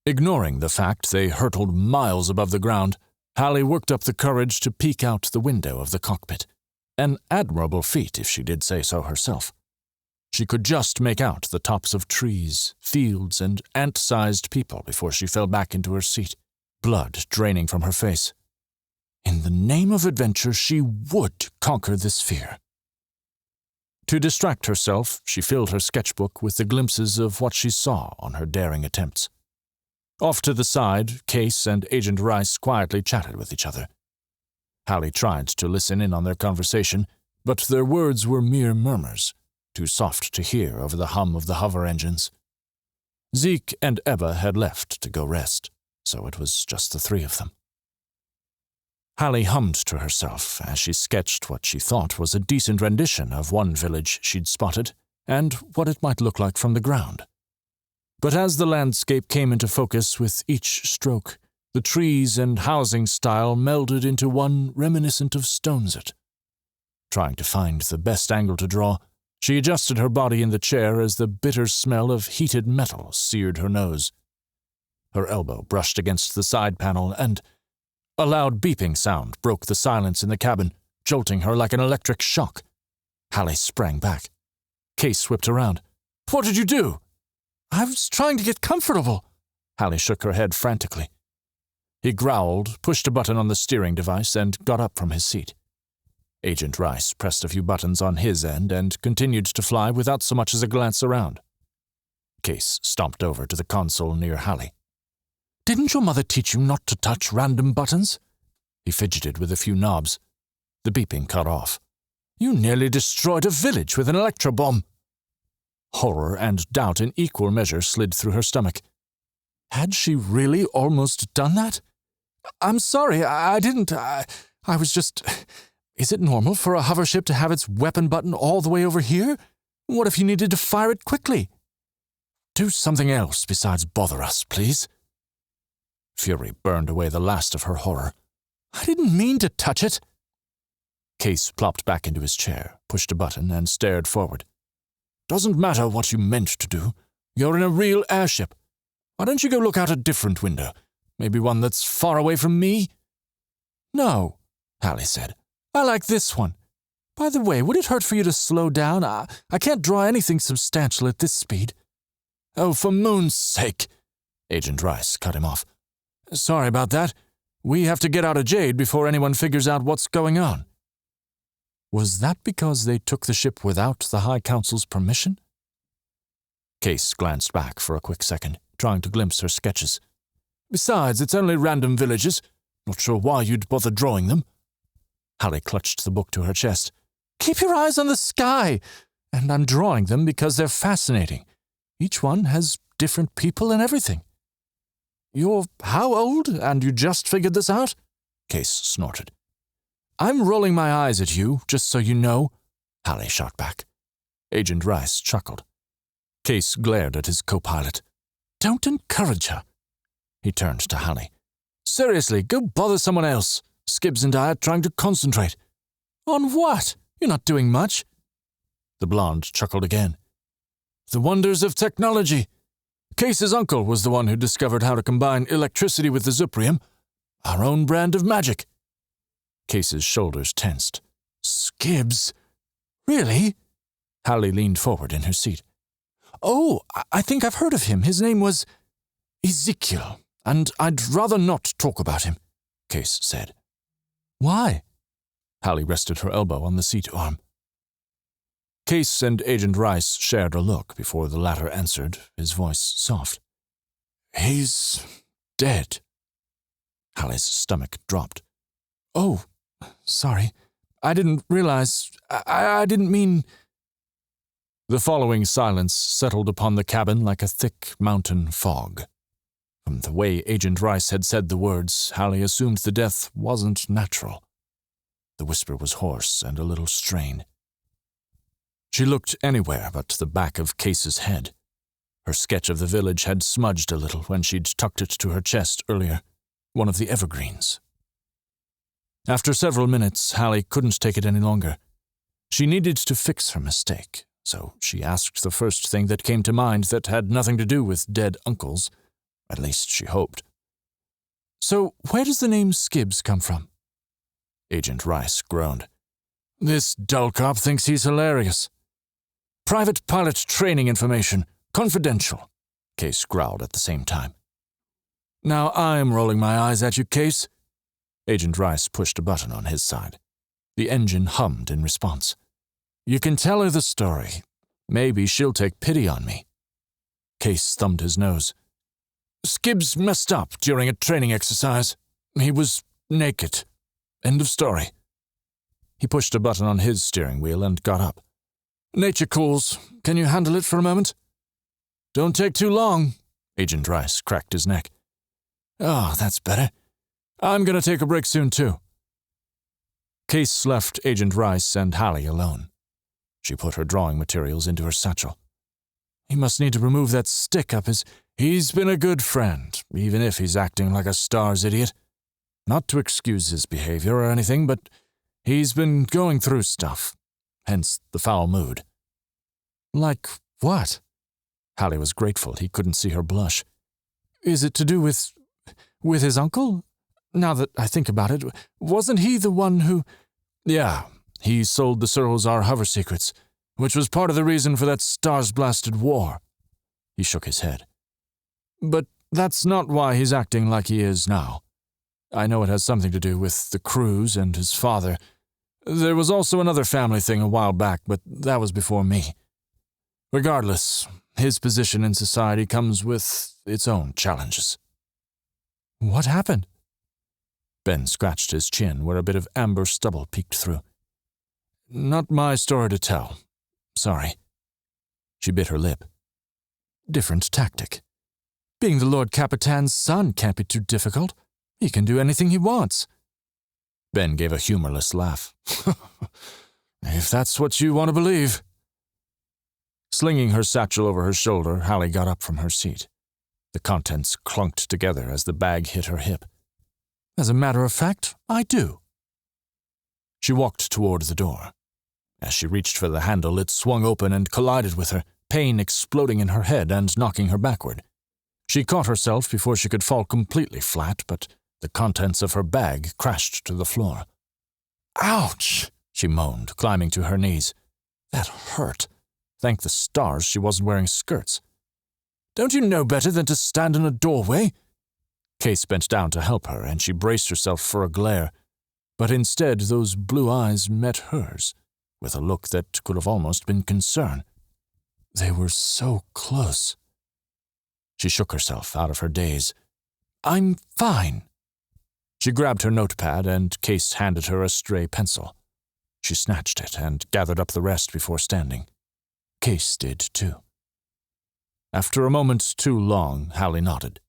Ignoring the fact they hurtled miles above the ground, Hallie worked up the courage to peek out the window of the cockpit. An admirable feat, if she did say so herself. She could just make out the tops of trees, fields, and ant-sized people before she fell back into her seat, blood draining from her face. In the name of adventure, she would conquer this fear. To distract herself, she filled her sketchbook with the glimpses of what she saw on her daring attempts. Off to the side, Kase and Agent Rice quietly chatted with each other. Hallie tried to listen in on their conversation, but their words were mere murmurs, too soft to hear over the hum of the hover engines. Zeke and Ebba had left to go rest, so it was just the three of them. Hallie hummed to herself as she sketched what she thought was a decent rendition of one village she'd spotted and what it might look like from the ground. But as the landscape came into focus with each stroke, the trees and housing style melded into one reminiscent of Stoneset. Trying to find the best angle to draw, she adjusted her body in the chair as the bitter smell of heated metal seared her nose. Her elbow brushed against the side panel, and a loud beeping sound broke the silence in the cabin, jolting her like an electric shock. Hallie sprang back. Kase whipped around. "What did you do?" I was trying to get comfortable. Hallie shook her head frantically. He growled, pushed a button on the steering device, and got up from his seat. Agent Rice pressed a few buttons on his end and continued to fly without so much as a glance around. Kase stomped over to the console near Hallie. Didn't your mother teach you not to touch random buttons? He fidgeted with a few knobs. The beeping cut off. "You nearly destroyed a village with an electrobomb." Horror and doubt in equal measure slid through her stomach. Had she really almost done that? I'm sorry, I didn't. I was just... Is it normal for a hover ship to have its weapon button all the way over here? What if you needed to fire it quickly? Do something else besides bother us, please. Fury burned away the last of her horror. I didn't mean to touch it. Kase plopped back into his chair, pushed a button, and stared forward. Doesn't matter what you meant to do. You're in a real airship. Why don't you go look out a different window? Maybe one that's far away from me? No, Hallie said. I like this one. By the way, would it hurt for you to slow down? I can't draw anything substantial at this speed. Oh, for moon's sake! Agent Rice cut him off. Sorry about that. We have to get out of Jade before anyone figures out what's going on. Was that because they took the ship without the High Council's permission? Kase glanced back for a quick second, trying to glimpse her sketches. Besides, it's only random villages. Not sure why you'd bother drawing them. Hallie clutched the book to her chest. Keep your eyes on the sky! And I'm drawing them because they're fascinating. Each one has different people and everything. You're how old, and you just figured this out? Kase snorted. I'm rolling my eyes at you, just so you know, Hallie shot back. Agent Rice chuckled. Kase glared at his co-pilot. Don't encourage her. He turned to Hallie. Seriously, go bother someone else. Skibbs and I are trying to concentrate. On what? You're not doing much. The blonde chuckled again. The wonders of technology. Kase's uncle was the one who discovered how to combine electricity with the Zuprium. Our own brand of magic. Kase's shoulders tensed. Skibbs? Really? Hallie leaned forward in her seat. Oh, I think I've heard of him. His name was Ezekiel, and I'd rather not talk about him, Kase said. Why? Hallie rested her elbow on the seat arm. Kase and Agent Rice shared a look before the latter answered, his voice soft. He's dead. Hallie's stomach dropped. Oh, sorry. I didn't realize. I didn't mean... The following silence settled upon the cabin like a thick mountain fog. From the way Agent Rice had said the words, Alli assumed the death wasn't natural. The whisper was hoarse and a little strained. She looked anywhere but the back of Kase's head. Her sketch of the village had smudged a little when she'd tucked it to her chest earlier, one of the evergreens. After several minutes, Alli couldn't take it any longer. She needed to fix her mistake, so she asked the first thing that came to mind that had nothing to do with dead uncles. At least she hoped. So where does the name Skibbs come from? Agent Rice groaned. This dull cop thinks he's hilarious. Private pilot training information. Confidential, Kase growled at the same time. Now I'm rolling my eyes at you, Kase. Agent Rice pushed a button on his side. The engine hummed in response. You can tell her the story. Maybe she'll take pity on me. Kase thumbed his nose. Skibbs messed up during a training exercise. He was naked. End of story. He pushed a button on his steering wheel and got up. Nature calls. Can you handle it for a moment? Don't take too long. Agent Rice cracked his neck. Oh, that's better. I'm going to take a break soon, too. Kase left Agent Rice and Alli alone. She put her drawing materials into her satchel. He must need to remove that stick up his... He's been a good friend, even if he's acting like a STARS idiot. Not to excuse his behavior or anything, but he's been going through stuff. Hence the foul mood. Like what? Alli was grateful he couldn't see her blush. Is it to do with his uncle? Now that I think about it, wasn't he the one who... Yeah, he sold the Sirozar hover secrets, which was part of the reason for that stars-blasted war. He shook his head. But that's not why he's acting like he is now. I know it has something to do with the cruise and his father. There was also another family thing a while back, but that was before me. Regardless, his position in society comes with its own challenges. What happened? Ben scratched his chin where a bit of amber stubble peeked through. Not my story to tell. Sorry. She bit her lip. Different tactic. Being the Lord Capitan's son can't be too difficult. He can do anything he wants. Ben gave a humorless laugh. If that's what you want to believe. Slinging her satchel over her shoulder, Alli got up from her seat. The contents clunked together as the bag hit her hip. As a matter of fact, I do. She walked toward the door. As she reached for the handle, it swung open and collided with her, pain exploding in her head and knocking her backward. She caught herself before she could fall completely flat, but the contents of her bag crashed to the floor. Ouch, she moaned, climbing to her knees. That hurt. Thank the stars she wasn't wearing skirts. Don't you know better than to stand in a doorway? Kase bent down to help her, and she braced herself for a glare. But instead, those blue eyes met hers, with a look that could have almost been concern. They were so close. She shook herself out of her daze. I'm fine. She grabbed her notepad, and Kase handed her a stray pencil. She snatched it and gathered up the rest before standing. Kase did, too. After a moment too long, Alli nodded.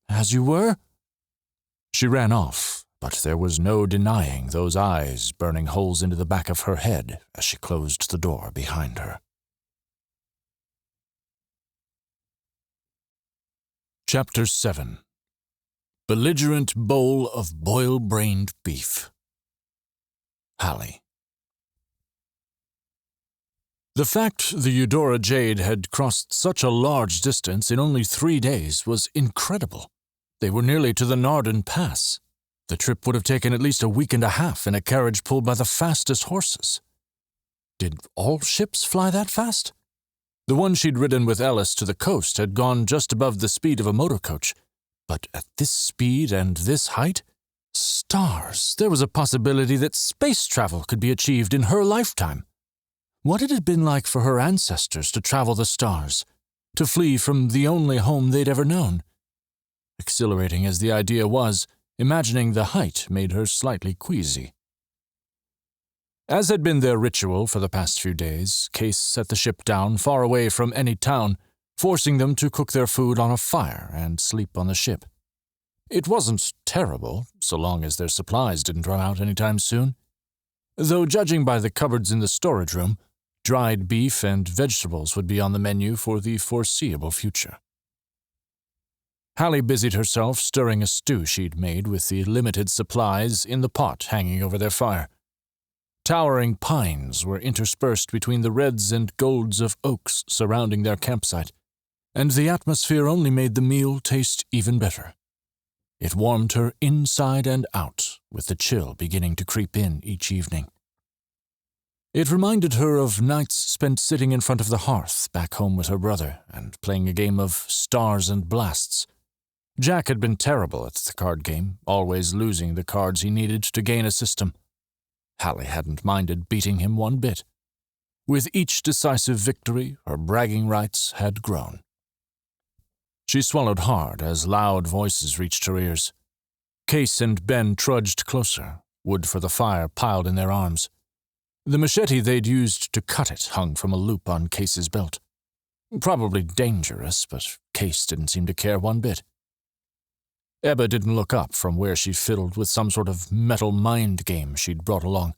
As you were? She ran off, but there was no denying those eyes burning holes into the back of her head as she closed the door behind her. Chapter 7. Belligerent Bowl of Boil-Brained Beef. Alli. The fact the Eudora Jade had crossed such a large distance in only 3 days was incredible. They were nearly to the Narden Pass. The trip would have taken at least a week and a half in a carriage pulled by the fastest horses. Did all ships fly that fast? The one she'd ridden with Ellis to the coast had gone just above the speed of a motor coach. But at this speed and this height? Stars! There was a possibility that space travel could be achieved in her lifetime. What had it been like for her ancestors to travel the stars, to flee from the only home they'd ever known? Exhilarating as the idea was, imagining the height made her slightly queasy. As had been their ritual for the past few days, Kase set the ship down far away from any town, forcing them to cook their food on a fire and sleep on the ship. It wasn't terrible, so long as their supplies didn't run out anytime soon. Though judging by the cupboards in the storage room, dried beef and vegetables would be on the menu for the foreseeable future. Alli busied herself stirring a stew she'd made with the limited supplies in the pot hanging over their fire. Towering pines were interspersed between the reds and golds of oaks surrounding their campsite, and the atmosphere only made the meal taste even better. It warmed her inside and out, with the chill beginning to creep in each evening. It reminded her of nights spent sitting in front of the hearth back home with her brother and playing a game of stars and blasts. Jack had been terrible at the card game, always losing the cards he needed to gain a system. Alli hadn't minded beating him one bit. With each decisive victory, her bragging rights had grown. She swallowed hard as loud voices reached her ears. Kase and Ben trudged closer, wood for the fire piled in their arms. The machete they'd used to cut it hung from a loop on Kase's belt. Probably dangerous, but Kase didn't seem to care one bit. Ebba didn't look up from where she fiddled with some sort of metal mind game she'd brought along.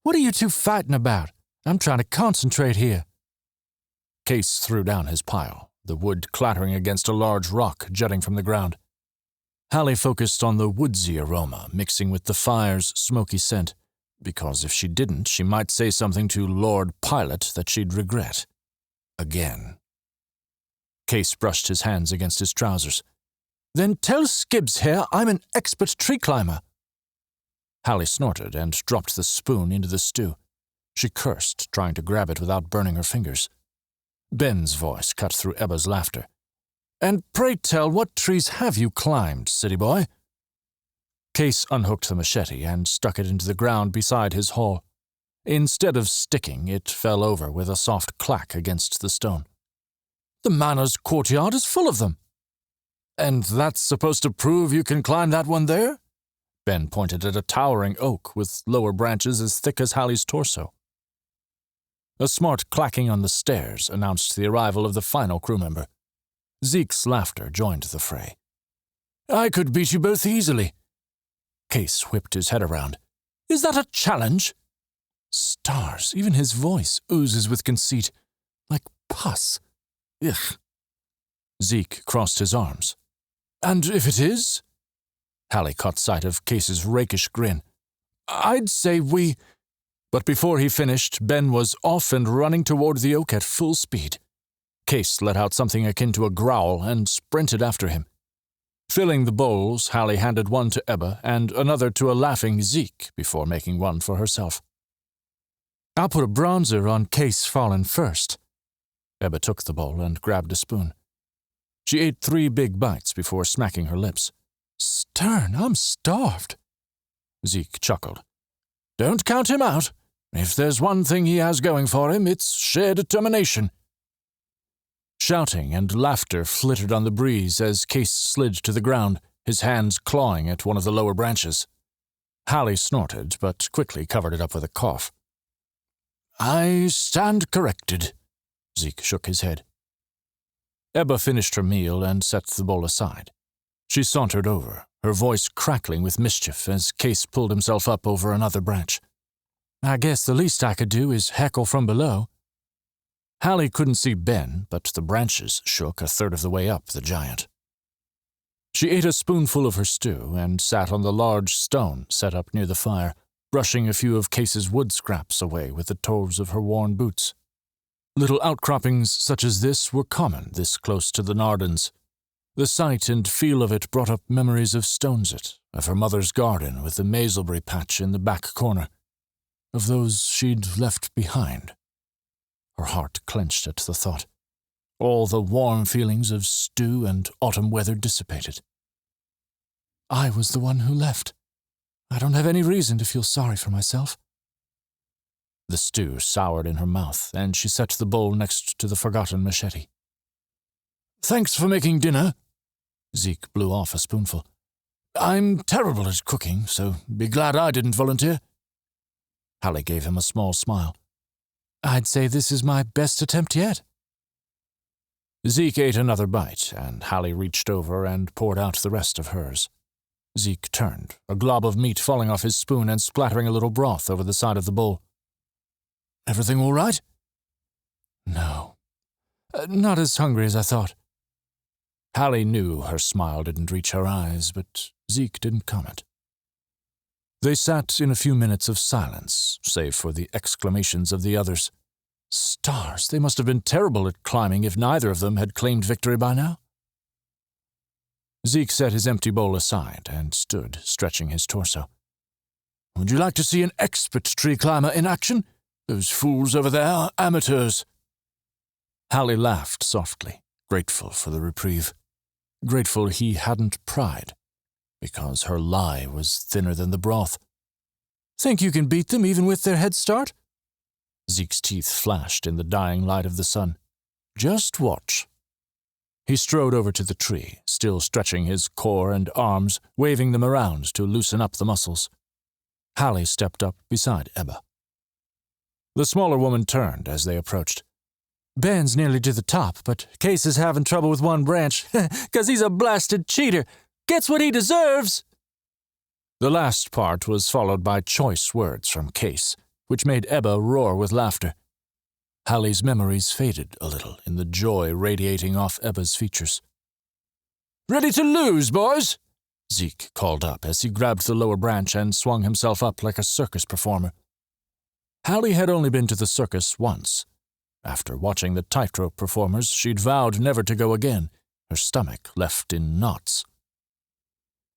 "What are you two fighting about? I'm trying to concentrate here." Kase threw down his pile, the wood clattering against a large rock jutting from the ground. Alli focused on the woodsy aroma mixing with the fire's smoky scent, because if she didn't, she might say something to Lord Pilot that she'd regret. Again. Kase brushed his hands against his trousers. "Then tell Skibbs here I'm an expert tree climber." Alli snorted and dropped the spoon into the stew. She cursed, trying to grab it without burning her fingers. Ben's voice cut through Ebba's laughter. "And pray tell, what trees have you climbed, city boy?" Kase unhooked the machete and stuck it into the ground beside his haul. Instead of sticking, it fell over with a soft clack against the stone. "The manor's courtyard is full of them." "And that's supposed to prove you can climb that one there?" Ben pointed at a towering oak with lower branches as thick as Hallie's torso. A smart clacking on the stairs announced the arrival of the final crew member. Zeke's laughter joined the fray. "I could beat you both easily." Kase whipped his head around. "Is that a challenge?" Stars, even his voice oozes with conceit. Like pus. Ugh. Zeke crossed his arms. "And if it is?" Alli caught sight of Kase's rakish grin. "I'd say we—" But before he finished, Ben was off and running toward the oak at full speed. Kase let out something akin to a growl and sprinted after him. Filling the bowls, Alli handed one to Ebba and another to a laughing Zeke before making one for herself. "I'll put a bronzer on Kase fallen first." Ebba took the bowl and grabbed a spoon. She ate 3 big bites before smacking her lips. "Stern, I'm starved." Zeke chuckled. "Don't count him out. If there's one thing he has going for him, it's sheer determination." Shouting and laughter flittered on the breeze as Kase slid to the ground, his hands clawing at one of the lower branches. Alli snorted, but quickly covered it up with a cough. "I stand corrected." Zeke shook his head. Ebba finished her meal and set the bowl aside. She sauntered over, her voice crackling with mischief as Kase pulled himself up over another branch. "I guess the least I could do is heckle from below." Alli couldn't see Ben, but the branches shook a third of the way up the giant. She ate a spoonful of her stew and sat on the large stone set up near the fire, brushing a few of Kase's wood scraps away with the toes of her worn boots. Little outcroppings such as this were common this close to the Nardens. The sight and feel of it brought up memories of Stonesit, of her mother's garden with the Mazelberry patch in the back corner, of those she'd left behind. Her heart clenched at the thought. All the warm feelings of stew and autumn weather dissipated. "I was the one who left. I don't have any reason to feel sorry for myself." The stew soured in her mouth, and she set the bowl next to the forgotten machete. "Thanks for making dinner." Zeke blew off a spoonful. "I'm terrible at cooking, so be glad I didn't volunteer." Halli gave him a small smile. I'd say this is my best attempt yet. Zeke ate another bite, and Halli reached over and poured out the rest of hers. Zeke turned, a glob of meat falling off his spoon and splattering a little broth over the side of the bowl. Everything all right? No. Not as hungry as I thought. Halli knew her smile didn't reach her eyes, but Zeke didn't comment. They sat in a few minutes of silence, save for the exclamations of the others. Stars, they must have been terrible at climbing if neither of them had claimed victory by now. Zeke set his empty bowl aside and stood, stretching his torso. Would you like to see an expert tree climber in action? Those fools over there are amateurs. Halli laughed softly, grateful for the reprieve. Grateful he hadn't pried, because her lie was thinner than the broth. Think you can beat them even with their head start? Zeke's teeth flashed in the dying light of the sun. Just watch. He strode over to the tree, still stretching his core and arms, waving them around to loosen up the muscles. Halli stepped up beside Ebba. The smaller woman turned as they approached. Ben's nearly to the top, but Kase is having trouble with one branch, 'cause he's a blasted cheater. Gets what he deserves! The last part was followed by choice words from Kase, which made Ebba roar with laughter. Halli's memories faded a little in the joy radiating off Ebba's features. Ready to lose, boys? Zeke called up as he grabbed the lower branch and swung himself up like a circus performer. Halli had only been to the circus once. After watching the tightrope performers, she'd vowed never to go again, her stomach left in knots.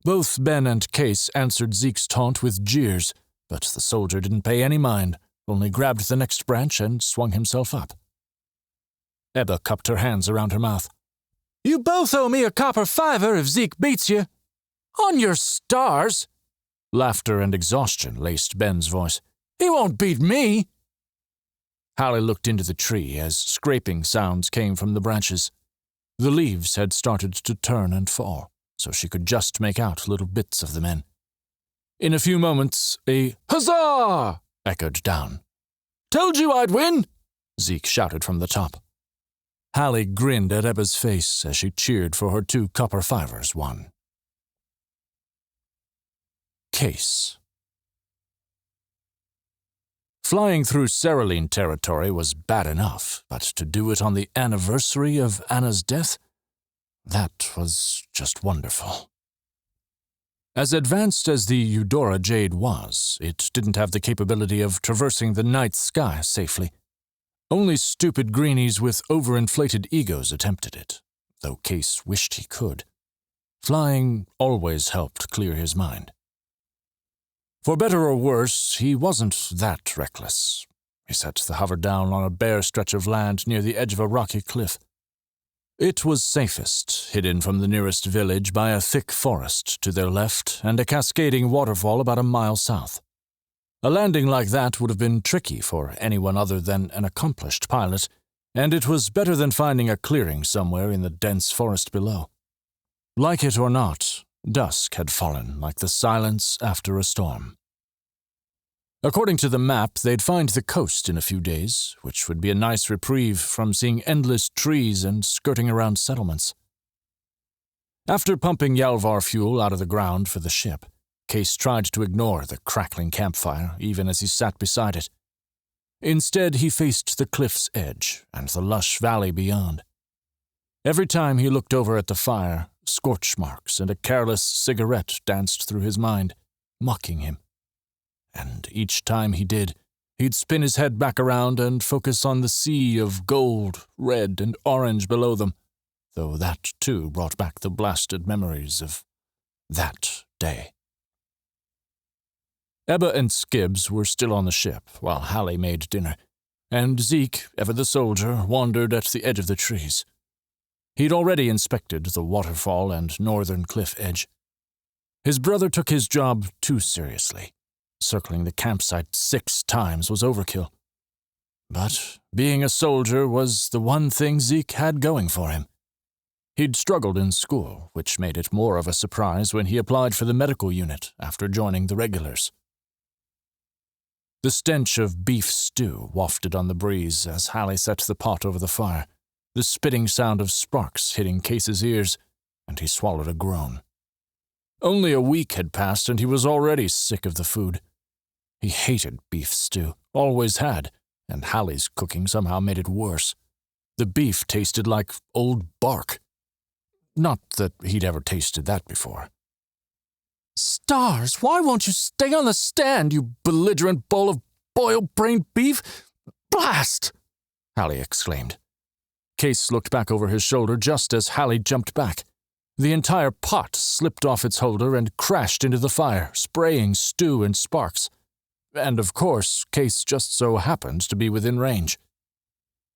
Both Ben and Kase answered Zeke's taunt with jeers, but the soldier didn't pay any mind, only grabbed the next branch and swung himself up. Ebba cupped her hands around her mouth. You both owe me a copper fiver if Zeke beats you. On your stars! Laughter and exhaustion laced Ben's voice. He won't beat me! Halli looked into the tree as scraping sounds came from the branches. The leaves had started to turn and fall, so she could just make out little bits of the men. In a few moments, a huzzah echoed down. Told you I'd win! Zeke shouted from the top. Halli grinned at Ebba's face as she cheered for her 2 copper fivers won. Kase. Flying through Cerulean territory was bad enough, but to do it on the anniversary of Anna's death? That was just wonderful. As advanced as the Eudora Jade was, it didn't have the capability of traversing the night sky safely. Only stupid greenies with overinflated egos attempted it, though Kase wished he could. Flying always helped clear his mind. For better or worse, he wasn't that reckless. He set the hover down on a bare stretch of land near the edge of a rocky cliff. It was safest, hidden from the nearest village by a thick forest to their left and a cascading waterfall about a mile south. A landing like that would have been tricky for anyone other than an accomplished pilot, and it was better than finding a clearing somewhere in the dense forest below. Like it or not, dusk had fallen like the silence after a storm. According to the map, they'd find the coast in a few days, which would be a nice reprieve from seeing endless trees and skirting around settlements. After pumping Yalvar fuel out of the ground for the ship, Kase tried to ignore the crackling campfire even as he sat beside it. Instead, he faced the cliff's edge and the lush valley beyond. Every time he looked over at the fire, scorch marks and a careless cigarette danced through his mind, mocking him. And each time he did, he'd spin his head back around and focus on the sea of gold, red, and orange below them, though that, too, brought back the blasted memories of that day. Ebba and Skibbs were still on the ship while Halli made dinner, and Zeke, ever the soldier, wandered at the edge of the trees. He'd already inspected the waterfall and northern cliff edge. His brother took his job too seriously. Circling the campsite 6 times was overkill. But being a soldier was the one thing Zeke had going for him. He'd struggled in school, which made it more of a surprise when he applied for the medical unit after joining the regulars. The stench of beef stew wafted on the breeze as Hallie set the pot over the fire, the spitting sound of sparks hitting Kase's ears, and he swallowed a groan. Only a week had passed and he was already sick of the food. He hated beef stew, always had, and Hallie's cooking somehow made it worse. The beef tasted like old bark. Not that he'd ever tasted that before. Stars, why won't you stay on the stand, you belligerent bowl of boiled-brained beef? Blast! Hallie exclaimed. Kase looked back over his shoulder just as Hallie jumped back. The entire pot slipped off its holder and crashed into the fire, spraying stew and sparks. And of course, Kase just so happened to be within range.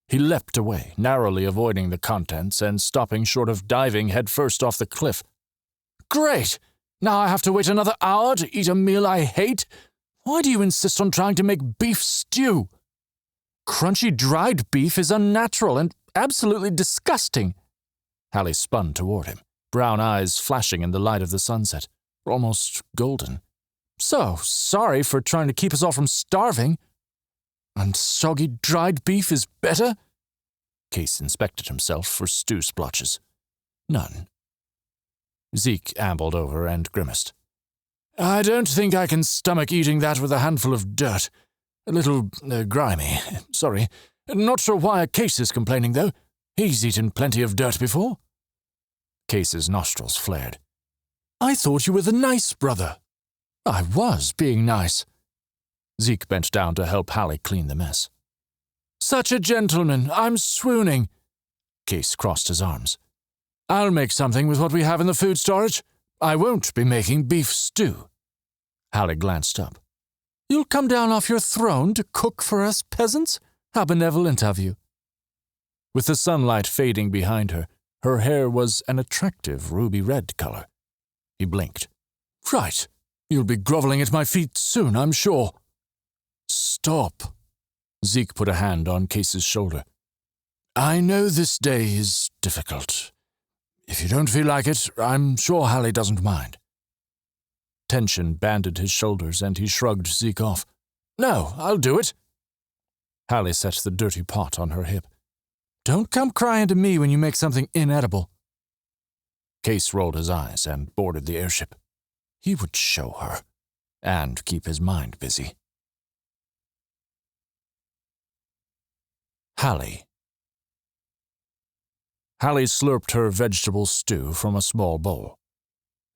He leapt away, narrowly avoiding the contents and stopping short of diving headfirst off the cliff. Great! Now I have to wait another hour to eat a meal I hate? Why do you insist on trying to make beef stew? Crunchy dried beef is unnatural and absolutely disgusting. Hallie spun toward him, brown eyes flashing in the light of the sunset, almost golden. So sorry for trying to keep us all from starving. And soggy dried beef is better? Kase inspected himself for stew splotches. None. Zeke ambled over and grimaced. I don't think I can stomach eating that with a handful of dirt. A little grimy. Sorry. Not sure why Kase is complaining, though. He's eaten plenty of dirt before. Kase's nostrils flared. I thought you were the nice brother. I was being nice. Zeke bent down to help Hallie clean the mess. Such a gentleman. I'm swooning. Kase crossed his arms. I'll make something with what we have in the food storage. I won't be making beef stew. Hallie glanced up. You'll come down off your throne to cook for us peasants? How benevolent of you. With the sunlight fading behind her, her hair was an attractive ruby-red color. He blinked. Right. You'll be groveling at my feet soon, I'm sure. Stop. Zeke put a hand on Kase's shoulder. I know this day is difficult. If you don't feel like it, I'm sure Hallie doesn't mind. Tension banded his shoulders and he shrugged Zeke off. No, I'll do it. Hallie set the dirty pot on her hip. Don't come crying to me when you make something inedible. Kase rolled his eyes and boarded the airship. He would show her, and keep his mind busy. Hallie. Hallie slurped her vegetable stew from a small bowl.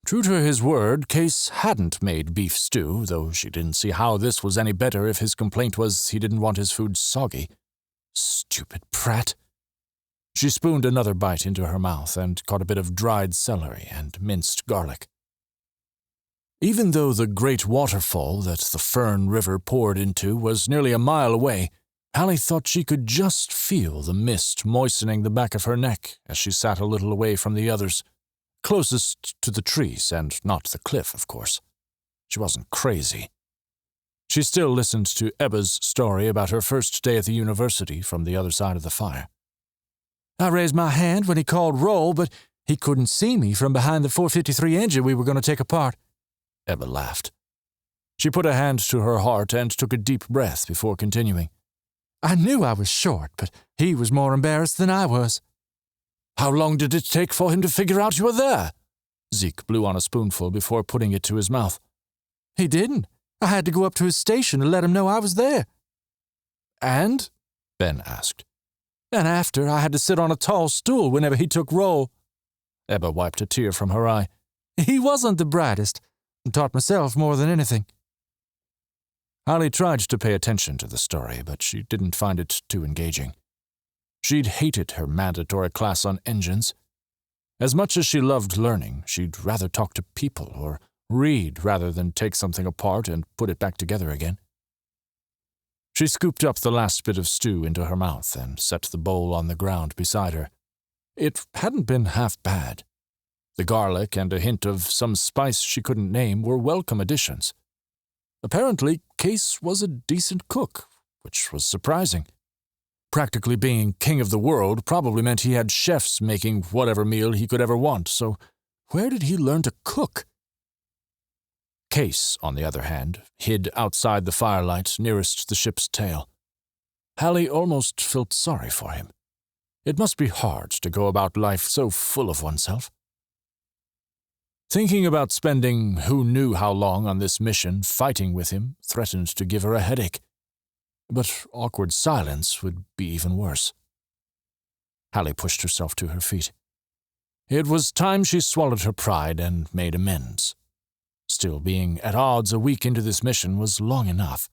True to his word, Kase hadn't made beef stew, though she didn't see how this was any better if his complaint was he didn't want his food soggy. Stupid prat. She spooned another bite into her mouth and caught a bit of dried celery and minced garlic. Even though the great waterfall that the Fern River poured into was nearly a mile away, Hallie thought she could just feel the mist moistening the back of her neck as she sat a little away from the others, closest to the trees and not the cliff, of course. She wasn't crazy. She still listened to Ebba's story about her first day at the university from the other side of the fire. I raised my hand when he called roll, but he couldn't see me from behind the 453 engine we were going to take apart. Ebba laughed. She put a hand to her heart and took a deep breath before continuing. I knew I was short, but he was more embarrassed than I was. How long did it take for him to figure out you were there? Zeke blew on a spoonful before putting it to his mouth. He didn't. I had to go up to his station to let him know I was there. And? Ben asked. And after, I had to sit on a tall stool whenever he took roll. Ebba wiped a tear from her eye. He wasn't the brightest, and taught myself more than anything. Hallie tried to pay attention to the story, but she didn't find it too engaging. She'd hated her mandatory class on engines. As much as she loved learning, she'd rather talk to people or read rather than take something apart and put it back together again. She scooped up the last bit of stew into her mouth and set the bowl on the ground beside her. It hadn't been half bad. The garlic and a hint of some spice she couldn't name were welcome additions. Apparently, Kase was a decent cook, which was surprising. Practically being king of the world probably meant he had chefs making whatever meal he could ever want, so where did he learn to cook? Kase, on the other hand, hid outside the firelight nearest the ship's tail. Alli almost felt sorry for him. It must be hard to go about life so full of oneself. Thinking about spending who knew how long on this mission fighting with him threatened to give her a headache. But awkward silence would be even worse. Alli pushed herself to her feet. It was time she swallowed her pride and made amends. Still, being at odds a week into this mission was long enough.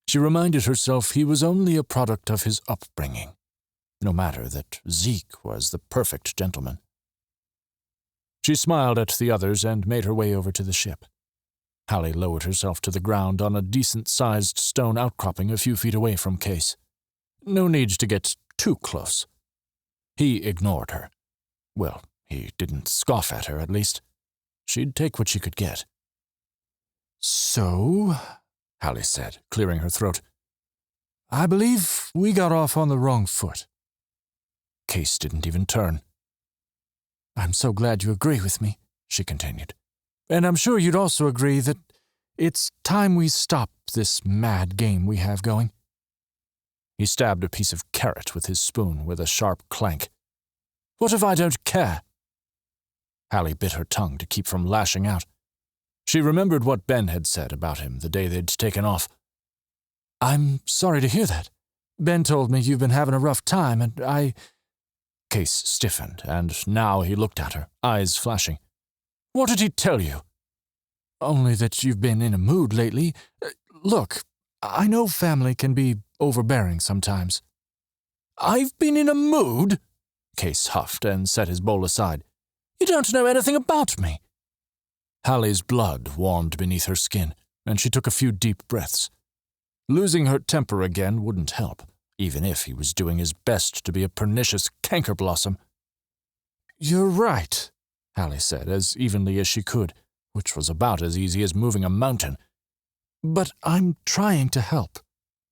She reminded herself he was only a product of his upbringing, no matter that Zeke was the perfect gentleman. She smiled at the others and made her way over to the ship. Alli lowered herself to the ground on a decent-sized stone outcropping a few feet away from Kase. No need to get too close. He ignored her. Well, he didn't scoff at her, at least. She'd take what she could get. "So," Alli said, clearing her throat, "I believe we got off on the wrong foot." Kase didn't even turn. "I'm so glad you agree with me," she continued. "And I'm sure you'd also agree that it's time we stop this mad game we have going." He stabbed a piece of carrot with his spoon with a sharp clank. "What if I don't care?" Alli bit her tongue to keep from lashing out. She remembered what Ben had said about him the day they'd taken off. "I'm sorry to hear that. Ben told me you've been having a rough time, and I—" Kase stiffened, and now he looked at her, eyes flashing. "What did he tell you?" "Only that you've been in a mood lately. Look, I know family can be overbearing sometimes." "I've been in a mood?" Kase huffed and set his bowl aside. "You don't know anything about me." Hallie's blood warmed beneath her skin, and she took a few deep breaths. Losing her temper again wouldn't help, even if he was doing his best to be a pernicious canker blossom. "You're right," Alli said as evenly as she could, which was about as easy as moving a mountain. "But I'm trying to help."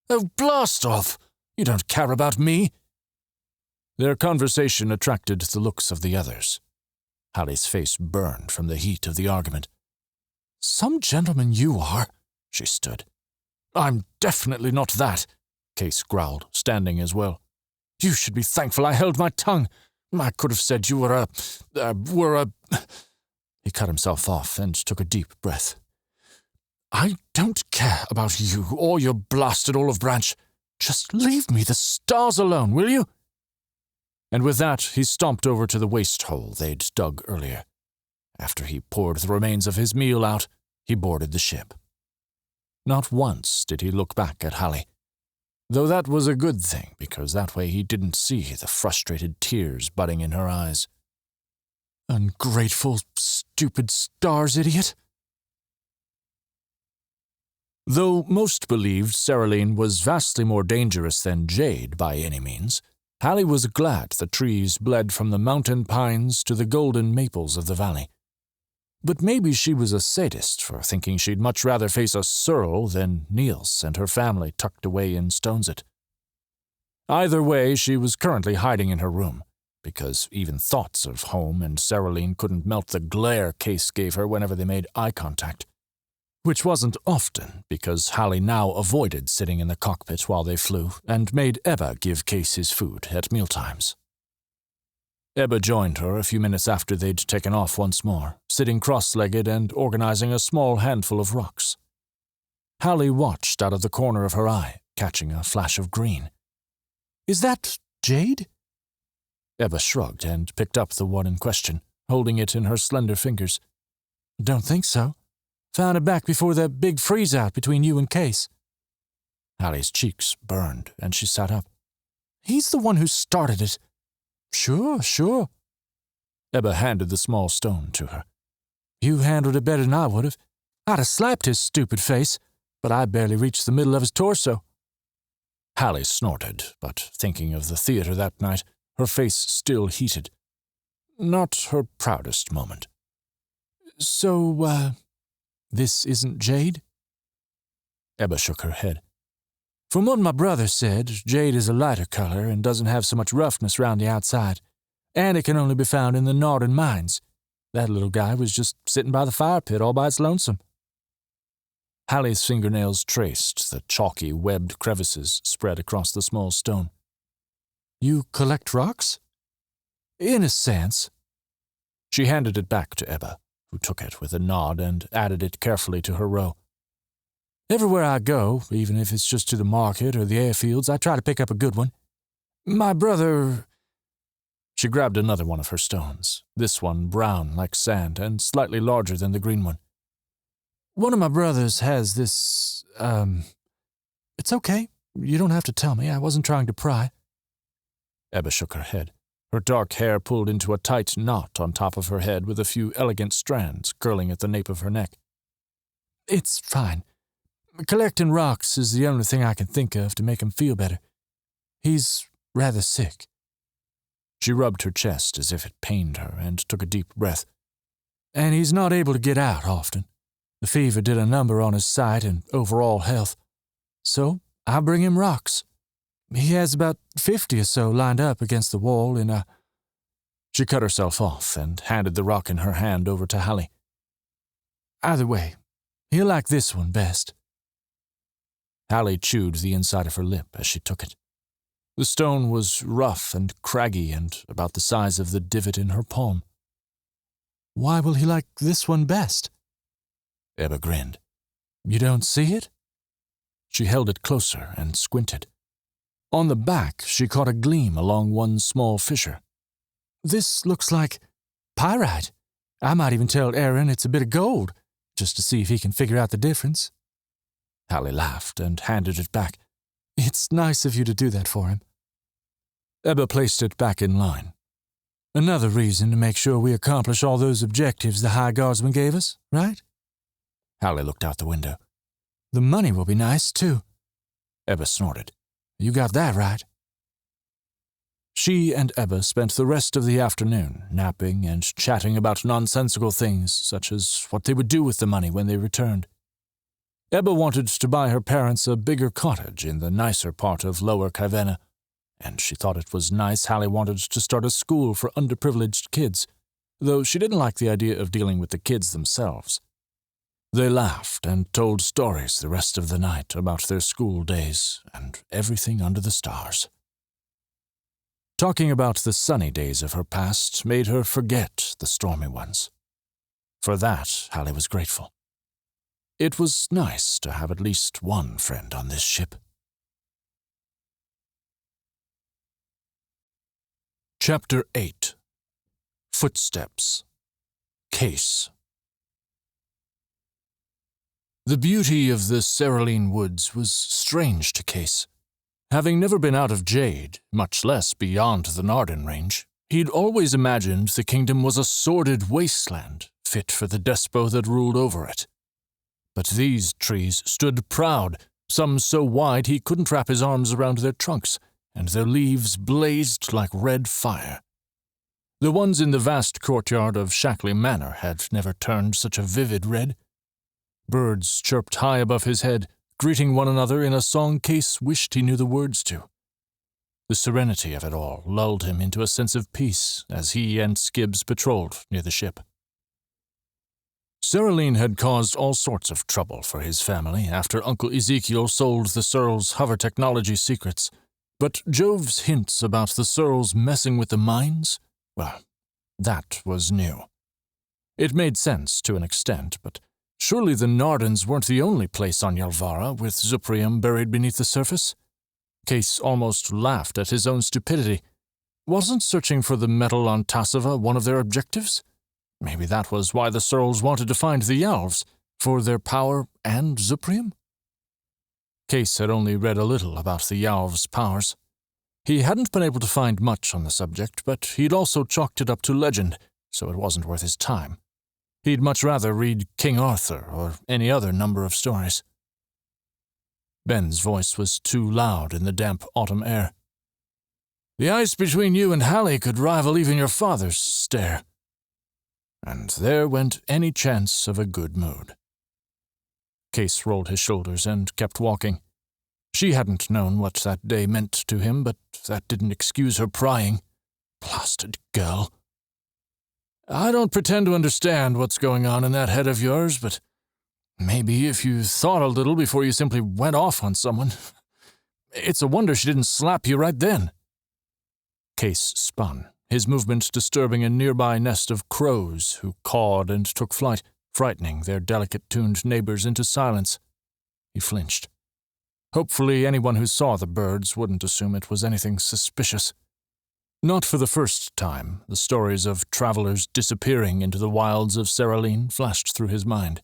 "Oh, blast off! You don't care about me." Their conversation attracted the looks of the others. Hallie's face burned from the heat of the argument. "Some gentleman you are," she stood. "I'm definitely not that," Kase growled, standing as well. "You should be thankful I held my tongue. I could have said you were a... He cut himself off and took a deep breath. "I don't care about you or your blasted olive branch. Just leave me the stars alone, will you?" And with that, he stomped over to the waste hole they'd dug earlier. After he poured the remains of his meal out, he boarded the ship. Not once did he look back at Alli, though that was a good thing because that way he didn't see the frustrated tears budding in her eyes. "Ungrateful, stupid stars idiot." Though most believed Cereline was vastly more dangerous than Jade by any means, Alli was glad the trees bled from the mountain pines to the golden maples of the valley. But maybe she was a sadist for thinking she'd much rather face a Searle than Niels and her family tucked away in Stonesit. Either way, she was currently hiding in her room, because even thoughts of home and Cereline couldn't melt the glare Kase gave her whenever they made eye contact. Which wasn't often, because Alli now avoided sitting in the cockpit while they flew and made Ebba give Kase his food at mealtimes. Ebba joined her a few minutes after they'd taken off once more, sitting cross-legged and organizing a small handful of rocks. Alli watched out of the corner of her eye, catching a flash of green. "Is that Jade?" Ebba shrugged and picked up the one in question, holding it in her slender fingers. "Don't think so. Found it back before the big freeze-out between you and Kase." Hallie's cheeks burned, and she sat up. "He's the one who started it." Sure. Ebba handed the small stone to her. "You handled it better than I would have. I'd have slapped his stupid face, but I barely reached the middle of his torso." Alli snorted, but thinking of the theater that night, her face still heated. Not her proudest moment. "So, this isn't Jade?" Ebba shook her head. "From what my brother said, Jade is a lighter color and doesn't have so much roughness round the outside, and it can only be found in the northern mines. That little guy was just sitting by the fire pit all by its lonesome." Hallie's fingernails traced the chalky, webbed crevices spread across the small stone. You collect rocks? In a sense. She handed it back to Ebba, who took it with a nod and added it carefully to her row. Everywhere I go, even if it's just to the market or the airfields, I try to pick up a good one. My brother... She grabbed another one of her stones, this one brown like sand and slightly larger than the green one. One of my brothers has this, It's okay. You don't have to tell me. I wasn't trying to pry. Ebba shook her head, her dark hair pulled into a tight knot on top of her head with a few elegant strands curling at the nape of her neck. It's fine. Collecting rocks is the only thing I can think of to make him feel better. He's rather sick. She rubbed her chest as if it pained her and took a deep breath. And he's not able to get out often. The fever did a number on his sight and overall health. So I bring him rocks. He has about 50 or so lined up against the wall in a... She cut herself off and handed the rock in her hand over to Hallie. Either way, he'll like this one best. Hallie chewed the inside of her lip as she took it. The stone was rough and craggy and about the size of the divot in her palm. Why will he like this one best? Ebba grinned. You don't see it? She held it closer and squinted. On the back, she caught a gleam along one small fissure. This looks like pyrite. I might even tell Aaron it's a bit of gold, just to see if he can figure out the difference. Hallie laughed and handed it back. It's nice of you to do that for him. Ebba placed it back in line. Another reason to make sure we accomplish all those objectives the High Guardsman gave us, right? Hallie looked out the window. The money will be nice, too. Ebba snorted. You got that right. She and Ebba spent the rest of the afternoon napping and chatting about nonsensical things, such as what they would do with the money when they returned. Ebba wanted to buy her parents a bigger cottage in the nicer part of Lower Cavenna, and she thought it was nice Hallie wanted to start a school for underprivileged kids, though she didn't like the idea of dealing with the kids themselves. They laughed and told stories the rest of the night about their school days and everything under the stars. Talking about the sunny days of her past made her forget the stormy ones. For that, Hallie was grateful. It was nice to have at least one friend on this ship. Chapter 8. Footsteps. Kase. The beauty of the Cerulean Woods was strange to Kase. Having never been out of Jade, much less beyond the Narden range, he'd always imagined the kingdom was a sordid wasteland, fit for the despot that ruled over it. But these trees stood proud, some so wide he couldn't wrap his arms around their trunks, and their leaves blazed like red fire. The ones in the vast courtyard of Shackley Manor had never turned such a vivid red. Birds chirped high above his head, greeting one another in a song Kase wished he knew the words to. The serenity of it all lulled him into a sense of peace as he and Skibbs patrolled near the ship. Cerulean had caused all sorts of trouble for his family after Uncle Ezekiel sold the Searles hover technology secrets, but Jove's hints about the Searles messing with the mines, well, that was new. It made sense to an extent, but surely the Nardens weren't the only place on Yalvara with Zuprium buried beneath the surface? Kase almost laughed at his own stupidity. Wasn't searching for the metal on Tassava one of their objectives? Maybe that was why the Searles wanted to find the Yalvs, for their power and Zuprium? Kase had only read a little about the Yalvs' powers. He hadn't been able to find much on the subject, but he'd also chalked it up to legend, so it wasn't worth his time. He'd much rather read King Arthur or any other number of stories. Ben's voice was too loud in the damp autumn air. The ice between you and Hallie could rival even your father's stare. And there went any chance of a good mood. Kase rolled his shoulders and kept walking. She hadn't known what that day meant to him, but that didn't excuse her prying. Blasted girl. I don't pretend to understand what's going on in that head of yours, but Maybe if you thought a little before you simply went off on someone. It's a wonder she didn't slap you right then. Kase spun, his movement disturbing a nearby nest of crows who cawed and took flight, frightening their delicate-tuned neighbors into silence. He flinched. Hopefully anyone who saw the birds wouldn't assume it was anything suspicious. Not for the first time, the stories of travelers disappearing into the wilds of Seraline flashed through his mind.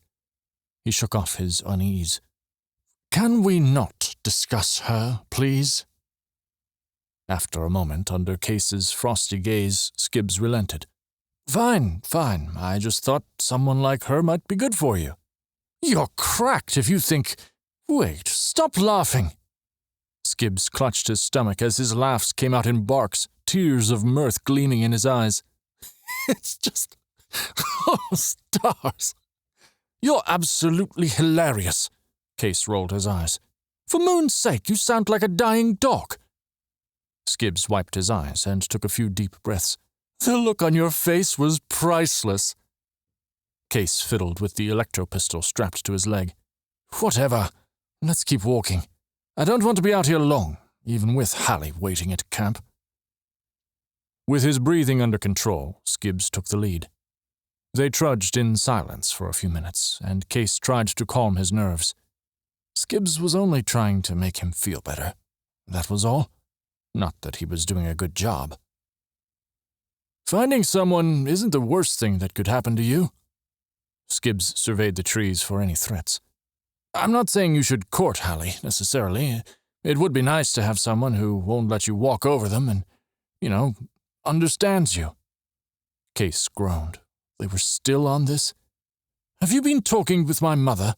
He shook off his unease. "Can we not discuss her, please?" After a moment, under Kase's frosty gaze, Skibbs relented. Fine. I just thought someone like her might be good for you." "You're cracked if you think—" "Wait, stop laughing." Skibbs clutched his stomach as his laughs came out in barks, tears of mirth gleaming in his eyes. "It's just— oh, stars. You're absolutely hilarious." Kase rolled his eyes. "For moon's sake, you sound like a dying dog." Skibbs wiped his eyes and took a few deep breaths. "The look on your face was priceless." Kase fiddled with the electro-pistol strapped to his leg. "Whatever. Let's keep walking. I don't want to be out here long, even with Hallie waiting at camp." With his breathing under control, Skibbs took the lead. They trudged in silence for a few minutes, and Kase tried to calm his nerves. Skibbs was only trying to make him feel better. That was all. Not that he was doing a good job. "Finding someone isn't the worst thing that could happen to you." Skibbs surveyed the trees for any threats. "I'm not saying you should court Hallie, necessarily. It would be nice to have someone who won't let you walk over them and, understands you." Kase groaned. They were still on this? "Have you been talking with my mother?"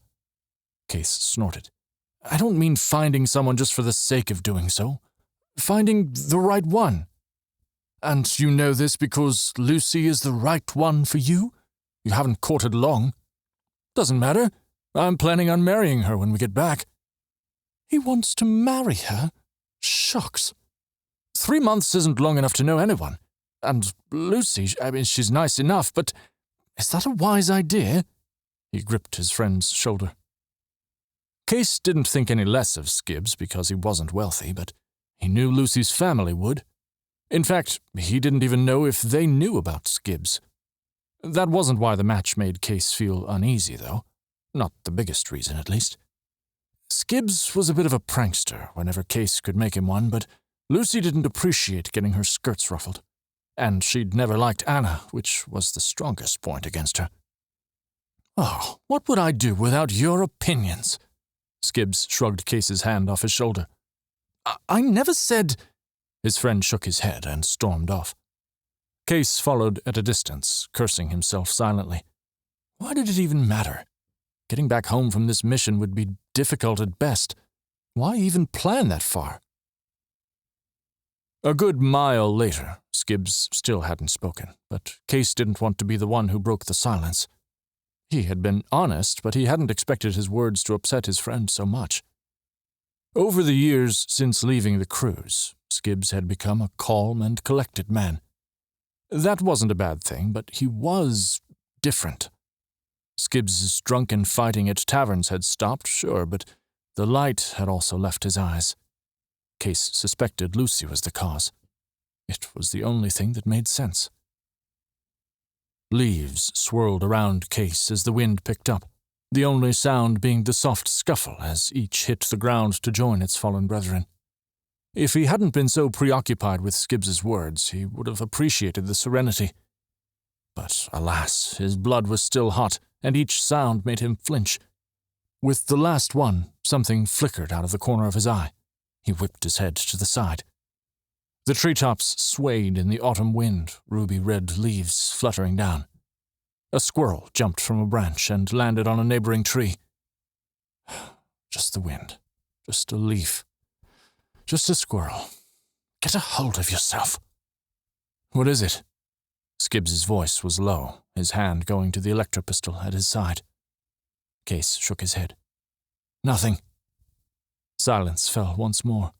Kase snorted. "I don't mean finding someone just for the sake of doing so. Finding the right one. And you know this because Lucy is the right one for you? You haven't courted long." "Doesn't matter. I'm planning on marrying her when we get back." "He wants to marry her? Shucks. 3 months isn't long enough to know anyone. And Lucy, she's nice enough, but is that a wise idea?" He gripped his friend's shoulder. Kase didn't think any less of Skibbs because he wasn't wealthy, but he knew Lucy's family would. In fact, he didn't even know if they knew about Skibbs. That wasn't why the match made Kase feel uneasy, though. Not the biggest reason, at least. Skibbs was a bit of a prankster whenever Kase could make him one, but Lucy didn't appreciate getting her skirts ruffled. And she'd never liked Anna, which was the strongest point against her. "Oh, what would I do without your opinions?" Skibbs shrugged Kase's hand off his shoulder. I never said—" His friend shook his head and stormed off. Kase followed at a distance, cursing himself silently. Why did it even matter? Getting back home from this mission would be difficult at best. Why even plan that far? A good mile later, Skibbs still hadn't spoken, but Kase didn't want to be the one who broke the silence. He had been honest, but he hadn't expected his words to upset his friend so much. Over the years since leaving the cruise, Skibbs had become a calm and collected man. That wasn't a bad thing, but he was different. Skibbs's drunken fighting at taverns had stopped, sure, but the light had also left his eyes. Kase suspected Lucy was the cause. It was the only thing that made sense. Leaves swirled around Kase as the wind picked up, the only sound being the soft scuffle as each hit the ground to join its fallen brethren. If he hadn't been so preoccupied with Skibbs's words, he would have appreciated the serenity. But alas, his blood was still hot, and each sound made him flinch. With the last one, something flickered out of the corner of his eye. He whipped his head to the side. The treetops swayed in the autumn wind, ruby-red leaves fluttering down. A squirrel jumped from a branch and landed on a neighboring tree. Just the wind. Just a leaf. Just a squirrel. Get a hold of yourself. What is it? Skibbs's voice was low, his hand going to the electro-pistol at his side. Kase shook his head. Nothing. Silence fell once more.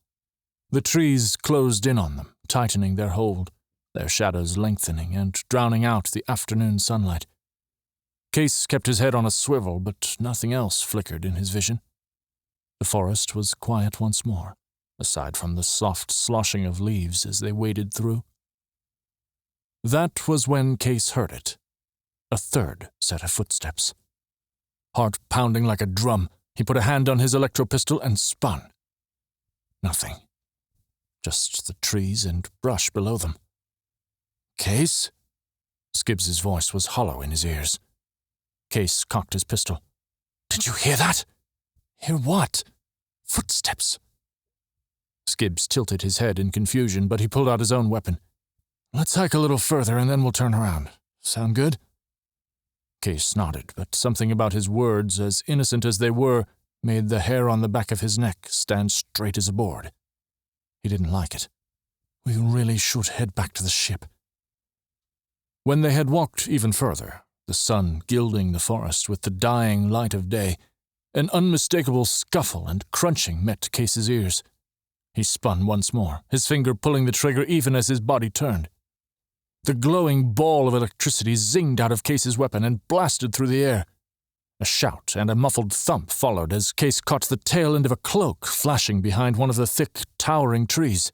The trees closed in on them, tightening their hold, their shadows lengthening and drowning out the afternoon sunlight. Kase kept his head on a swivel, but nothing else flickered in his vision. The forest was quiet once more, aside from the soft sloshing of leaves as they waded through. That was when Kase heard it. A third set of footsteps. Heart pounding like a drum, he put a hand on his electro-pistol and spun. Nothing. Just the trees and brush below them. "Kase?" Skibbs's voice was hollow in his ears. Kase cocked his pistol. "Did you hear that?" "Hear what?" "Footsteps." Skibbs tilted his head in confusion, but he pulled out his own weapon. "Let's hike a little further and then we'll turn around. Sound good?" Kase nodded, but something about his words, as innocent as they were, made the hair on the back of his neck stand straight as a board. He didn't like it. "We really should head back to the ship." When they had walked even further, the sun gilding the forest with the dying light of day, an unmistakable scuffle and crunching met Kase's ears. He spun once more, his finger pulling the trigger even as his body turned. The glowing ball of electricity zinged out of Kase's weapon and blasted through the air. A shout and a muffled thump followed as Kase caught the tail end of a cloak flashing behind one of the thick, towering trees.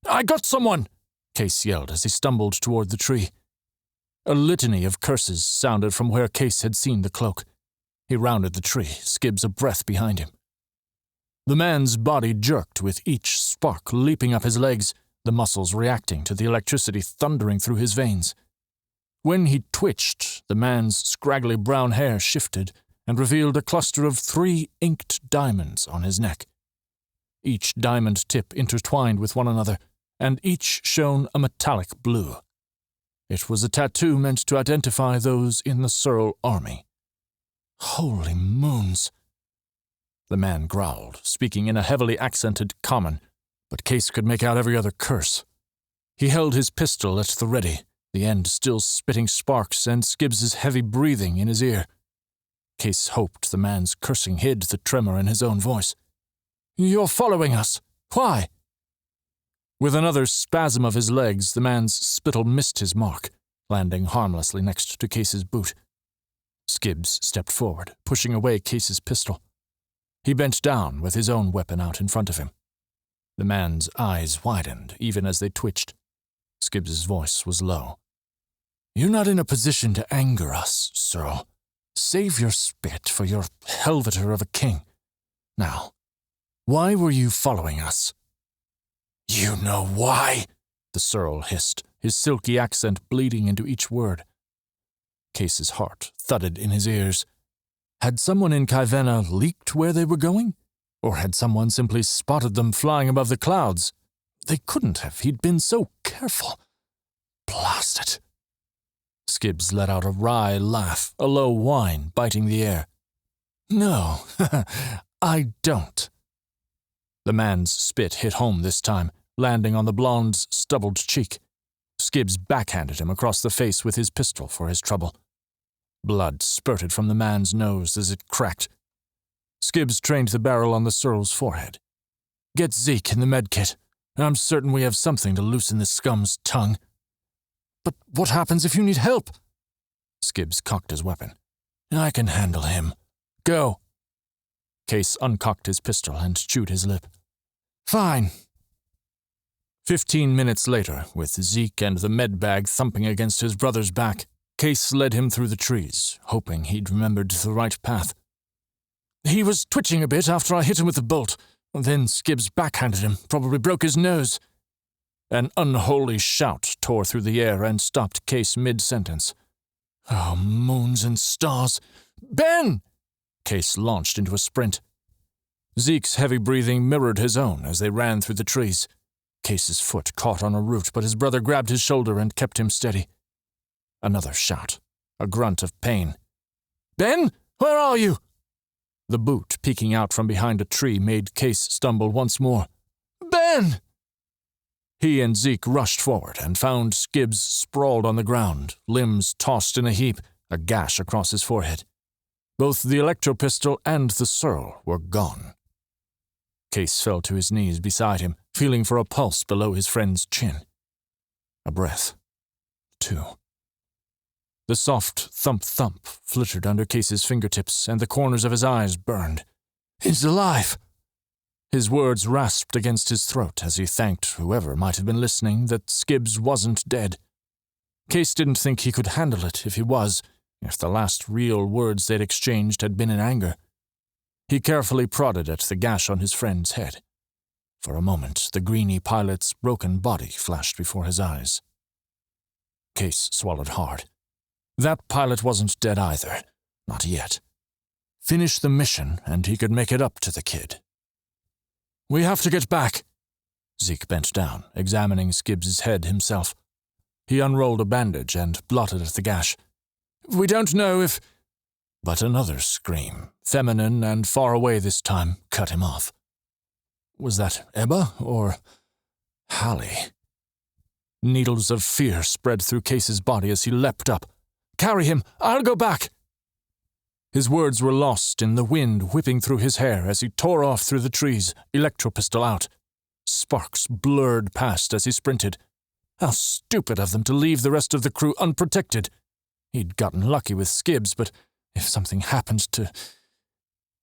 "I got someone!" Kase yelled as he stumbled toward the tree. A litany of curses sounded from where Kase had seen the cloak. He rounded the tree, Skibbs a breath behind him. The man's body jerked with each spark leaping up his legs, the muscles reacting to the electricity thundering through his veins. When he twitched, the man's scraggly brown hair shifted and revealed a cluster of 3 inked diamonds on his neck. Each diamond tip intertwined with one another, and each shone a metallic blue. It was a tattoo meant to identify those in the Searle army. "Holy moons!" The man growled, speaking in a heavily accented common, but Kase could make out every other curse. He held his pistol at the ready, the end still spitting sparks and Skibbs's heavy breathing in his ear. Kase hoped the man's cursing hid the tremor in his own voice. "You're following us. Why?" With another spasm of his legs, the man's spittle missed his mark, landing harmlessly next to Kase's boot. Skibbs stepped forward, pushing away Kase's pistol. He bent down with his own weapon out in front of him. The man's eyes widened, even as they twitched. Skibbs's voice was low. "You're not in a position to anger us, Searle. Save your spit for your helveter of a king. Now, why were you following us?" "You know why?" the Searle hissed, his silky accent bleeding into each word. Kase's heart thudded in his ears. Had someone in Kaivenna leaked where they were going? Or had someone simply spotted them flying above the clouds? They couldn't have. He'd been so careful. Blast it. Skibbs let out a wry laugh, a low whine biting the air. "No, I don't." The man's spit hit home this time, landing on the blonde's stubbled cheek. Skibbs backhanded him across the face with his pistol for his trouble. Blood spurted from the man's nose as it cracked. Skibbs trained the barrel on the Searle's forehead. "Get Zeke in the medkit. I'm certain we have something to loosen this scum's tongue." "But what happens if you need help?" Skibbs cocked his weapon. "I can handle him. Go." Kase uncocked his pistol and chewed his lip. "Fine." 15 minutes later, with Zeke and the med bag thumping against his brother's back, Kase led him through the trees, hoping he'd remembered the right path. "He was twitching a bit after I hit him with the bolt. Then Skibbs backhanded him, probably broke his nose." An unholy shout tore through the air and stopped Kase mid-sentence. "Oh, moons and stars! Ben!" Kase launched into a sprint. Zeke's heavy breathing mirrored his own as they ran through the trees. Kase's foot caught on a root, but his brother grabbed his shoulder and kept him steady. Another shout, a grunt of pain. "Ben, where are you?" The boot peeking out from behind a tree made Kase stumble once more. "Ben!" He and Zeke rushed forward and found Skibbs sprawled on the ground, limbs tossed in a heap, a gash across his forehead. Both the electro-pistol and the Searle were gone. Kase fell to his knees beside him, feeling for a pulse below his friend's chin. A breath. 2. The soft thump-thump flittered under Kase's fingertips, and the corners of his eyes burned. "He's alive!" His words rasped against his throat as he thanked whoever might have been listening that Skibbs wasn't dead. Kase didn't think he could handle it if he was, if the last real words they'd exchanged had been in anger. He carefully prodded at the gash on his friend's head. For a moment, the greeny pilot's broken body flashed before his eyes. Kase swallowed hard. That pilot wasn't dead either. Not yet. Finish the mission, and he could make it up to the kid. "We have to get back." Zeke bent down, examining Skibbs's head himself. He unrolled a bandage and blotted at the gash. "We don't know if—" But another scream, feminine and far away this time, cut him off. Was that Ebba or Hallie? Needles of fear spread through Kase's body as he leapt up. "Carry him! I'll go back!" His words were lost in the wind whipping through his hair as he tore off through the trees, electro-pistol out. Sparks blurred past as he sprinted. How stupid of them to leave the rest of the crew unprotected. He'd gotten lucky with Skibbs, but if something happened to...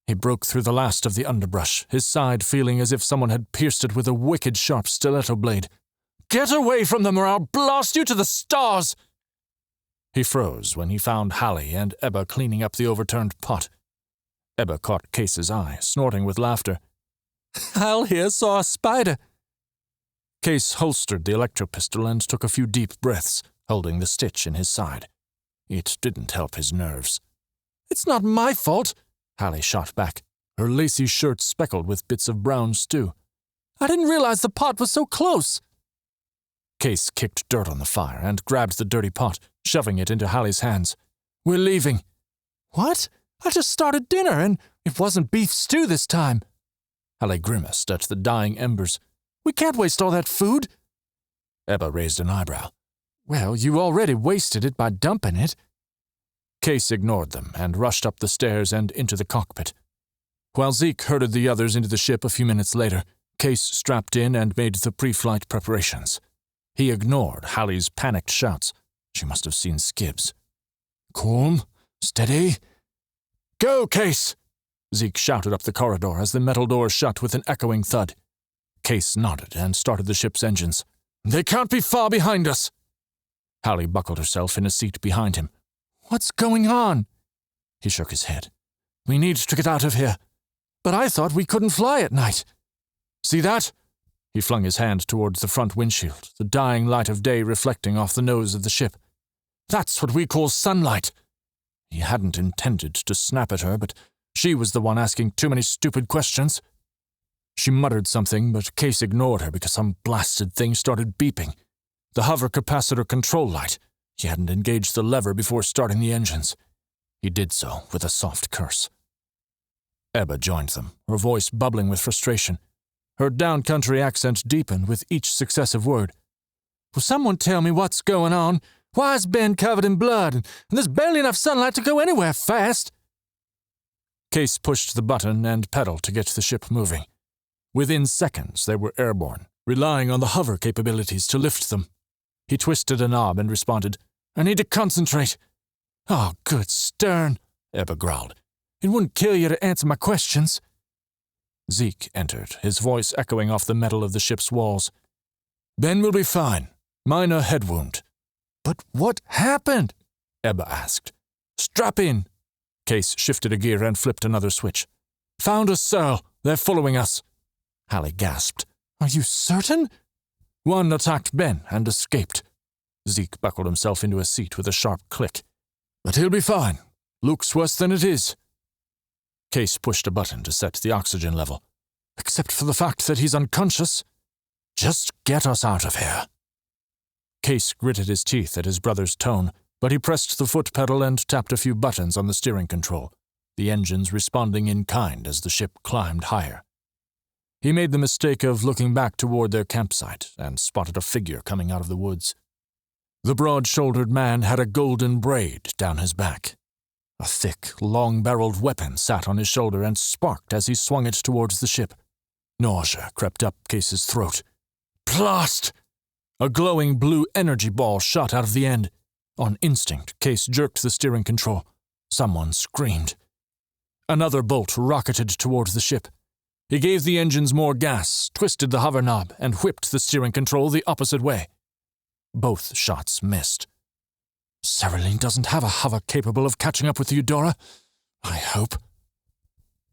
He broke through the last of the underbrush, his side feeling as if someone had pierced it with a wicked sharp stiletto blade. "Get away from them or I'll blast you to the stars!" He froze when he found Hallie and Ebba cleaning up the overturned pot. Ebba caught Kase's eye, snorting with laughter. "Hal here saw a spider." Kase holstered the electro-pistol and took a few deep breaths, holding the stitch in his side. It didn't help his nerves. "It's not my fault," Hallie shot back, her lacy shirt speckled with bits of brown stew. "I didn't realize the pot was so close." Kase kicked dirt on the fire and grabbed the dirty pot, shoving it into Hallie's hands. "We're leaving." "What? I just started dinner, and it wasn't beef stew this time." Hallie grimaced at the dying embers. "We can't waste all that food." Ebba raised an eyebrow. "Well, you already wasted it by dumping it." Kase ignored them and rushed up the stairs and into the cockpit. While Zeke herded the others into the ship a few minutes later, Kase strapped in and made the pre-flight preparations. He ignored Hallie's panicked shouts. She must have seen Skibbs. "Calm, steady. Go, Kase!" Zeke shouted up the corridor as the metal door shut with an echoing thud. Kase nodded and started the ship's engines. "They can't be far behind us." Hallie buckled herself in a seat behind him. "What's going on?" He shook his head. "We need to get out of here. But I thought we couldn't fly at night. See that?" He flung his hand towards the front windshield, the dying light of day reflecting off the nose of the ship. "That's what we call sunlight." He hadn't intended to snap at her, but she was the one asking too many stupid questions. She muttered something, but Kase ignored her because some blasted thing started beeping. The hover capacitor control light. He hadn't engaged the lever before starting the engines. He did so with a soft curse. Ebba joined them, her voice bubbling with frustration. Her down-country accent deepened with each successive word. "Will someone tell me what's going on? Why is Ben covered in blood, and there's barely enough sunlight to go anywhere fast?" Kase pushed the button and pedal to get the ship moving. Within seconds, they were airborne, relying on the hover capabilities to lift them. He twisted a knob and responded, "I need to concentrate." "Oh, good stern," Ebba growled. "It wouldn't kill you to answer my questions." Zeke entered, his voice echoing off the metal of the ship's walls. "Ben will be fine. Minor head wound." "But what happened?" Ebba asked. "Strap in." Kase shifted a gear and flipped another switch. "Found a Searle. They're following us." Hallie gasped. "Are you certain?" "One attacked Ben and escaped." Zeke buckled himself into a seat with a sharp click. "But he'll be fine. Looks worse than it is." Kase pushed a button to set the oxygen level. "Except for the fact that he's unconscious." "Just get us out of here." Kase gritted his teeth at his brother's tone, but he pressed the foot pedal and tapped a few buttons on the steering control, the engines responding in kind as the ship climbed higher. He made the mistake of looking back toward their campsite and spotted a figure coming out of the woods. The broad-shouldered man had a golden braid down his back. A thick, long-barreled weapon sat on his shoulder and sparked as he swung it towards the ship. Nausea crept up Kase's throat. "Blast!" A glowing blue energy ball shot out of the end. On instinct, Kase jerked the steering control. Someone screamed. Another bolt rocketed towards the ship. He gave the engines more gas, twisted the hover knob, and whipped the steering control the opposite way. Both shots missed. Cyrillene doesn't have a hover capable of catching up with the Eudora. I hope.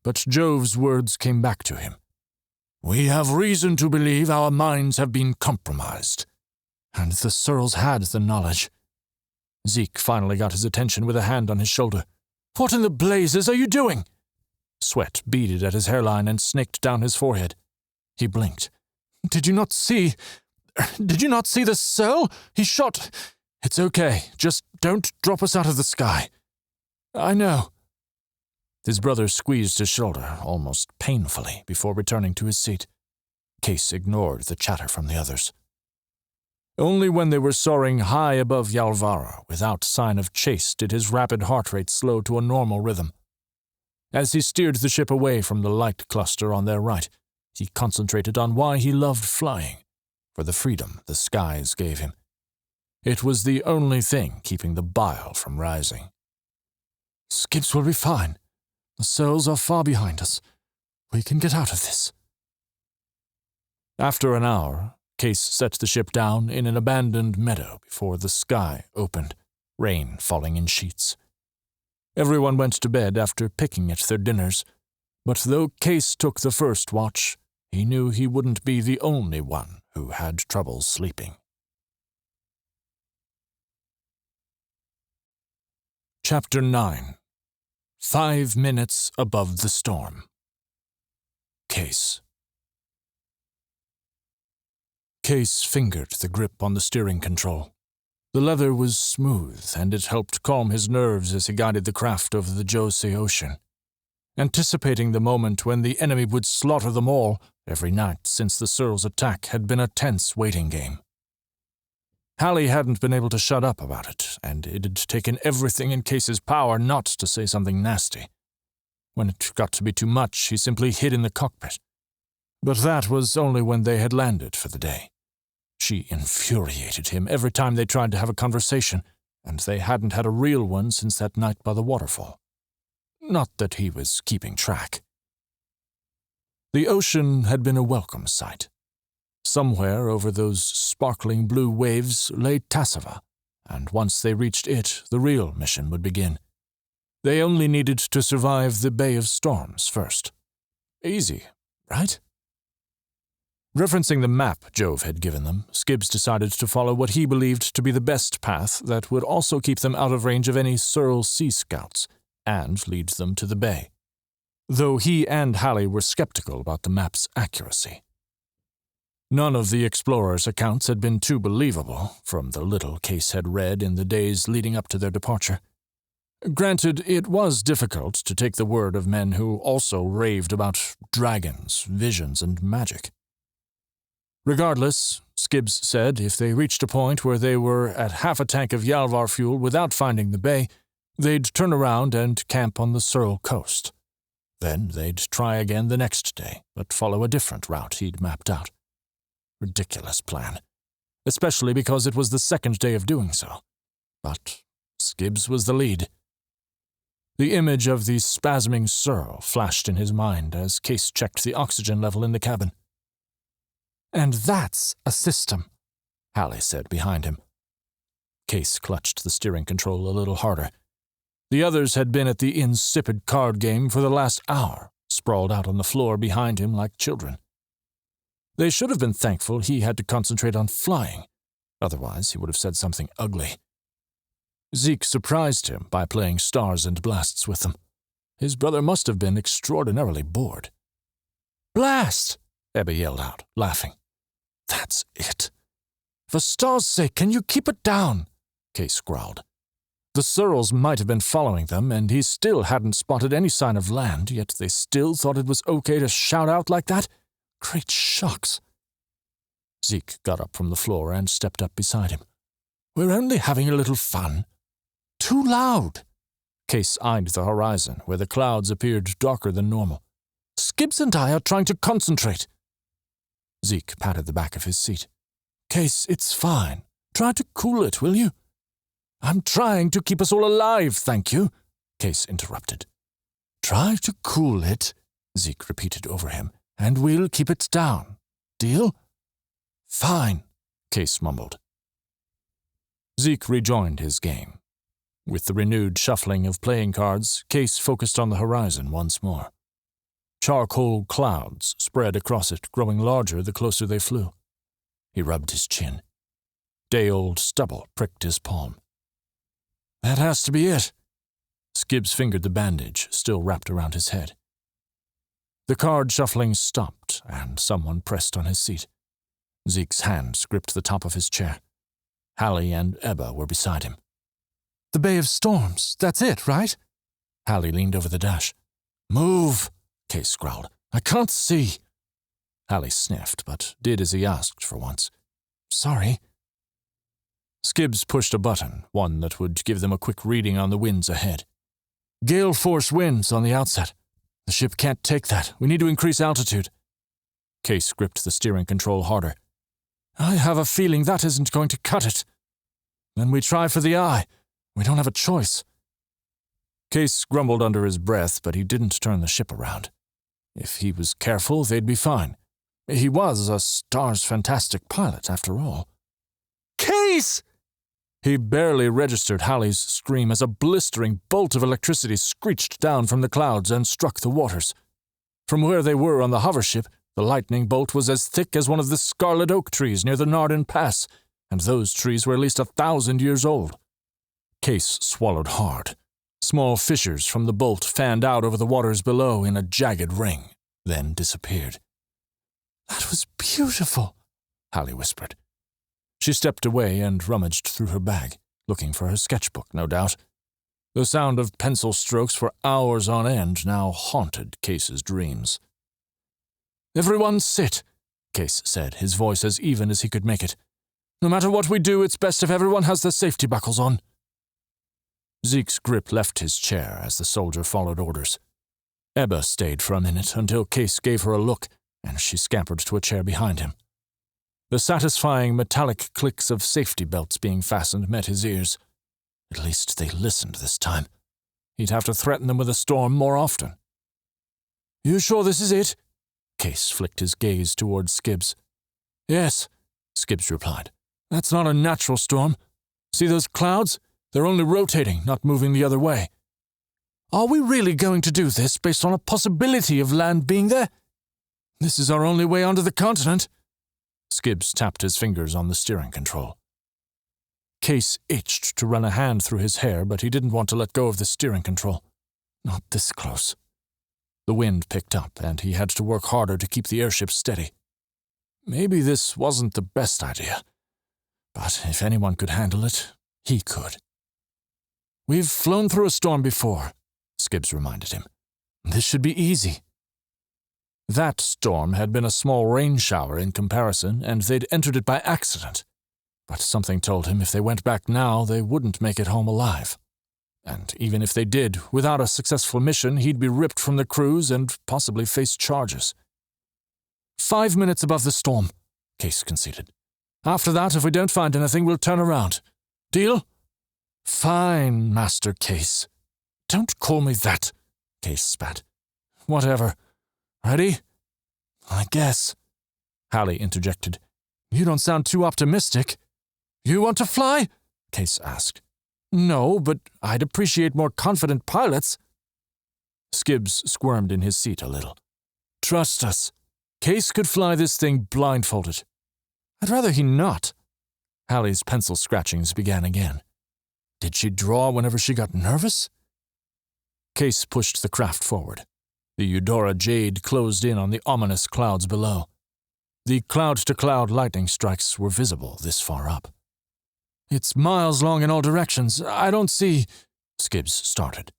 But Jove's words came back to him. We have reason to believe our minds have been compromised. And the Searles had the knowledge. Zeke finally got his attention with a hand on his shoulder. What in the blazes are you doing? Sweat beaded at his hairline and snaked down his forehead. He blinked. Did you not see the Searle? He shot. It's okay. Just don't drop us out of the sky. I know. His brother squeezed his shoulder, almost painfully, before returning to his seat. Kase ignored the chatter from the others. Only when they were soaring high above Yalvara, without sign of chase, did his rapid heart rate slow to a normal rhythm. As he steered the ship away from the light cluster on their right, he concentrated on why he loved flying, for the freedom the skies gave him. It was the only thing keeping the bile from rising. Skips will be fine. The Searles are far behind us. We can get out of this. After an hour, Kase set the ship down in an abandoned meadow before the sky opened, rain falling in sheets. Everyone went to bed after picking at their dinners, but though Kase took the first watch, he knew he wouldn't be the only one who had trouble sleeping. Chapter 9. 5 minutes above the storm. Kase. Kase fingered the grip on the steering control. The leather was smooth, and it helped calm his nerves as he guided the craft over the Jose Ocean. Anticipating the moment when the enemy would slaughter them all, every night since the Searles' attack had been a tense waiting game. Hallie hadn't been able to shut up about it, and it had taken everything in Kase's power not to say something nasty. When it got to be too much, he simply hid in the cockpit. But that was only when they had landed for the day. She infuriated him every time they tried to have a conversation, and they hadn't had a real one since that night by the waterfall. Not that he was keeping track. The ocean had been a welcome sight. Somewhere over those sparkling blue waves lay Tassava, and once they reached it, the real mission would begin. They only needed to survive the Bay of Storms first. Easy, right? Referencing the map Jove had given them, Skibbs decided to follow what he believed to be the best path that would also keep them out of range of any Searle sea scouts, and lead them to the bay. Though he and Hallie were skeptical about the map's accuracy. None of the explorers' accounts had been too believable, from the little Kase had read in the days leading up to their departure. Granted, it was difficult to take the word of men who also raved about dragons, visions, and magic. Regardless, Skibbs said if they reached a point where they were at half a tank of Yalvar fuel without finding the bay, they'd turn around and camp on the Searle coast. Then they'd try again the next day, but follow a different route he'd mapped out. Ridiculous plan, especially because it was the second day of doing so. But Skibbs was the lead. The image of the spasming Searle flashed in his mind as Kase checked the oxygen level in the cabin. And that's a system, Hallie said behind him. Kase clutched the steering control a little harder. The others had been at the insipid card game for the last hour, sprawled out on the floor behind him like children. They should have been thankful he had to concentrate on flying. Otherwise, he would have said something ugly. Zeke surprised him by playing stars and blasts with them. His brother must have been extraordinarily bored. "Blast!" Ebba yelled out, laughing. "That's it. For stars' sake, can you keep it down?" Kase growled. The Searles might have been following them, and he still hadn't spotted any sign of land, yet they still thought it was okay to shout out like that? Great shucks. Zeke got up from the floor and stepped up beside him. "We're only having a little fun." "Too loud." Kase eyed the horizon, where the clouds appeared darker than normal. "Skibbs and I are trying to concentrate." Zeke patted the back of his seat. "Kase, it's fine. Try to cool it, will you?" I'm trying to keep us all alive, thank you, Kase interrupted. Try to cool it, Zeke repeated over him, and we'll keep it down. Deal? Fine, Kase mumbled. Zeke rejoined his game. With the renewed shuffling of playing cards, Kase focused on the horizon once more. Charcoal clouds spread across it, growing larger the closer they flew. He rubbed his chin. Day-old stubble pricked his palm. That has to be it. Skibbs fingered the bandage still wrapped around his head. The card shuffling stopped, and someone pressed on his seat. Zeke's hands gripped the top of his chair. Hallie and Ebba were beside him. The Bay of Storms, that's it, right? Hallie leaned over the dash. Move, Kase growled. I can't see. Hallie sniffed, but did as he asked for once. Sorry. Skibbs pushed a button, one that would give them a quick reading on the winds ahead. Gale force winds on the outset. The ship can't take that. We need to increase altitude. Kase gripped the steering control harder. I have a feeling that isn't going to cut it. Then we try for the eye. We don't have a choice. Kase grumbled under his breath, but he didn't turn the ship around. If he was careful, they'd be fine. He was a stars-fantastic pilot, after all. Kase! He barely registered Hallie's scream as a blistering bolt of electricity screeched down from the clouds and struck the waters. From where they were on the hover ship, the lightning bolt was as thick as one of the scarlet oak trees near the Narden Pass, and those trees were at least 1,000 years old. Kase swallowed hard. Small fissures from the bolt fanned out over the waters below in a jagged ring, then disappeared. That was beautiful, Hallie whispered. She stepped away and rummaged through her bag, looking for her sketchbook, no doubt. The sound of pencil strokes for hours on end now haunted Kase's dreams. Everyone sit, Kase said, his voice as even as he could make it. No matter what we do, it's best if everyone has their safety buckles on. Zeke's grip left his chair as the soldier followed orders. Ebba stayed for a minute until Kase gave her a look, and she scampered to a chair behind him. The satisfying metallic clicks of safety belts being fastened met his ears. At least they listened this time. He'd have to threaten them with a storm more often. You sure this is it? Kase flicked his gaze towards Skibbs. Yes, Skibbs replied. That's not a natural storm. See those clouds? They're only rotating, not moving the other way. Are we really going to do this based on a possibility of land being there? This is our only way onto the continent. Skibbs tapped his fingers on the steering control. Kase itched to run a hand through his hair, but he didn't want to let go of the steering control. Not this close. The wind picked up, and he had to work harder to keep the airship steady. Maybe this wasn't the best idea, but if anyone could handle it, he could. We've flown through a storm before, Skibbs reminded him. This should be easy. That storm had been a small rain shower in comparison, and they'd entered it by accident. But something told him if they went back now, they wouldn't make it home alive. And even if they did, without a successful mission, he'd be ripped from the cruise and possibly face charges. 5 minutes above the storm, Kase conceded. After that, if we don't find anything, we'll turn around. Deal? Fine, Master Kase. Don't call me that, Kase spat. Whatever. Ready? I guess. Hallie interjected. You don't sound too optimistic. You want to fly? Kase asked. No, but I'd appreciate more confident pilots. Skibbs squirmed in his seat a little. Trust us. Kase could fly this thing blindfolded. I'd rather he not. Hallie's pencil scratchings began again. Did she draw whenever she got nervous? Kase pushed the craft forward. The Eudora Jade closed in on the ominous clouds below. The cloud-to-cloud lightning strikes were visible this far up. It's miles long in all directions. I don't see... Skibbs started.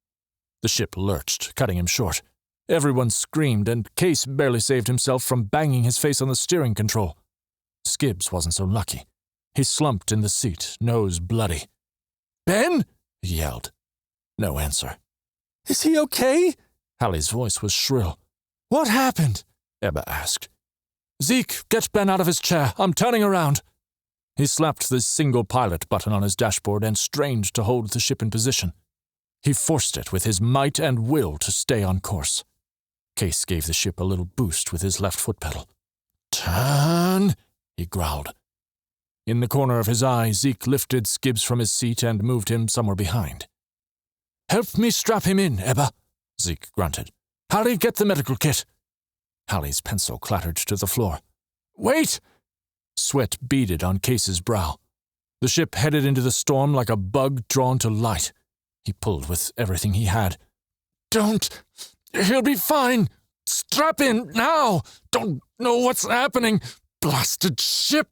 The ship lurched, cutting him short. Everyone screamed, and Kase barely saved himself from banging his face on the steering control. Skibbs wasn't so lucky. He slumped in the seat, nose bloody. Ben? He yelled. No answer. Is he okay? Hallie's voice was shrill. What happened? Ebba asked. Zeke, get Ben out of his chair. I'm turning around. He slapped the single pilot button on his dashboard and strained to hold the ship in position. He forced it with his might and will to stay on course. Kase gave the ship a little boost with his left foot pedal. "Turn," he growled. In the corner of his eye, Zeke lifted Skibbs from his seat and moved him somewhere behind. "Help me strap him in, Ebba," Zeke grunted. "Hallie, get the medical kit." Hallie's pencil clattered to the floor. "Wait!" Sweat beaded on Case's brow. The ship headed into the storm like a bug drawn to light. He pulled with everything he had. "Don't! He'll be fine! Strap in, now! Don't know what's happening! Blasted ship!"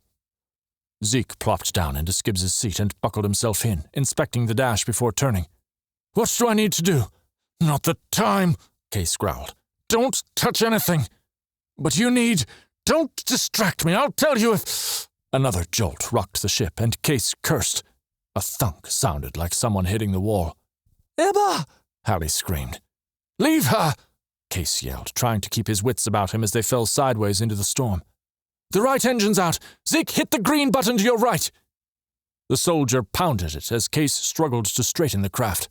Zeke plopped down into Skibbs's seat and buckled himself in, inspecting the dash before turning. "What do I need to do?" "Not the time," Kase growled. "Don't touch anything. But you need... Don't distract me, I'll tell you if..." Another jolt rocked the ship, and Kase cursed. A thunk sounded like someone hitting the wall. "Ebba!" Hallie screamed. "Leave her!" Kase yelled, trying to keep his wits about him as they fell sideways into the storm. "The right engine's out! Zeke, hit the green button to your right!" The soldier pounded it as Kase struggled to straighten the craft.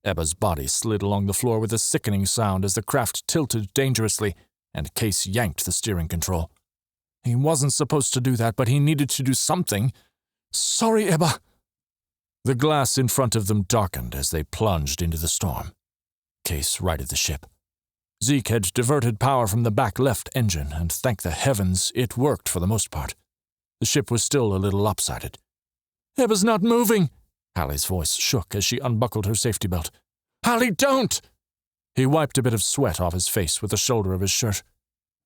Ebba's body slid along the floor with a sickening sound as the craft tilted dangerously, and Kase yanked the steering control. He wasn't supposed to do that, but he needed to do something. "Sorry, Ebba." The glass in front of them darkened as they plunged into the storm. Kase righted the ship. Zeke had diverted power from the back left engine, and thank the heavens, it worked for the most part. The ship was still a little lopsided. "Ebba's not moving!" Hallie's voice shook as she unbuckled her safety belt. "Hallie, don't!" He wiped a bit of sweat off his face with the shoulder of his shirt.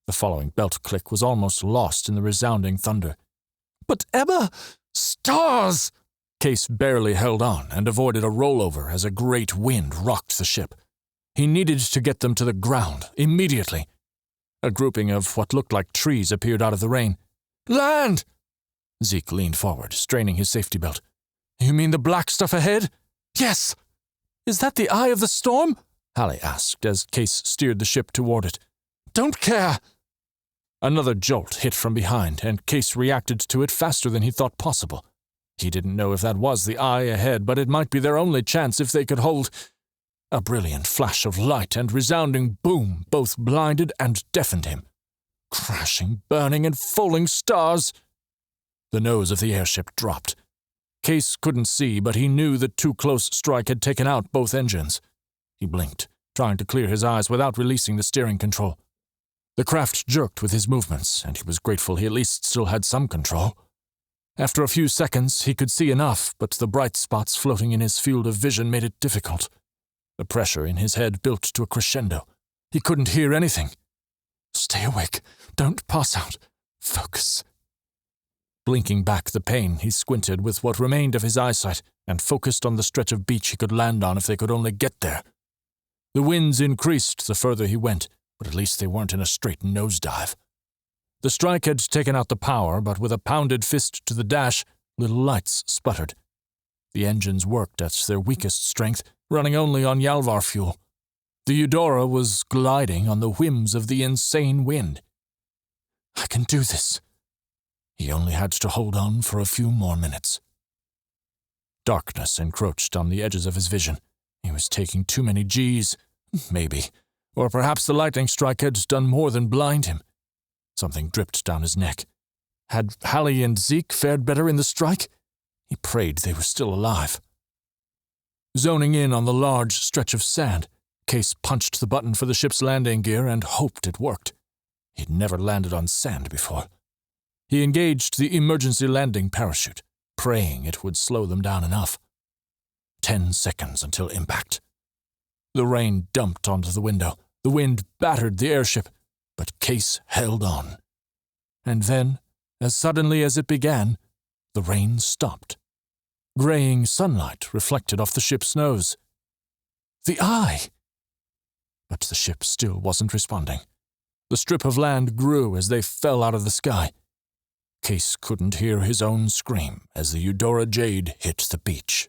The following belt click was almost lost in the resounding thunder. "But Ebba! Stars!" Kase barely held on and avoided a rollover as a great wind rocked the ship. He needed to get them to the ground, immediately. A grouping of what looked like trees appeared out of the rain. "Land!" Zeke leaned forward, straining his safety belt. "You mean the black stuff ahead?" "Yes." "Is that the eye of the storm?" Hallie asked as Kase steered the ship toward it. "Don't care." Another jolt hit from behind, and Kase reacted to it faster than he thought possible. He didn't know if that was the eye ahead, but it might be their only chance if they could hold... A brilliant flash of light and resounding boom both blinded and deafened him. Crashing, burning, and falling stars! The nose of the airship dropped. Kase couldn't see, but he knew the too-close strike had taken out both engines. He blinked, trying to clear his eyes without releasing the steering control. The craft jerked with his movements, and he was grateful he at least still had some control. After a few seconds, he could see enough, but the bright spots floating in his field of vision made it difficult. The pressure in his head built to a crescendo. He couldn't hear anything. "Stay awake. Don't pass out. Focus." Blinking back the pain, he squinted with what remained of his eyesight and focused on the stretch of beach he could land on if they could only get there. The winds increased the further he went, but at least they weren't in a straight nosedive. The strike had taken out the power, but with a pounded fist to the dash, little lights sputtered. The engines worked at their weakest strength, running only on Yalvar fuel. The Eudora was gliding on the whims of the insane wind. "I can do this." He only had to hold on for a few more minutes. Darkness encroached on the edges of his vision. He was taking too many G's, maybe. Or perhaps the lightning strike had done more than blind him. Something dripped down his neck. Had Hallie and Zeke fared better in the strike? He prayed they were still alive. Zoning in on the large stretch of sand, Kase punched the button for the ship's landing gear and hoped it worked. He'd never landed on sand before. He engaged the emergency landing parachute, praying it would slow them down enough. 10 seconds until impact. The rain dumped onto the window. The wind battered the airship, but Kase held on. And then, as suddenly as it began, the rain stopped. Graying sunlight reflected off the ship's nose. The eye! But the ship still wasn't responding. The strip of land grew as they fell out of the sky. Kase couldn't hear his own scream as the Eudora Jade hit the beach.